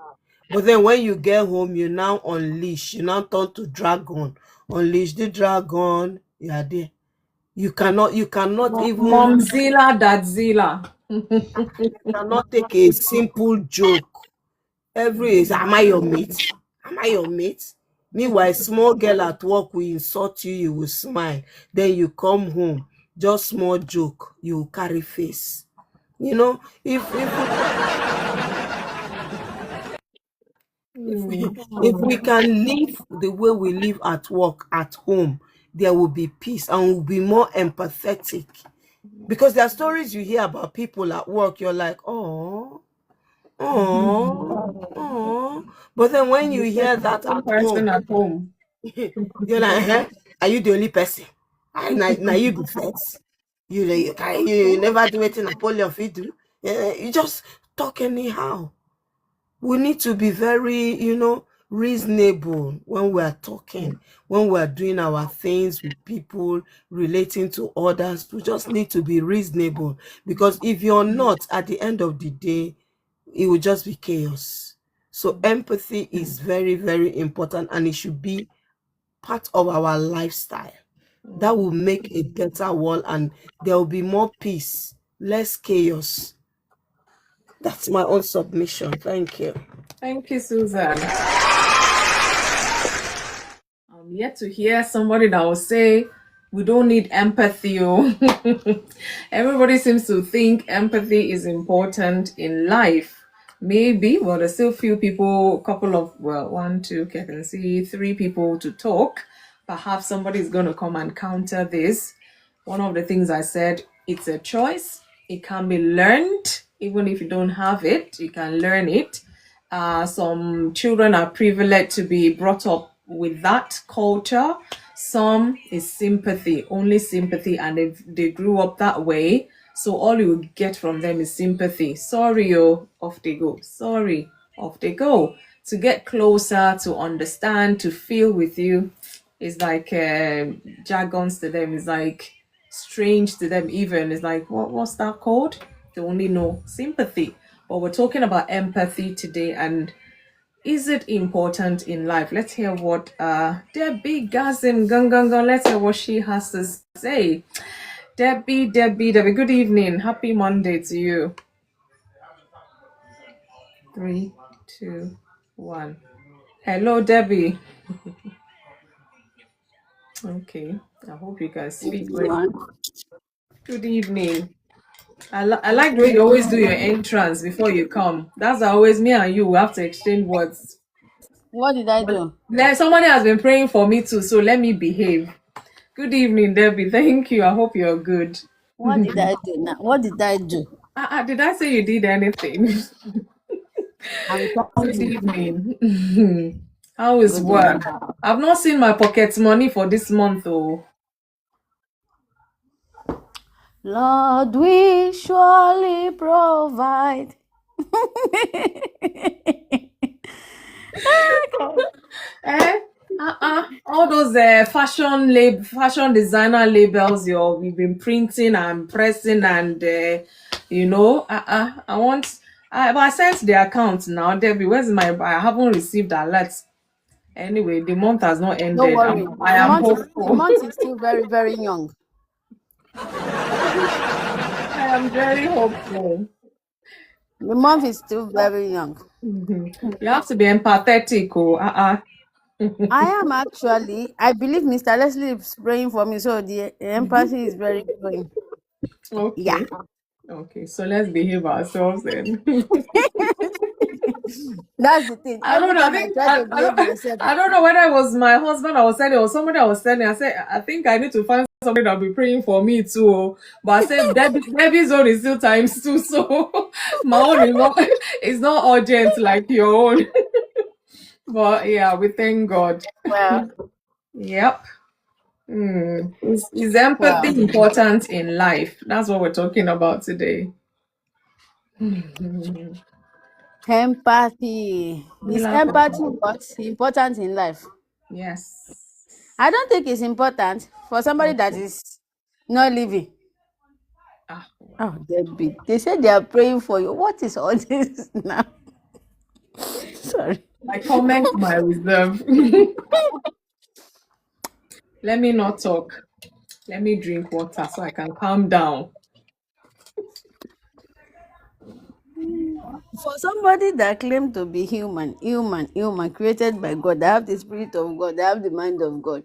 But then when you get home, you now unleash. You now turn to dragon. Unleash the dragon. You are there. You cannot even Momzilla, Dadzilla. cannot take a simple joke. Every is, am I your mate? Am I your mate? Meanwhile, small girl at work will insult you, you will smile. Then you come home, just small joke, you will carry face. If we can live the way we live at work, at home, there will be peace and we'll be more empathetic. Because there are stories you hear about people at work, you're like, oh, oh. But then when you hear that One at home, person at home. you're like, are you the only person? Now you be first. You never do anything Napoleon fit do. You just talk anyhow. We need to be very, reasonable when we are talking, when we are doing our things with people, relating to others. We just need to be reasonable, because if you're not, at the end of the day, it will just be chaos. So empathy is very, very important, and it should be part of our lifestyle. That will make a better world, and there will be more peace, less chaos. That's my own submission. Thank you. Thank you, Susan. I'm yet to hear somebody that will say we don't need empathy. Oh. Everybody seems to think empathy is important in life. Maybe, well, there's still few people, one, two, I can see three people to talk. Perhaps somebody is going to come and counter this. One of the things I said, it's a choice. It can be learned. Even if you don't have it, you can learn it. Some children are privileged to be brought up with that culture. Some is sympathy, only sympathy, and they grew up that way. So all you get from them is sympathy. Sorry, oh, off they go. Sorry, off they go. To get closer, to understand, to feel with you is like jargons to them. Is like strange to them. Even it's like what's that called? They only know sympathy. But we're talking about empathy today, and is it important in life? Let's hear what Debbie Gazim Gungungun, let's hear what she has to say. Debbie, good evening. Happy Monday to you. 3, 2, 1. Hello, Debbie. Okay, I hope you guys speak. Good evening. I like the way you always do your entrance before you come. That's always me and you. We have to exchange words. What did I do? Somebody has been praying for me too, so let me behave. Good evening, Debbie. Thank you. I hope you're good. What did I do now? What did I do? Did I say you did anything? I'm Good trying to. evening. How is Good evening. work? I've not seen my pocket money for this month, though. Lord, we surely provide. Eh? All those fashion designer labels we've been printing and pressing and I want. I sent the account now, Debbie. Where's my? I haven't received alerts. Anyway, the month has not Don't ended. worry. I The am the hopeful. month is still very, very young. I am very hopeful. The month is still very young. You have to be empathetic. I am actually. I believe Mr. Leslie is praying for me, so the empathy is very growing. Yeah. Okay. Okay. So let's behave ourselves then. That's the thing. I Every don't know. time I try to behave myself, I don't know whether it was my husband I was telling or somebody I was telling. I said I think I need to find somebody that'll be praying for me too. But I said Debbie's own is still times two, so my own is not it's not urgent like your own. But yeah, we thank God. well, Yep. Is empathy well, important in life? That's what we're talking about today. We empathy. Is laugh empathy about. what important in life? Yes. I don't think it's important for somebody that Okay. is not living. Wow. Oh, Debbie. They said they are praying for you. What is all this now? Sorry. I comment my reserve. Let me not talk. Let me drink water so I can calm down. For somebody that claimed to be human, created by God, they have the spirit of God, they have the mind of God.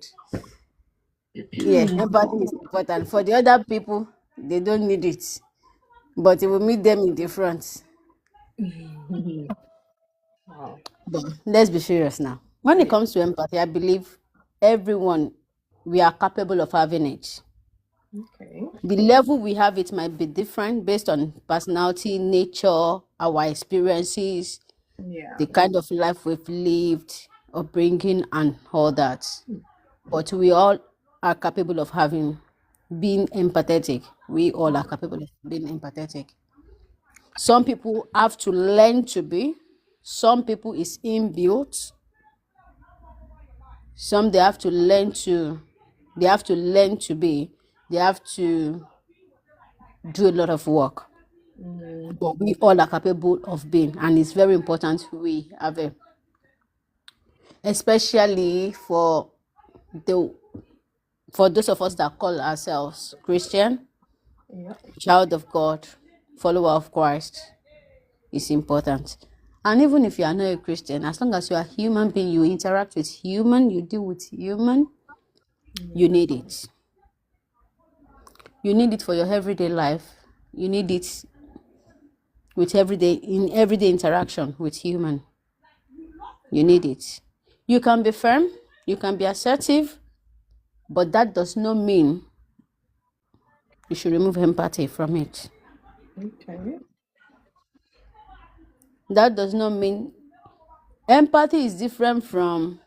Yeah, empathy is important. For the other people, they don't need it. But it will meet them in the front. Wow. But let's be serious now. When it Yeah. comes to empathy, I believe everyone we are capable of having it. Okay. The level we have it might be different based on personality, nature, our experiences, Yeah. the kind of life we've lived, upbringing, and all that. But we all are capable of being empathetic. We all are capable of being empathetic. Some people have to learn to be. Some people is inbuilt. Some they have to learn to. They have to learn to be. They have to do a lot of work. But we all are capable of being, and it's very important we have it, especially the for those of us that call ourselves Christian, Yeah. child of God, follower of Christ, is important. And even if you are not a Christian, as long as you are a human being, you interact with human, you deal with human, you need it. You need it for your everyday life. You need it with everyday interaction with human. You need it. You can be firm, you can be assertive, but that does not mean you should remove empathy from it. Okay. That does not mean empathy is different from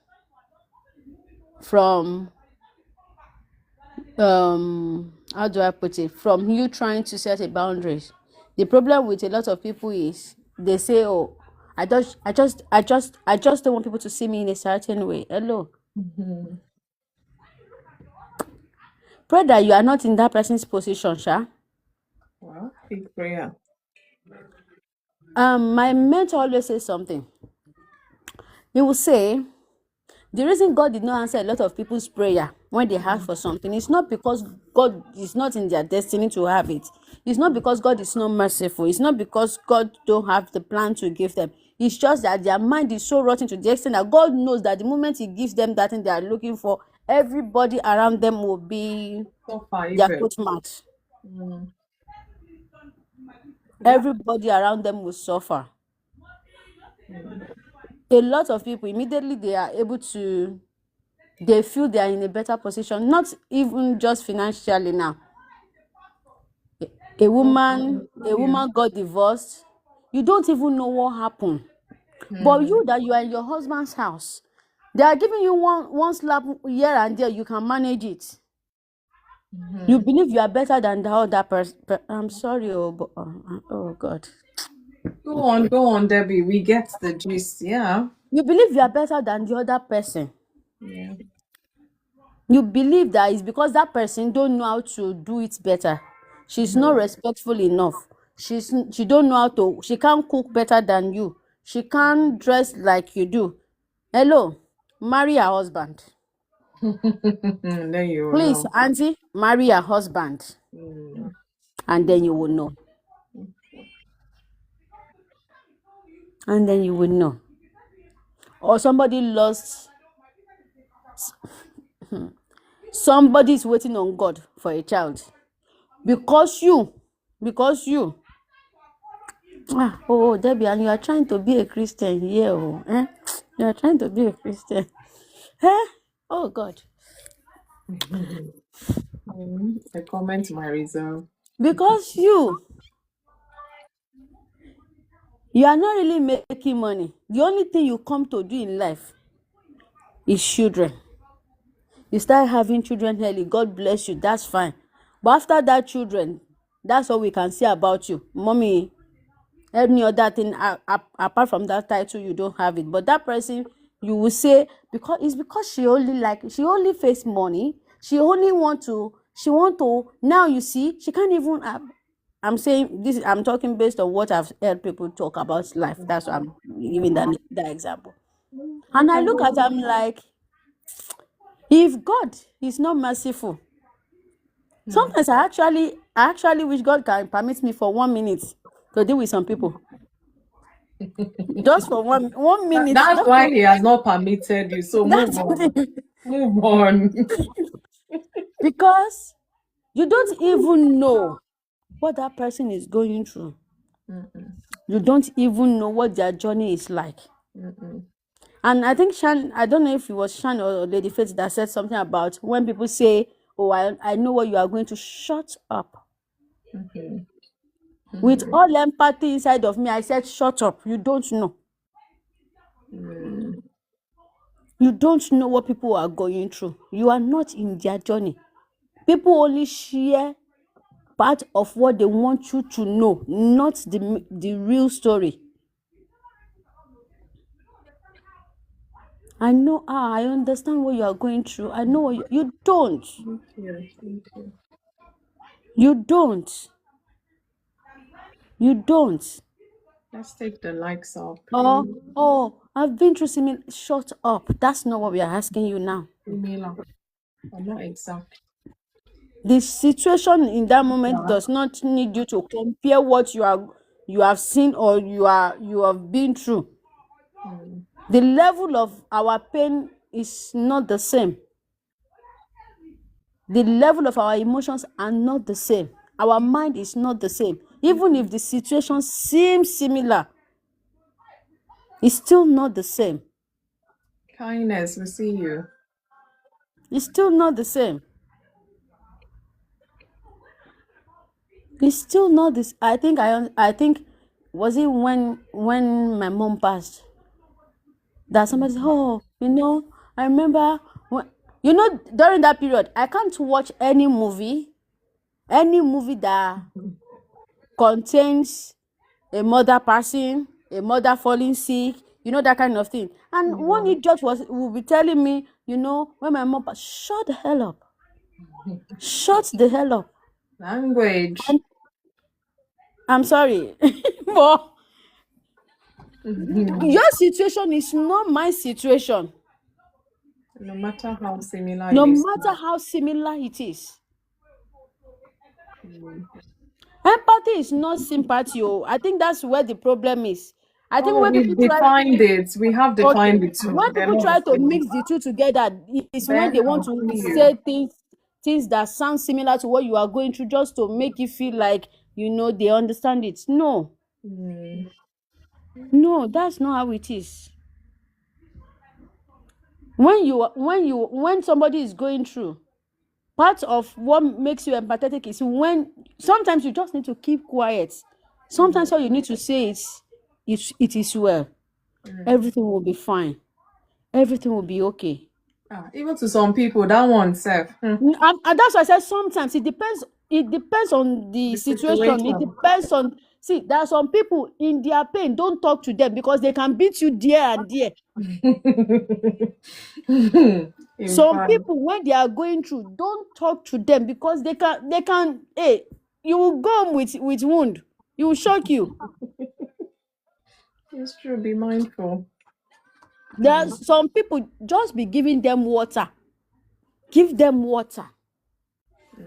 how do I put it, from you trying to set a boundaries. The problem with a lot of people is they say, oh, I just don't want people to see me in a certain way. Hello, pray that you are not in that person's position, sha. Well, big prayer. My mentor always says something. He will say the reason God did not answer a lot of people's prayer when they ask for something is not because God is not in their destiny to have it. It's not because God is not merciful. It's not because God don't have the plan to give them. It's just that their mind is so rotten to the extent that God knows that the moment He gives them that thing they are looking for, everybody around them will be So far, their even. footmat. Yeah. Everybody around them will suffer. a lot of people immediately they are able to, they feel they are in a better position, not even just financially now. A woman got divorced. You don't even know what happened. But you that you are in your husband's house, they are giving you one slap here and there, you can manage it. You believe you are better than the other person. I'm sorry, but, oh God. Go on, Debbie. We get the gist. Yeah. You believe you are better than the other person. Yeah. You believe that it's because that person don't know how to do it better. She's not respectful enough. She don't know how to. She can't cook better than you. She can't dress like you do. Hello, marry her husband. Then you will Please, know. auntie, marry her husband, and then you will know. And then you will know. Or somebody is waiting on God for a child. Because you, Debbie, and you are trying to be a Christian here, You are trying to be a Christian. Oh God. The comment my reserve. Because you are not really making money. The only thing you come to do in life is children. You start having children early, God bless you, that's fine. But after that children, that's all we can say about you. Mommy, any other thing apart from that title, you don't have it. But that person, you will say, because she only face money. She want to now. You see, she can't even have. I'm saying this. I'm talking based on what I've heard people talk about life. That's why I'm giving that example. And I look at them like, if God is not merciful, sometimes I actually wish God can permit me for 1 minute to deal with some people. Just for one minute. That's why he has not permitted you. So move That's on. Move on. because you don't even know what that person is going through. You don't even know what their journey is like. And I think I don't know if it was Shan or Lady Faith that said something about when people say, oh, I know what you are going to, shut up. With all empathy inside of me, I said, shut up. You don't know. You don't know what people are going through. You are not in their journey. People only share part of what they want you to know, not the real story. I know, I understand what you are going through. I know you don't. Thank you. You don't. You don't. Let's take the likes off, please. Oh, I've been through similar. Shut up. That's not what we are asking you now. Mila, I'm not exact. The situation in that moment does not need you to compare what you have seen or you have been through. The level of our pain is not the same. The level of our emotions are not the same. Our mind is not the same. Even if the situation seems similar, it's still not the same. Kindness, we see you. It's still not the same. It's still not this. I think was it when my mom passed that somebody said, oh, I remember when, during that period, I can't watch any movie that contains a mother passing, a mother falling sick, that kind of thing. And one idiot will be telling me, when my mom passed, shut the hell up. Shut the hell up. Language. I'm sorry. But your situation is not my situation. No matter how similar No it is. matter how similar it is. Empathy is not sympathy. I think that's where the problem is. I think when We've people try defined it. We have defined okay, it too. when They're people not try the to same. mix the two together, it's when Then they want I'll to see you. say things that sound similar to what you are going through, just to make you feel like they understand it. No, that's not how it is. when somebody is going through, part of what makes you empathetic is when sometimes you just need to keep quiet. Sometimes all you need to say is, it is well. Everything will be fine. Everything will be okay. Even to some people, that one self. And that's why I said sometimes it depends. It depends on the The situation. It situation. depends on. See, there are some people in their pain. Don't talk to them because they can beat you there and there. In Some fact, people, when they are going through, don't talk to them because they can. Hey, you will go home with wound. It will shock you. it's true. Be mindful. There's some people, just be giving them water. Give them water.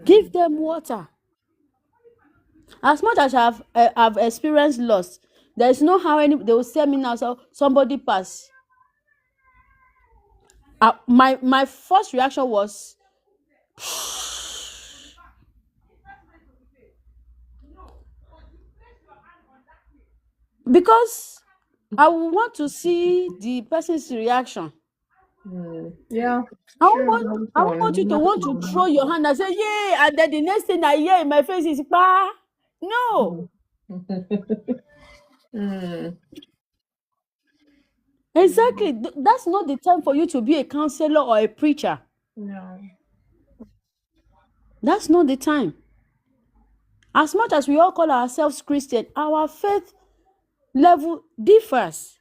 Give them water. As much as I've experienced loss, there's no how they will say me now. So somebody pass. My first reaction was, because I would want to see the person's reaction. Yeah, I don't true. want I don't want you to want to throw your hand and say, yeah, and then the next thing I hear in my face is, bah. No. Exactly. That's not the time for you to be a counselor or a preacher. No. That's not the time. As much as we all call ourselves Christian, our faith level differs.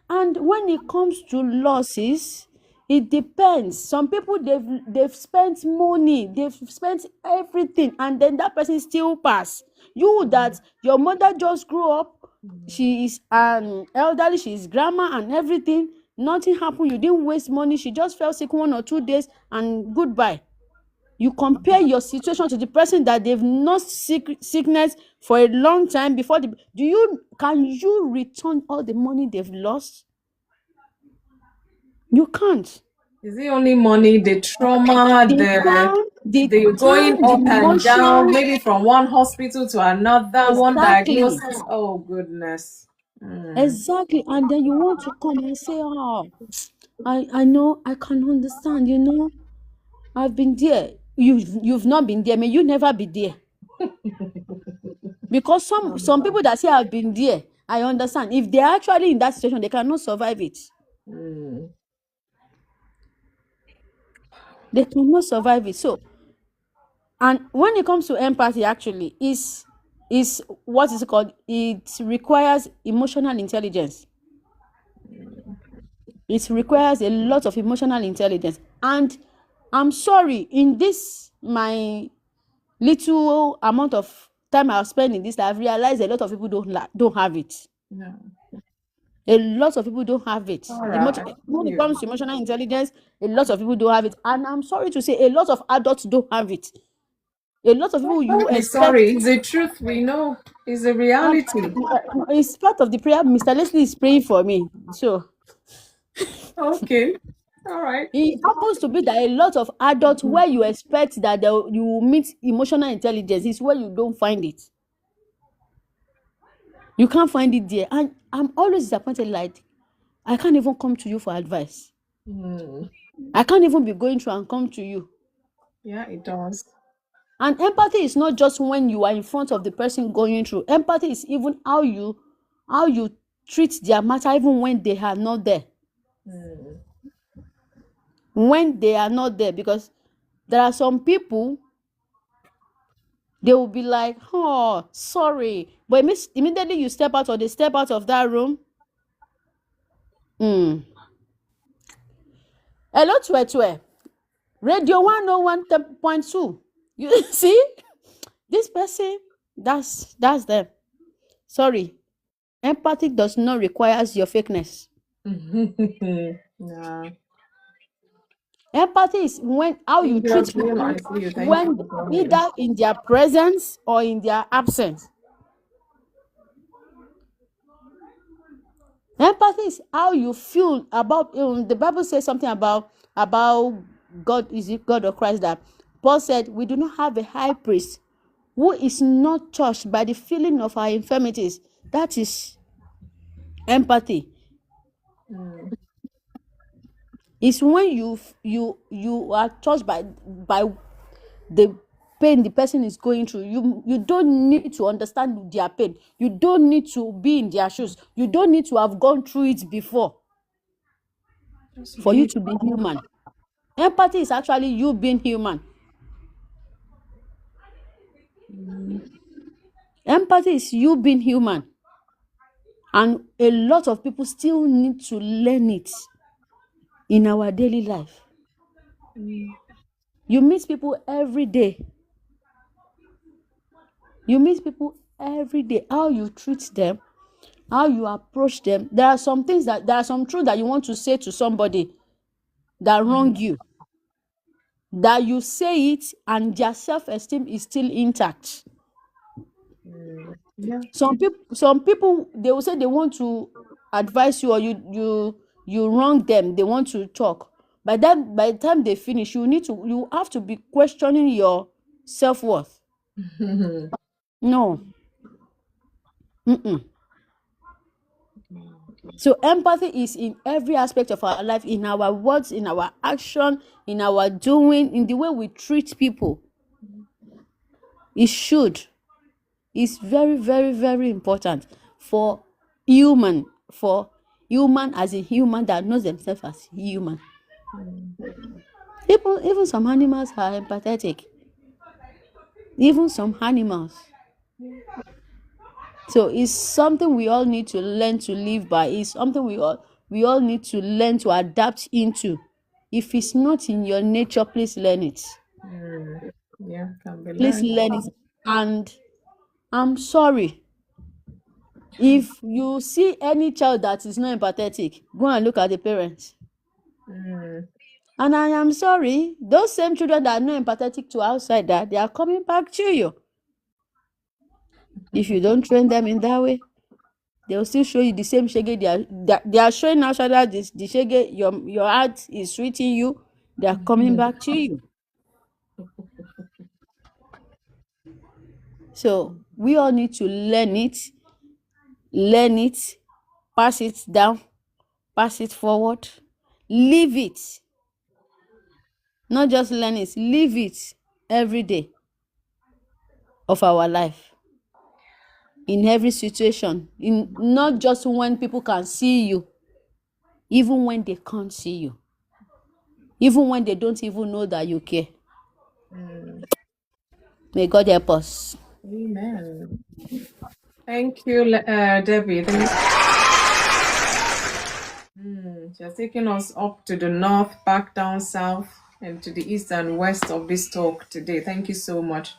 And when it comes to losses, it depends. Some people, they've spent money, they've spent everything, and then that person still pass. You that your mother just grew up, she is an elderly, she is grandma and everything. Nothing happened. You didn't waste money. She just fell sick 1 or 2 days and goodbye. You compare your situation to the person that they've nursed sickness for a long time before can you return all the money they've lost? You can't. Is it only money, the trauma, The time, the going the up and down, emotion. maybe from one hospital to another, one Exactly. diagnosis? Oh goodness. Exactly. And then you want to come and say, oh, I know, I can understand, I've been there. You've not been there. May you never be there. Because some people that say I've been there, I understand. If they're actually in that situation, they cannot survive it. They cannot survive it. So, and when it comes to empathy, actually, is what is it called? It requires emotional intelligence. It requires a lot of emotional intelligence. And I'm sorry, in this my little amount of time I've spent in this, I've realized a lot of people don't have it. No. A lot of people don't have it. All right. When it comes to emotional intelligence, a lot of people don't have it. And I'm sorry to say, a lot of adults don't have it. A lot of people you Don't be expect. sorry. It's the truth. We know. It's a reality. It's part of the prayer. Mr. Leslie is praying for me. So Okay. All right. it happens to be that a lot of adults, where you expect that you will meet emotional intelligence, is where you don't find it. You can't find it there. And I'm always disappointed, like, I can't even come to you for advice. I can't even be going through and come to you. Yeah, it does. And empathy is not just when you are in front of the person going through. Empathy is even how you treat their matter, even when they are not there. When they are not there, because there are some people, they will be like, oh, sorry, but immediately you step out, or they step out of that room. Hello, Twe. Radio 101.2. You see, this person, that's them. Sorry, empathy does not require your fakeness. Nah. Empathy is how you treat Room, people I see you. Thank you when for coming. either in their presence or in their absence. Empathy is how you feel about. The Bible says something about God. Is it God or Christ? That Paul said, we do not have a high priest who is not touched by the feeling of our infirmities. That is empathy. It's when you are touched by the pain the person is going through. You don't need to understand their pain. You don't need to be in their shoes. You don't need to have gone through it before Just for you be. to be human. Empathy is actually you being human. Empathy is you being human. And a lot of people still need to learn it in our daily life. You meet people every day. You meet people every day. How you treat them, how you approach them. There are some truths that you want to say to somebody that wrong you. That you say it and their self-esteem is still intact. Yeah. Some people they will say they want to advise you, or you wrong them. They want to talk. By the time they finish, you have to be questioning your self-worth. No. Mm-mm. So empathy is in every aspect of our life, in our words, in our action, in our doing, in the way we treat people. It should. It's very, very, very important for human, as a human that knows themselves as human. Even some animals are empathetic. Even some animals. So it's something we all need to learn to live by. It's something we all need to learn to adapt into. If it's not in your nature, please learn it. Yeah, can be Please learned. learn it. And I'm sorry. If you see any child that is not empathetic, go and look at the parents. And I am sorry, those same children that are not empathetic to outsider, they are coming back to you. If you don't train them in that way, they will still show you the same shege they are showing outsider this the shege your heart is sweeting you. They are coming back to you. So we all need to learn it, pass it down, pass it forward, live it. Not just learn it, live it every day of our life. In every situation, not just when people can see you, even when they can't see you, even when they don't even know that you care. May God help us. Amen. Thank you, Debbie. She has taken us up to the north, back down south, and to the east and west of this talk today. Thank you so much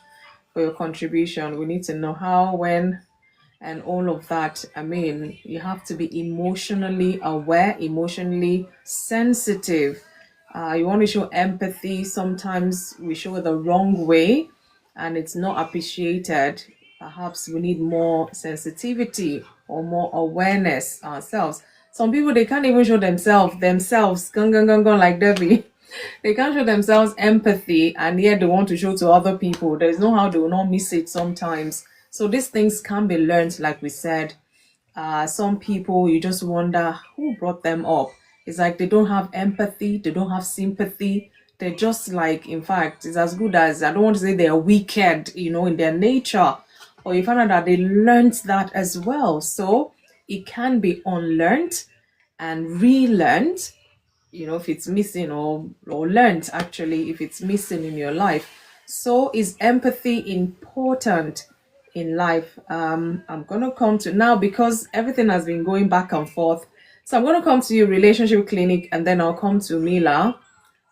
for your contribution. We need to know how, when, and all of that. I mean, you have to be emotionally aware, emotionally sensitive. You want to show empathy. Sometimes we show the wrong way and it's not appreciated. Perhaps we need more sensitivity or more awareness ourselves. Some people, they can't even show themselves, gung, like Debbie. They can't show themselves empathy, and yet they want to show to other people. There's no how they will not miss it sometimes. So these things can be learned, like we said. Some people, you just wonder who brought them up. It's like they don't have empathy, they don't have sympathy. They're just like, in fact, it's as good as, I don't want to say they're wicked, in their nature. Or you find out that they learned that as well. So it can be unlearned and relearned, if it's missing, or learned actually, if it's missing in your life. So is empathy important in life? I'm gonna come to now, because everything has been going back and forth. So I'm gonna come to you, relationship clinic, and then I'll come to Mila,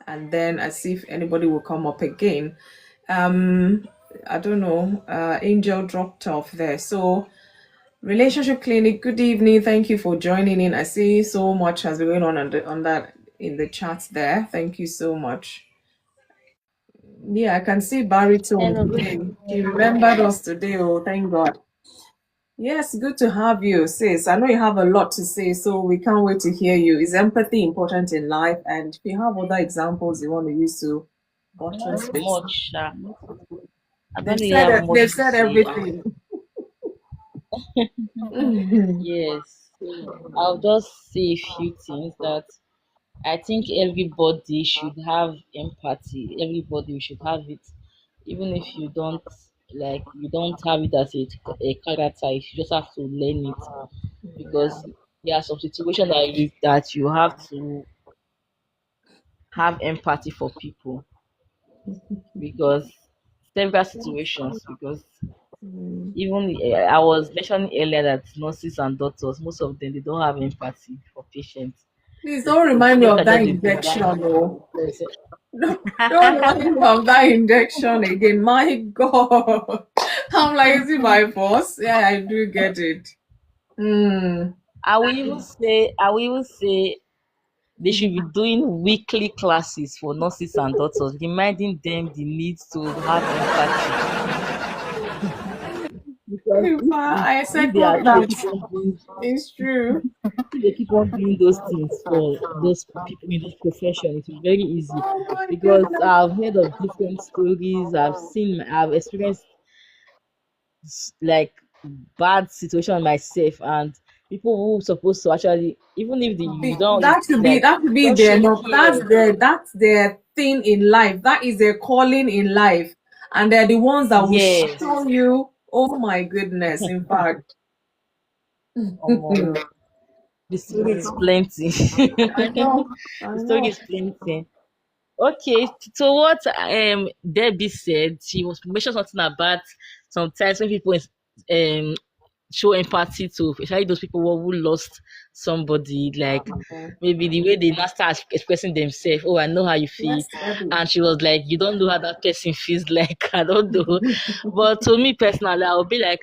and then I see if anybody will come up again. I don't know, Angel dropped off there. So Relationship Clinic, good evening. Thank you for joining in. I see so much has been going on that in the chat there. Thank you so much. Yeah, I can see Baritone Hello, good today. She evening. remembered us today. Oh, thank God. Yes, good to have you, sis. I know you have a lot to say, so we can't wait to hear you. Is empathy important in life? And if you have other examples you want to use to Not buttress this, much. I don't they've really said have much they've to said say. everything. Yes, I'll just say a few things that I think everybody should have empathy. Everybody should have it, even if you don't you don't have it as a character. You just have to learn it Yeah. because there are some situations that you have to have empathy for people because several situations because Mm. even I was mentioning earlier that nurses and doctors, most of them they don't have empathy for patients. Please They, don't they remind me look of at that just the injection, guy. oh. Don't remind me of that injection again. My God. I'm like, is it by force? Yeah, I do get it. Mm. I will even say they should be doing weekly classes for nurses and doctors, reminding them the need to have empathy. Because I if second they that. keep on doing It's true. if they keep on doing those things for those people in those professions, it's very easy. Oh my Because goodness. I've heard of different stories, I've experienced like bad situation myself, and people who supposed to actually, even if you don't, That should be don't their show no, care. that's their thing in life. That is their calling in life. And they're the ones that will Yes, show you. Oh my goodness. In fact. um, the story is plenty. I know. I The story know. is plenty. Okay, so what Debbie said, she was mentioned something about sometimes when people um show empathy to especially those people who lost somebody, like maybe the way they now start expressing themselves. Oh, I know how you feel. Yes, Debbie. And she was like, you don't know how that person feels like. I don't know. But to me personally, I'll be like,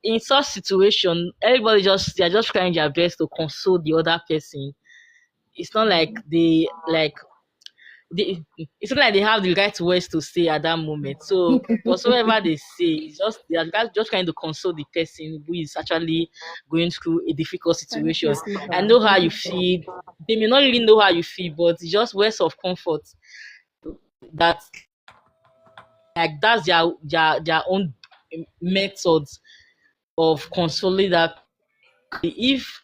in such situation, everybody they're just trying their best to console the other person. It's not like it's not like they have the right words to say at that moment. So whatsoever they say, it's just they are just trying to console the person who is actually going through a difficult Thank you, situation. I sweetheart. know how you feel. They may not really know how you feel, but it's just words of comfort that that's their own methods of consoling that. If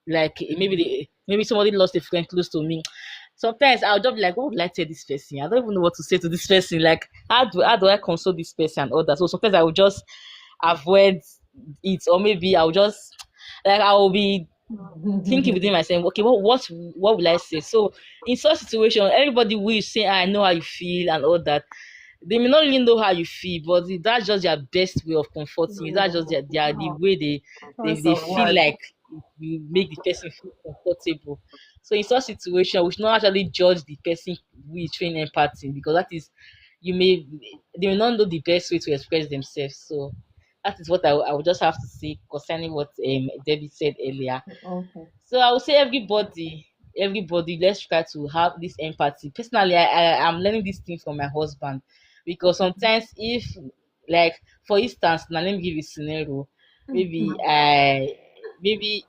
maybe somebody lost a friend close to me. Sometimes I'll just be like, what would I tell this person? I don't even know what to say to this person. Like, how do I console this person and all that? So sometimes I will just avoid it, or maybe I'll just like I will be thinking within myself, okay, what will I say? So in such situation, everybody will say, I know how you feel and all that. They may not really know how you feel, but that's just their best way of comforting you. That's just the way they Choice of feel word. like you make the person feel comfortable. So in such situation, we should not actually judge the person who is showing empathy, because that is you may they may not know the best way to express themselves. So that is what I would just have to say concerning what Debbie said earlier. Okay. So I would say everybody, let's try to have this empathy. Personally, I'm learning these things from my husband, because sometimes if, like, for instance, now let me give you a scenario. Maybe I, maybe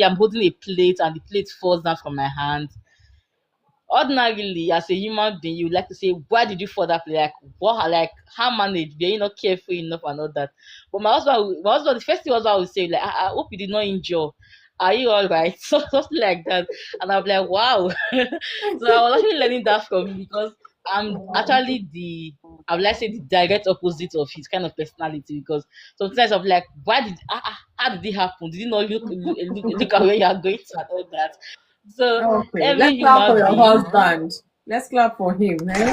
I'm holding a plate and the plate falls down from my hand. Ordinarily, as a human being, you would like to say, why did you fall that play? Like, what, like, how managed? Were you not careful enough and all that? But my husband, the first thing husband would say, like, I hope you did not injure. Are you all right? So something like that. And I'm like, wow. So I was actually learning that from him, because I'm actually I would like to say the direct opposite of his kind of personality, because sometimes I'm like, how did it happen? Did you not look at where you are going to and all that? So Okay. every Let's clap for human your being. husband. Let's clap for him, eh?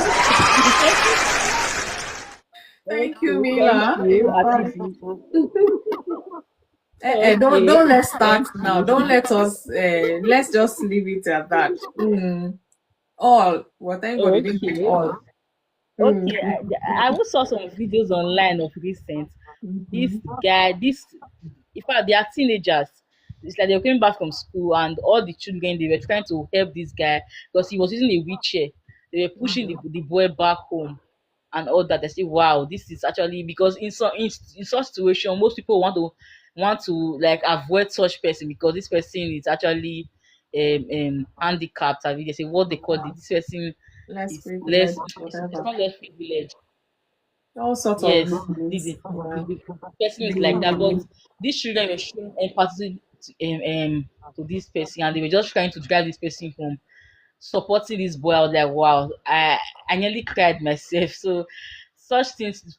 Thank you, Okay, thank Mila. you. In At fact, least don't okay, let's start thank now. you. Don't let us. Let's just leave it at that. All. Well, thank God you didn't pick Okay, all. Mm. okay. I even saw some videos online of recent. This guy, in fact, they are teenagers. It's like they were coming back from school, and all the children they were trying to help this guy because he was using a wheelchair. They were pushing the boy back home and all that. They say, "Wow, this is actually," because in such situation, most people want to like avoid such person, because this person is actually handicapped. I mean, they say what they call it. This person Less is less. privilege, It's whatever. not less privileged. All sorts of Yes, the, reasons. the, the, Yeah. the person is like that. But these children were showing empathy. to this person, and they were just trying to drive this person home, supporting this boy. I was like, wow, I nearly cried myself. So such things,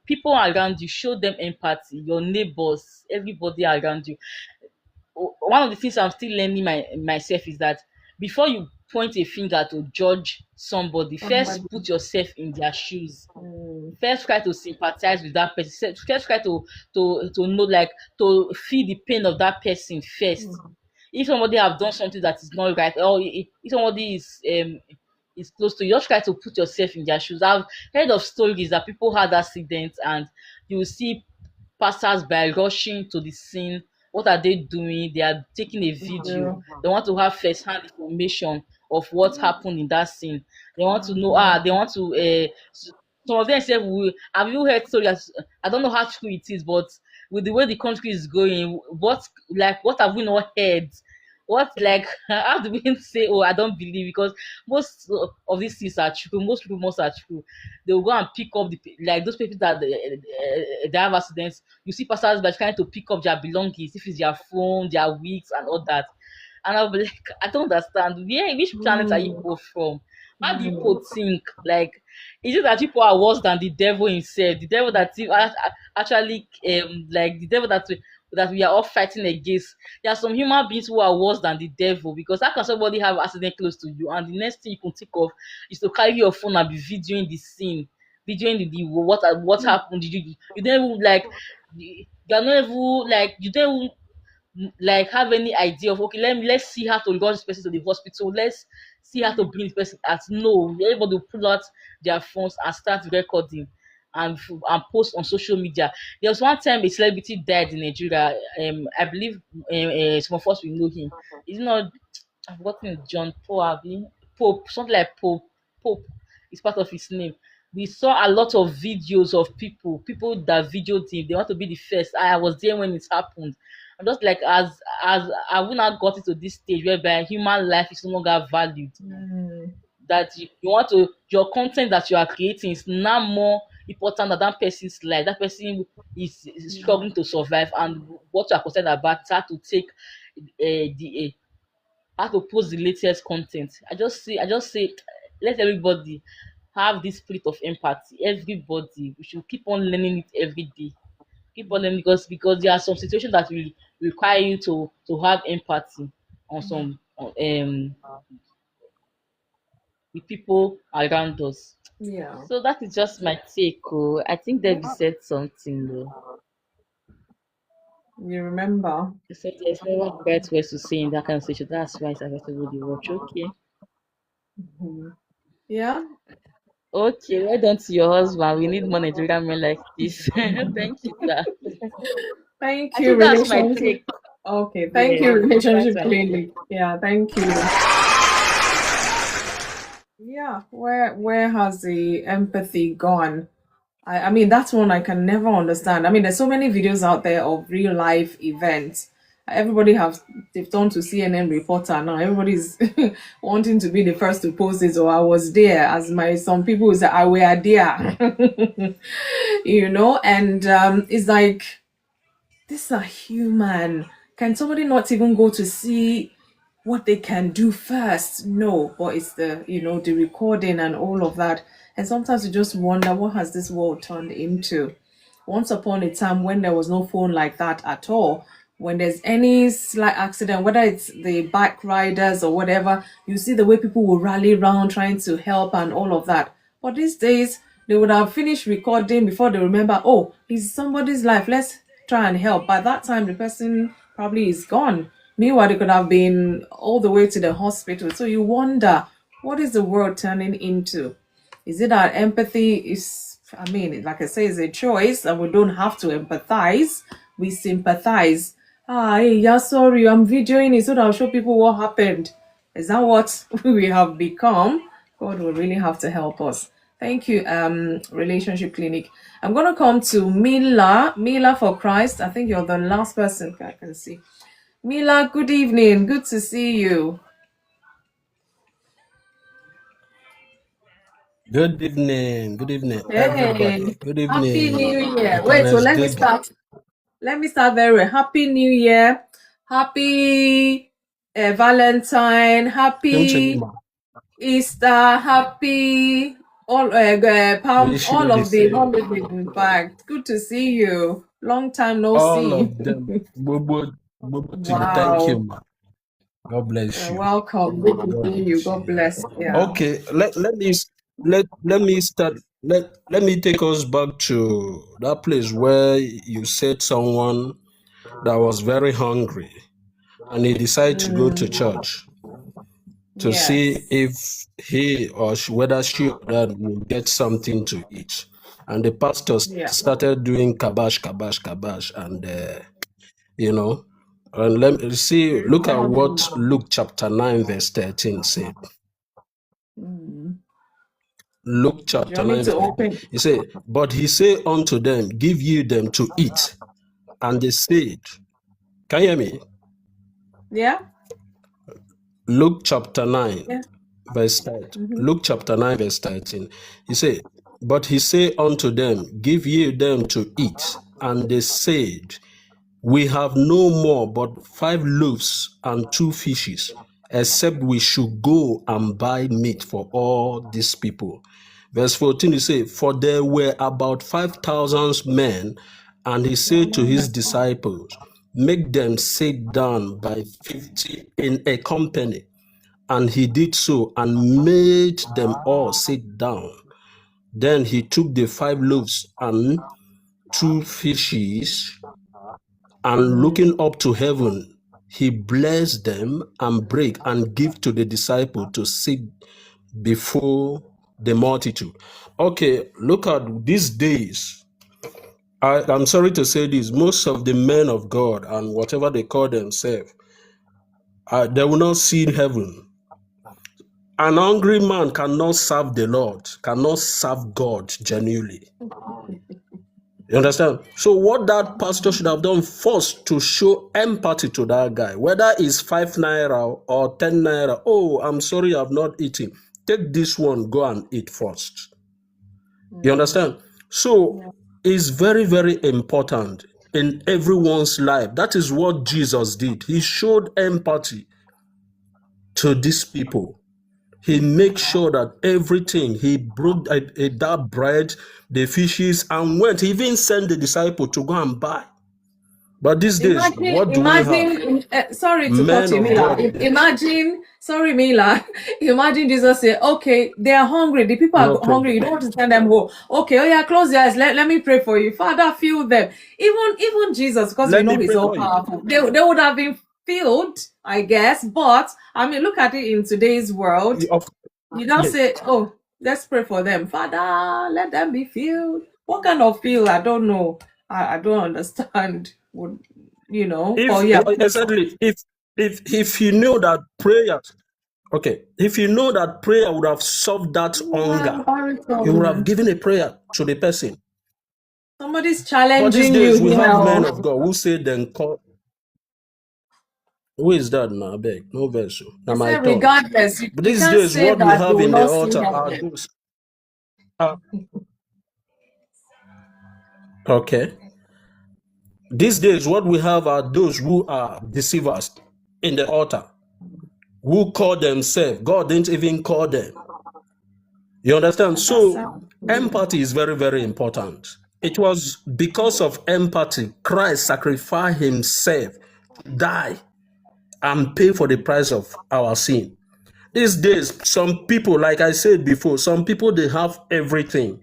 people around you, show them empathy. Your neighbors, everybody around you. One of the things I'm still learning myself is that before you point a finger to judge somebody, first Somebody. put yourself in their shoes. First try to sympathize with that person. First try to know, like, to feel the pain of that person first. If somebody have done something that is not right, or if somebody is close to you, just try to put yourself in their shoes. I've heard of stories that people had accidents, and you will see passers by rushing to the scene. What are they doing? They are taking a video. They want to have first hand information of what happened in that scene. They want to know, they want to some of them say, have you heard stories? I don't know how true it is, but with the way the country is going, what have we not heard? What, like, how do we say, oh, I don't believe? Because most of these things are true. Most rumors are true. They will go and pick up like those people that they have accidents. You see passers by trying to pick up their belongings, if it's their phone, their wigs, and all that. And I'll be like, I don't understand. Which planet are you both from? How do you people think? Like, is it that people are worse than the devil himself? The devil that actually, like the devil that we are all fighting against. There are some human beings who are worse than the devil, because how can somebody have accident close to you, and the next thing you can think of is to carry your phone and be videoing the scene, videoing the what happened. You don't even, like, you're not even, like, you don't even, like, have any idea of, okay, let's see how to rush this person to the hospital, let's see how to bring this person out. No, everybody will pull out their phones and start recording and post on social media. There was one time a celebrity died in Nigeria. I believe some of us will know him. He's not, I've forgotten, John Paul, Pope, something like Pope is part of his name. We saw a lot of videos of people that videoed him. They want to be the first. I was there when it happened. I'm just like, as I will not got to this stage whereby human life is no longer valued. That you want to, your content that you are creating is now more important than that person's life. That person is struggling to survive, and what you are concerned about is how to take the how to post the latest content. I just say, let everybody have this spirit of empathy. Everybody, we should keep on learning it every day. Keep on learning, because there are some situations that will require you to have empathy on some with people around us. Yeah. So that is just my take. Oh, I think Debbie said something though. You remember? She said there's never the right words to say in that kind of situation. That's why it's acceptable to watch. Okay. Yeah. Okay, well done to your husband. We need more Nigerian men like this. Thank you, sir. Thank I you, think that's my relationship. take. Okay, thank Yeah, you, that's relationship my clinic. take. Yeah, thank you. Yeah, where has the empathy gone? I mean, that's one I can never understand. I mean, there's so many videos out there of real life events. Everybody they've turned to CNN reporter now. Everybody's wanting to be the first to post it, or I was there, as some people will say, I were there. And it's like, these are human. Can somebody not even go to see what they can do first? No, but it's the recording and all of that. And sometimes you just wonder, what has this world turned into? Once upon a time, when there was no phone like that at all, when there's any slight accident, whether it's the bike riders or whatever, you see the way people will rally around trying to help and all of that. But these days, they would have finished recording before they remember, oh, it's somebody's life, let's try and help. By that time, the person probably is gone. Meanwhile, they could have been all the way to the hospital. So you wonder, what is the world turning into? Is it that empathy is, I mean, like I say, it's a choice, and we don't have to empathize. We sympathize. Hey, yeah, sorry, I'm videoing it so that I'll show people what happened. Is that what we have become? God will really have to help us. Thank you, Relationship Clinic. I'm going to come to Mila for Christ. I think you're the last person I can see. Mila, good evening. Good to see you. Good evening. Good evening, everybody. Hey, Good Happy evening, New Year. Wait, so Deaconess Debbie. let me start very well. Happy New Year. Happy Valentine, happy Easter, happy all Palm, Wish you all the of the same. holidays. In fact, good to see you. Long time no All see. of them. Bobo, thank you, Wow. ma. God bless you. Welcome. Good to God see you. bless God you. bless. Yeah. Okay, let me start. Let me take us back to that place where you said someone that was very hungry and he decided to go to church to see Yes. if he or whether she or that will get something to eat. And the pastor Yeah. started doing kabash, and and let me see. Look at what Luke chapter 9 verse 13 said. Mm. Luke Do you chapter want me 9 to verse 13. open? He said, "But he said unto them, Give ye them to eat. And they said," can you hear me? Yeah. Luke chapter 9 Yeah. verse 13. Mm-hmm. Luke chapter 9 verse 13. He said, "But he said unto them, Give ye them to eat. And they said, We have no more but 5 loaves and 2 fishes, except we should go and buy meat for all these people." Verse 14, he said, "For there were about 5,000 men, and he said to his disciples, Make them sit down by 50 in a company. And he did so and made them all sit down. Then he took the 5 loaves and 2 fishes, and looking up to heaven, he blessed them and brake and gave to the disciple to sit before the multitude." Okay, look at these days. I'm sorry to say this. Most of the men of God and whatever they call themselves, they will not see heaven. An hungry man cannot serve the Lord, cannot serve God genuinely. You understand? So what that pastor should have done first to show empathy to that guy, whether it's 5 naira or 10 naira. "Oh, I'm sorry, I've not eaten. Take this one, go and eat first." You understand? So Yeah. it's very, very important in everyone's life. That is what Jesus did. He showed empathy to these people. He makes sure that everything, he broke that bread, the fishes, and went. He even sent the disciple to go and buy. But these days, what do we have? Sorry to cut Men you, of Mila. God. Sorry, Mila. Imagine Jesus say, okay, they are hungry. The people are No hungry. problem. You don't want to send them home. Okay, oh yeah, close your eyes. Let me pray for you. Father, fill them. Even Jesus, because we Let know me he's pray all for you. powerful. They would have been filled, I guess. But, I mean, look at it in today's world. You don't Yes. say, oh, let's pray for them. Father, let them be filled. What kind of feel? I don't know. I don't understand. But If yeah. exactly, if you know that prayer, okay, if you know that prayer would have solved that hunger, you would have given a prayer to the person. Somebody's But these challenging you days we have men here. of God who say then call. Who is that now? Beg, no verse. They Now my say turn. regardless, But you these can't days, say what we that you have will in the not see altar are heaven. those. Okay. These days, what we have are those who are deceivers in the altar, who call themselves. God didn't even call them. You understand? And that's So empathy is very, very important. It was because of empathy Christ sacrificed himself to die and pay for the price of our sin. These days, some people, like I said before, some people, they have everything.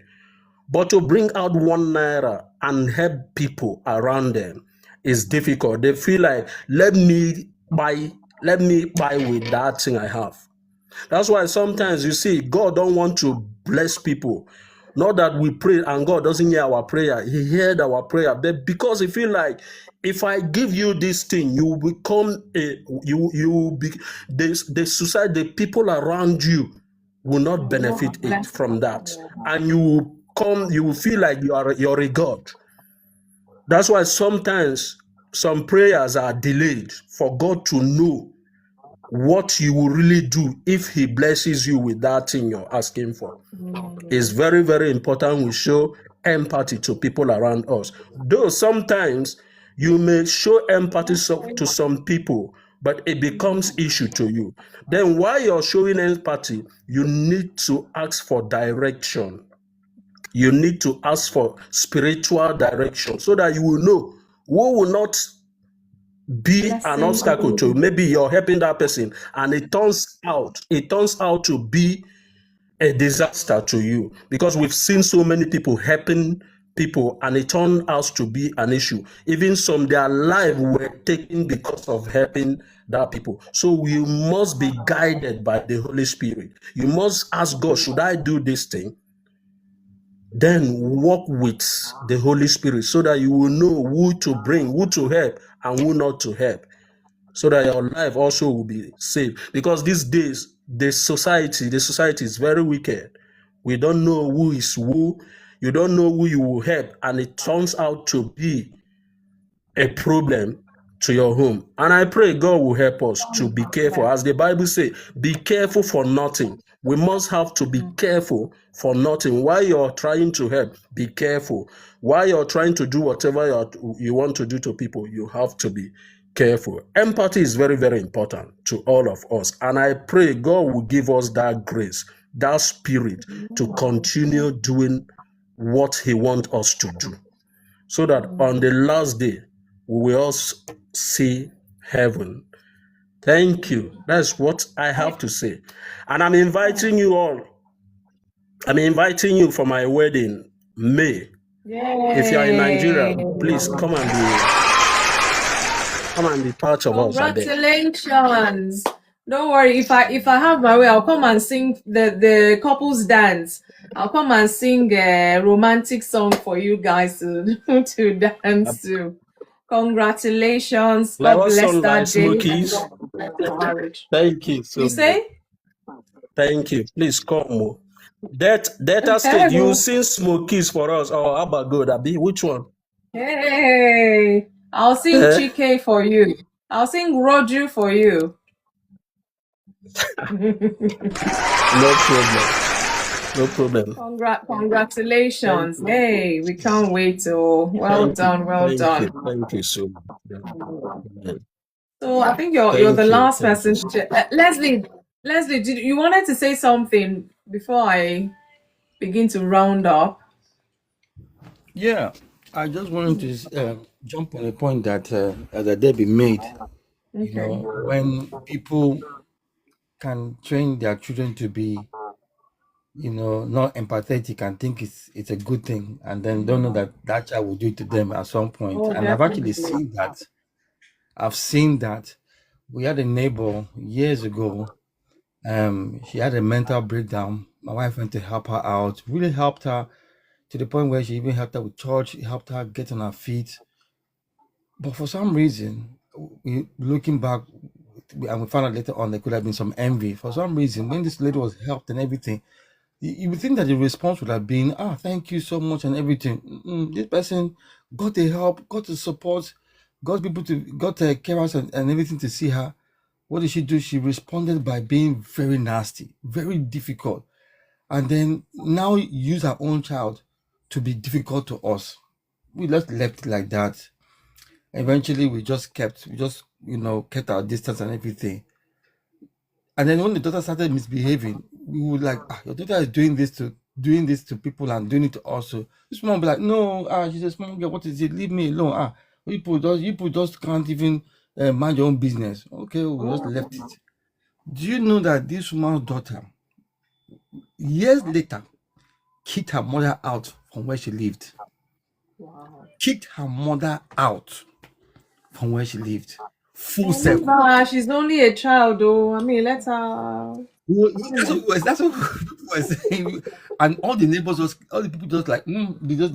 But to bring out 1 naira and help people around them is difficult. They feel like, let me buy with that thing I have. That's why sometimes you see God don't want to bless people. Not that we pray and God doesn't hear our prayer. He heard our prayer. But because he feel like if I give you this thing, you will become you will be the society, the people around you will not benefit it from that. And you will feel like you're a God. That's why sometimes some prayers are delayed for God to know what you will really do if he blesses you with that thing you're asking for. It's very, very important we show empathy to people around us. Though sometimes You may show empathy to some people, but it becomes issue to you. Then while you're showing empathy, you need to ask for direction. You need to ask for spiritual direction so that you will know who will not be an Blessing. obstacle to you. Maybe you're helping that person and it turns out to be a disaster to you, because we've seen so many people helping people and it turned out to be an issue. Even some their life were taken because of helping that people. So you must be guided by the Holy Spirit. You must ask God, should I do this thing? Then walk with the Holy Spirit so that you will know who to bring, who to help, and who not to help, so that your life also will be saved. Because these days, the society is very wicked. We don't know who is who. You don't know who you will help, and it turns out to be a problem to your home. And I pray God will help us to be careful. As the Bible says, be careful for nothing. We must have to be careful for nothing. While you're trying to help, be careful. While you're trying to do whatever you want to do to people, you have to be careful. Empathy is very, very important to all of us. And I pray God will give us that grace, that spirit to continue doing what He wants us to do, so that on the last day, we will all see heaven. Thank you. That's what I have to say. And I'm inviting you all. I'm inviting you for my wedding, May. Yay. If you are in Nigeria, please come and be part of us. Congratulations. Don't worry, if I have my way, I'll come and sing the couples dance. I'll come and sing a romantic song for you guys to dance to. Congratulations. Like God what bless song, that like day. Smokies? Thank you so You much. say? Thank you. Please come. Delta State, you sing Smokies for us. Oh, how about good, Abi? Which one? Hey, I'll sing Chike for you. I'll sing Roju for you. No problem. Congratulations. Hey, we can't wait. Oh, well done. Thank you so much. So I think you're the last person to check. Leslie, you wanted to say something before I begin to round up? Yeah, I just wanted to jump on a point that Debbie made. You know, when people can train their children to be, not empathetic and think it's a good thing, and then don't know that child will do it to them at some point. Oh, And I've actually seen that. I've seen that. We had a neighbor years ago. She had a mental breakdown. My wife went to help her out. Really helped her to the point where she even helped her with church. Helped her get on her feet. But for some reason, looking back, and we found out later on there could have been some envy. For some reason, when this lady was helped and everything, you would think that the response would have been, thank you so much and everything. This person got the help, got the support, got the carers and everything to see her. What did she do? She responded by being very nasty, very difficult. And then now use her own child to be difficult to us. We just left it like that. Eventually we just kept our distance and everything. And then when the daughter started misbehaving, we were like, your daughter is doing this to people and doing it to us. So this mom be like, no, she's a small girl. What is it? Leave me alone. You just can't even mind your own business. Okay, we just left it. Do you know that this woman's daughter, years later, kicked her mother out from where she lived? Wow. Kicked her mother out from where she lived. Full circle. She's only a child, though. I mean, let her. That's what people were saying. And all the people just like, because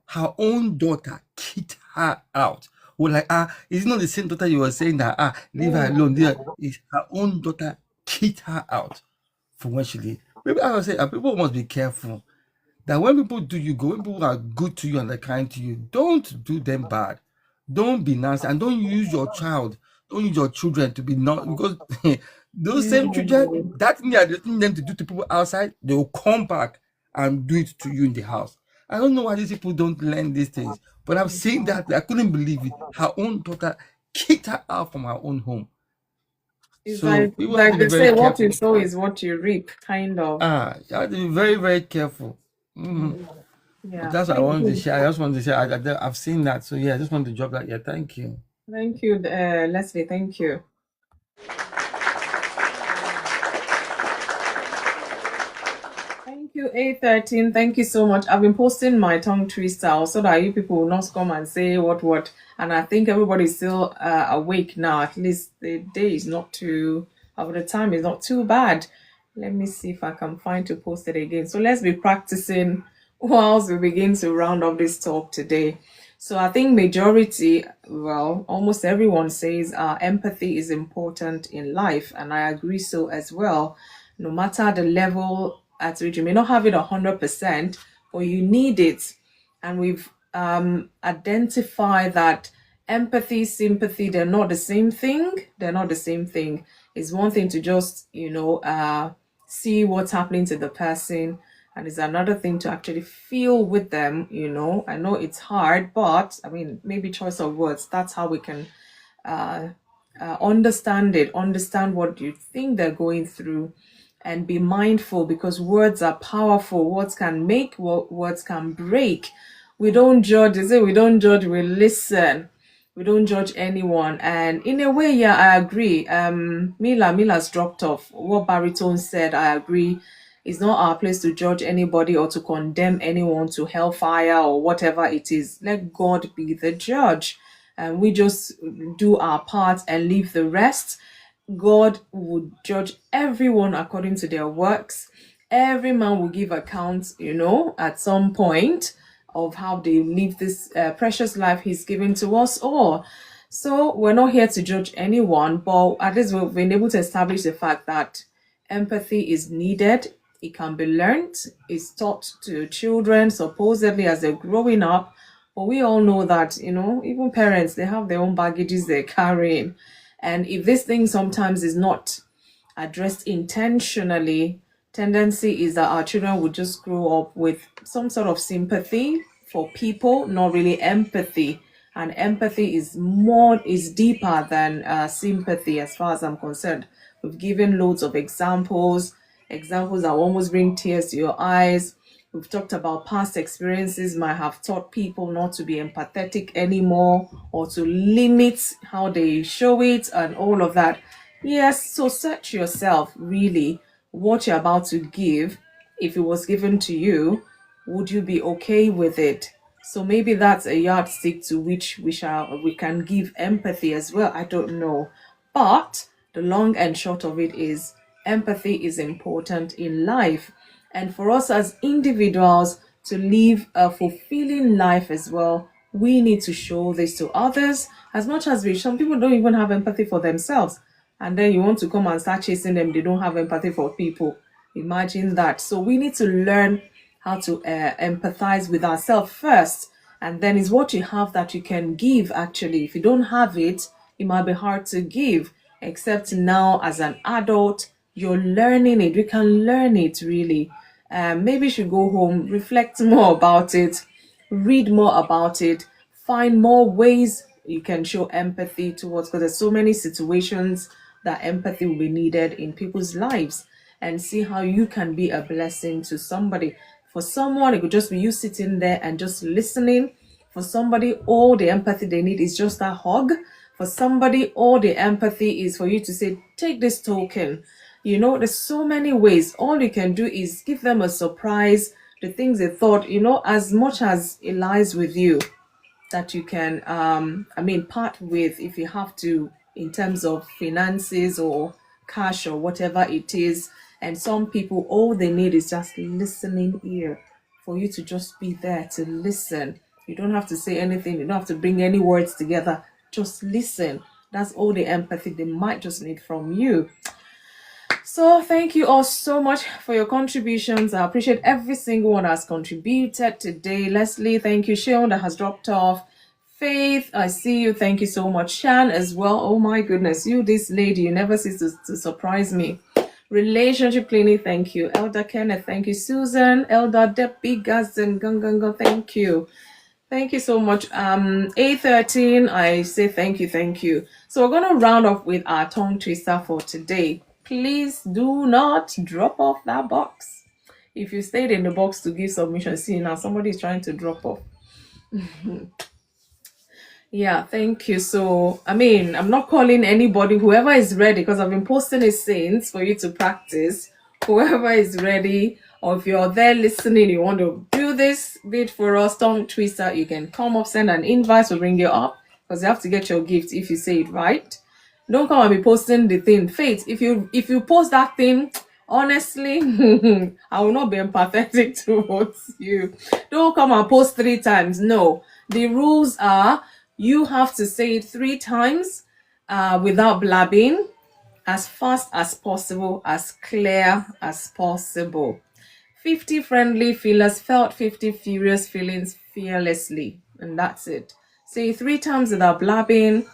her own daughter kicked her out. We're like, is it not the same daughter you were saying that, leave her alone? It's her own daughter kicked her out from where she lived. Maybe I would say, people must be careful that when people do you good, when people are good to you and they're kind to you, don't do them bad. Don't be nasty, and don't use your children to be not, because those same children, that thing they are letting them to do to people outside, they will come back and do it to you in the house. I don't know why these people don't learn these things. But I've seen that. I couldn't believe it. Her own daughter kicked her out from her own home. It's So like people have to like be they very say, what careful. you sow is what you reap, kind of. You have to be very, very careful. But Yeah. that's what I Thank wanted to you. share. I just wanted to share. I've seen that. So yeah, I just wanted to drop that. Yeah, thank you. Thank you, Leslie. Thank you. Thank you, A13. Thank you so much. I've been posting my tongue twister so that you people will not come and say what. And I think everybody's still awake now. At least the day is not too, the time is not too bad. Let me see if I can find to post it again. So let's be practicing whilst we begin to round up this talk today. So I think majority, well, almost everyone says empathy is important in life, and I agree so as well. No matter the level at which you may not have it 100%, but you need it. And we've identified that empathy, sympathy, they're not the same thing. They're not the same thing. It's one thing to just, see what's happening to the person, and it's another thing to actually feel with them. I know it's hard, but I mean, maybe choice of words, that's how we can understand what you think they're going through, and be mindful, because words are powerful. Words can make, words can break. We don't judge. They say we don't judge, we listen. We don't judge anyone. And in a way, yeah, I agree. Mila's dropped off. What Baritone said, I agree. It's not our place to judge anybody or to condemn anyone to hellfire or whatever it is. Let God be the judge. And we just do our part and leave the rest. God would judge everyone according to their works. Every man will give account, at some point, of how they live this precious life He's given to us all. So we're not here to judge anyone, but at least we've been able to establish the fact that empathy is needed. It can be learned. It's taught to children supposedly as they're growing up. But we all know that, even parents, they have their own baggages they're carrying. And if this thing sometimes is not addressed intentionally, tendency is that our children would just grow up with some sort of sympathy for people, not really empathy. And empathy is deeper than sympathy, as far as I'm concerned. We've given loads of examples that almost bring tears to your eyes. We've talked about past experiences might have taught people not to be empathetic anymore, or to limit how they show it and all of that. Yes, so search yourself, really, what you're about to give. If it was given to you, would you be okay with it? So maybe that's a yardstick to which we can give empathy as well. I don't know. But the long and short of it is, empathy is important in life. And for us as individuals to live a fulfilling life as well, we need to show this to others as much as some people don't even have empathy for themselves. And then you want to come and start chasing them, they don't have empathy for people. Imagine that. So we need to learn how to empathize with ourselves first. And then it's what you have that you can give, actually. If you don't have it, it might be hard to give. Except now, as an adult, you're learning it. You can learn it, really. Maybe you should go home, reflect more about it, read more about it, find more ways you can show empathy towards, because there's so many situations that empathy will be needed in people's lives, and see how you can be a blessing to somebody. For someone, it could just be you sitting there and just listening. For somebody, all the empathy they need is just a hug. For somebody, all the empathy is for you to say, take this token. There's so many ways. All you can do is give them a surprise, the things they thought, as much as it lies with you, that you can part with, if you have to, in terms of finances or cash or whatever it is. And some people, all they need is just listening ear, for you to just be there to listen. You don't have to say anything, you don't have to bring any words together, just listen. That's all the empathy they might just need from you. So thank you all so much for your contributions. I appreciate every single one has contributed today. Leslie, thank you. Sean, that has dropped off. Faith, I see you. Thank you so much. Shan as well. Oh my goodness, you, this lady, you never cease to surprise me. Relationship Clinic, thank you. Elder Kenneth, thank you. Susan, Elder Debbie Gazan, Gungunga, thank you. Thank you so much. A13, I say thank you. So we're going to round off with our tongue twister for today. Please do not drop off that box. If you stayed in the box to give submission, see now somebody is trying to drop off. Yeah, thank you. So, I'm not calling anybody, whoever is ready, because I've been posting it since for you to practice. Whoever is ready, or if you're there listening, you want to do this bit for us, tongue twister, you can come up, send an invite, we'll bring you up, because you have to get your gift if you say it right. Don't come and be posting the thing. Faith, if you post that thing, honestly, I will not be empathetic towards you. Don't come and post 3 times. No. The rules are you have to say it 3 times without blabbing, as fast as possible, as clear as possible. 50 friendly feelers felt 50 furious feelings fearlessly. And that's it. Say it 3 times without blabbing,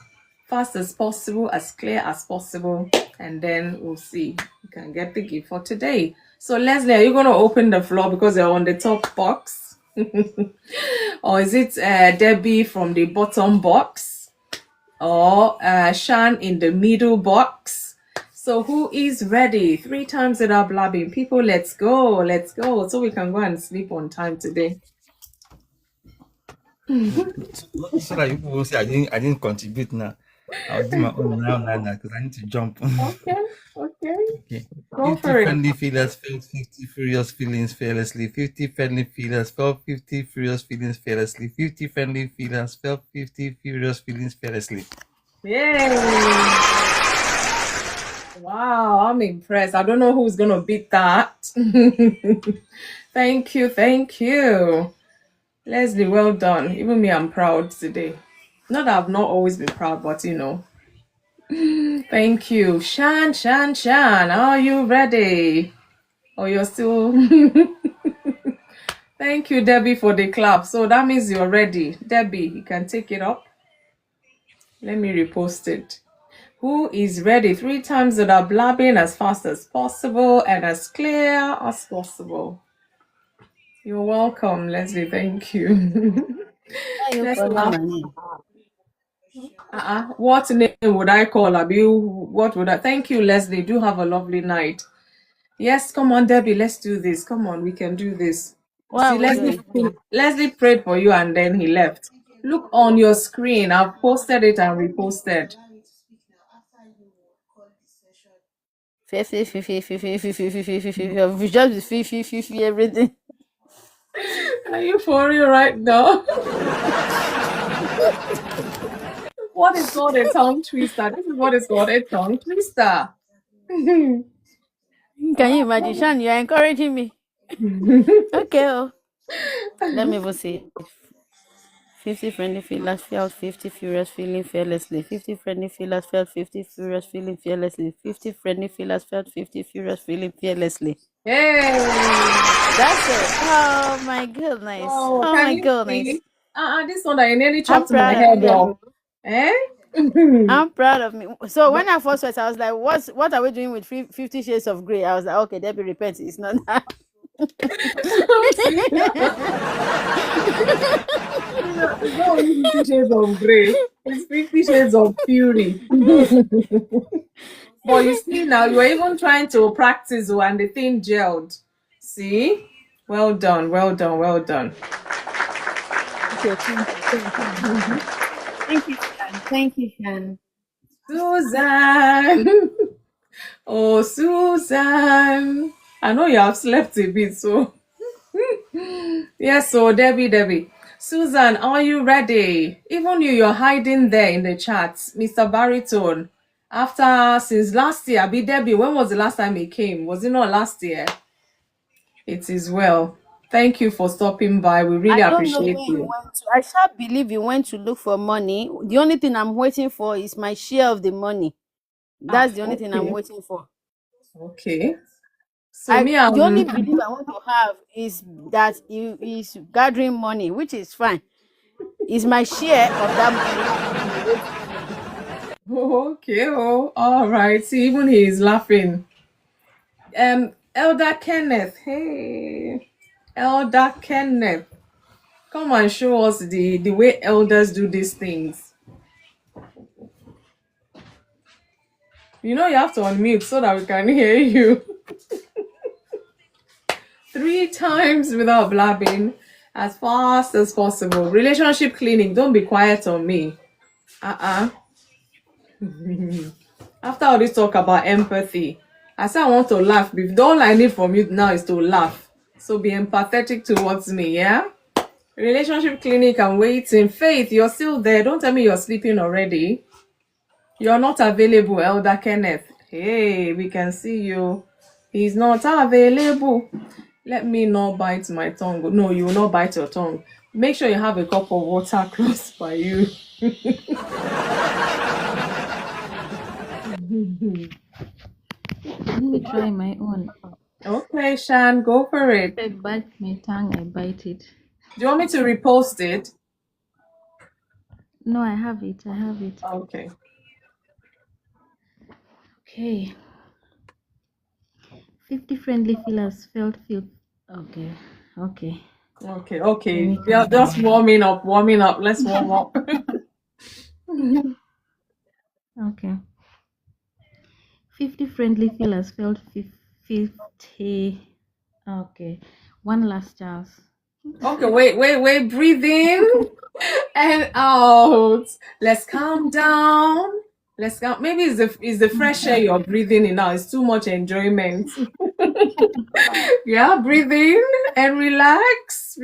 fast as possible, as clear as possible, and then we'll see. You can get the gift for today. So Leslie, are you going to open the floor because you're on the top box? Or is it Debbie from the bottom box? Or Shan in the middle box? So who is ready? 3 times without blabbing. People, let's go. So we can go and sleep on time today. So that you will say I didn't contribute now. I'll do my own now because I need to jump. Okay. Okay. Go 50 for it. friendly feelers felt 50 furious feelings fearlessly. 50 friendly feelers felt 50 furious feelings fearlessly. 50 friendly feelers felt 50 furious feelings fearlessly. Yay! Wow, I'm impressed. I don't know who's going to beat that. Thank you. Leslie, well done. Even me, I'm proud today. Not that I've not always been proud, but Thank you. Shan, are you ready? Or you're still... Thank you, Debbie, for the clap. So that means you're ready. Debbie, you can take it up. Let me repost it. Who is ready? 3 times without blabbing, as fast as possible and as clear as possible. You're welcome, Leslie. Thank you. Why you Let's calling laugh. my name? What name would I call Abi? What would I? Thank you, Leslie. Do have a lovely night. Yes, come on, Debbie. Let's do this. Come on, we can do this. What See, are we doing? Leslie prayed for you and then he left. Look on your screen. I've posted it and reposted. 50, 50, 50, 50, 50, 50, 50. We just 50, 50, 50, everything. Are you for real right now? What is called a tongue twister? This is what is called a tongue twister. Can you imagine? Shan, you're encouraging me. Okay. Oh. Let me even say 50 friendly feelers felt 50 furious feeling fearlessly. 50 friendly feelers felt 50 furious feeling fearlessly. 50 friendly feelers felt 50 furious feeling fearlessly. Hey! That's it. Oh my goodness. Oh, Oh can my you goodness. see? This one I nearly I'm chopped my proud of head me. off. Eh? I'm proud of me. So when I first went, I was like, what are we doing with 50 Shades of Grey? I was like, okay, Debbie, repent. It's not that. It's not only 50 shades of grey. It's 50 shades of fury. But you see now, you were even trying to practice and the thing gelled. See? Well done. Okay, thank you, Shan. Thank you, Shan. Susan! Oh, Susan! I know you have slept a bit, so... Yes, so Debbie. Susan, are you ready? Even you're hiding there in the chat. Mr. Baritone, since last year, Debbie, when was the last time he came? Was it not last year? It is well. Thank you for stopping by. We really I don't know appreciate where you you. went to. I shan't believe you went to look for money. The only thing I'm waiting for is my share of the money. That's the only thing I'm Okay. waiting for. Okay. So The only belief I want to have is that he is gathering money, which is fine. Is my share of that money. Okay, all right. See, even he is laughing. Elder Kenneth. Hey, Elder Kenneth. Come and show us the way elders do these things. You know you have to unmute so that we can hear you. 3 times without blabbing, as fast as possible. Relationship clinic, don't be quiet on me. After all this talk about empathy, I say I want to laugh. All I need from you now is to laugh. So be empathetic towards me, yeah? Relationship clinic, I'm waiting. Faith, you're still there. Don't tell me you're sleeping already. You're not available, Elder Kenneth. Hey, we can see you. He's not available. Let me not bite my tongue. No, you will not bite your tongue. Make sure you have a cup of water close by you. Let me try my own. Okay, Shan, go for it. If I bite my tongue, I bite it. Do you want me to repost it? No, I have it. I have it. Okay. Okay. 50 friendly fillers felt feel. Okay. Okay. Okay. Yeah, just warming up. Let's warm up. Okay. 50 friendly fillers felt 50. Okay. One last chance. Okay, wait. Breathe in and out. Let's calm down. Let's calm. Maybe it's the fresh air you're breathing in now. It's too much enjoyment. Yeah, breathe in and relax.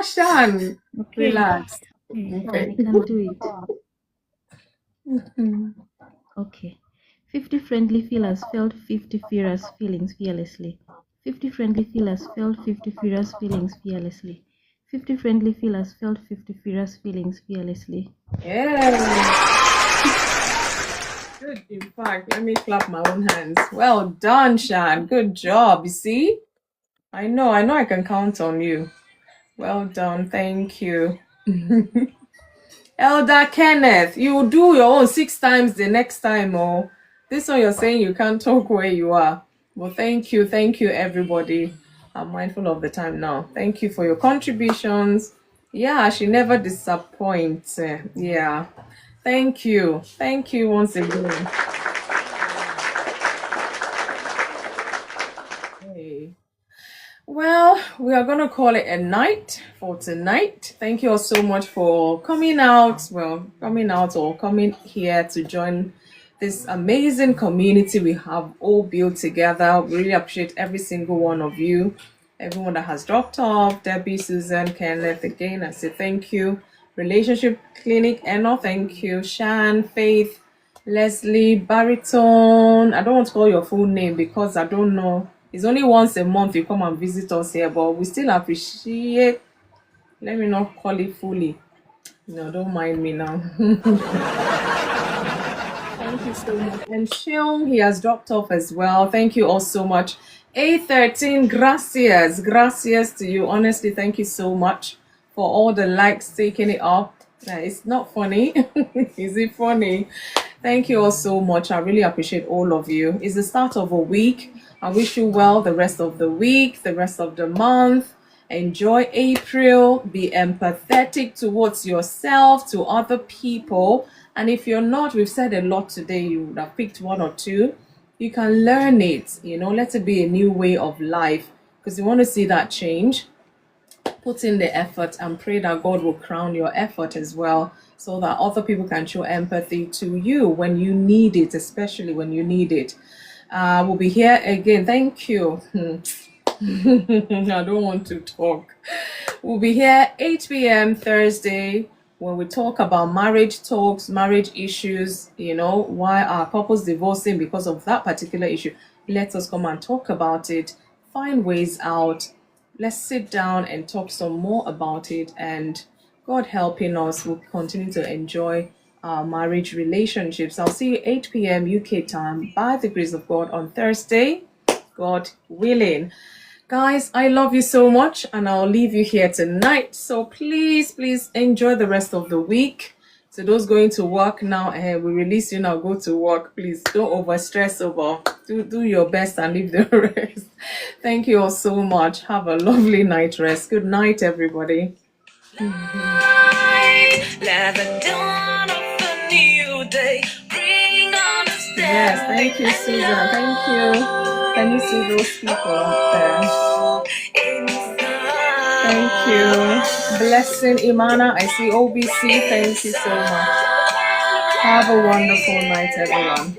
Shan. Okay. Relax. Okay. Okay. I can do it. Okay. 50 friendly feelers felt 50 furious feelings fearlessly. 50 friendly feelers felt 50 furious feelings fearlessly. 50 friendly feelers felt 50 furious feelings fearlessly. Yeah. Good. In fact, let me clap my own hands. Well done, Shan. Good job. You see? I know I can count on you. Well done. Thank you. Elder Kenneth, you will do your own 6 times the next time. Oh, this one you're saying you can't talk where you are. Well, thank you, everybody. I'm mindful of the time now. Thank you for your contributions. Yeah, she never disappoints. Yeah, thank you once again. Hey. Well, we are going to call it a night for tonight. Thank you all so much for coming out. Well, coming out or coming here to join this amazing community we have all built together. We really appreciate every single one of you. Everyone that has dropped off, Debbie, Susan, Kenneth, again, I say thank you. Relationship Clinic, Eno, thank you. Shan, Faith, Leslie, Baritone. I don't want to call your full name because I don't know. It's only once a month you come and visit us here, but we still appreciate. Let me not call it fully. No, don't mind me now. Thank you so much. And Shion, he has dropped off as well. Thank you all so much. A13, gracias. Gracias to you. Honestly, thank you so much for all the likes, taking it up. It's not funny. Is it funny? Thank you all so much. I really appreciate all of you. It's the start of a week. I wish you well the rest of the week, the rest of the month. Enjoy April. Be empathetic towards yourself, to other people. And if you're not, we've said a lot today, you would have picked 1 or 2. You can learn it, let it be a new way of life. Because you want to see that change, put in the effort and pray that God will crown your effort as well, so that other people can show empathy to you when you need it, especially when you need it. We'll be here again. Thank you. I don't want to talk. We'll be here 8 p.m. Thursday when we talk about marriage talks, marriage issues, why are couples divorcing because of that particular issue. Let us come and talk about it, find ways out. Let's sit down and talk some more about it, and God helping us, we'll continue to enjoy our marriage relationships. I'll see you 8 p.m. UK time by the grace of God on Thursday, God willing. Guys, I love you so much, and I'll leave you here tonight. So please enjoy the rest of the week. So those going to work now, we release you now. Go to work, please. Don't overstress over. Do your best and leave the rest. Thank you all so much. Have a lovely night rest. Good night, everybody. Let the dawn of a new day bring understanding. Yes, thank you, Susan. Thank you. Can you see those people up there? Thank you. Blessing Imana. I see OBC. Thank you so much. Have a wonderful night, everyone.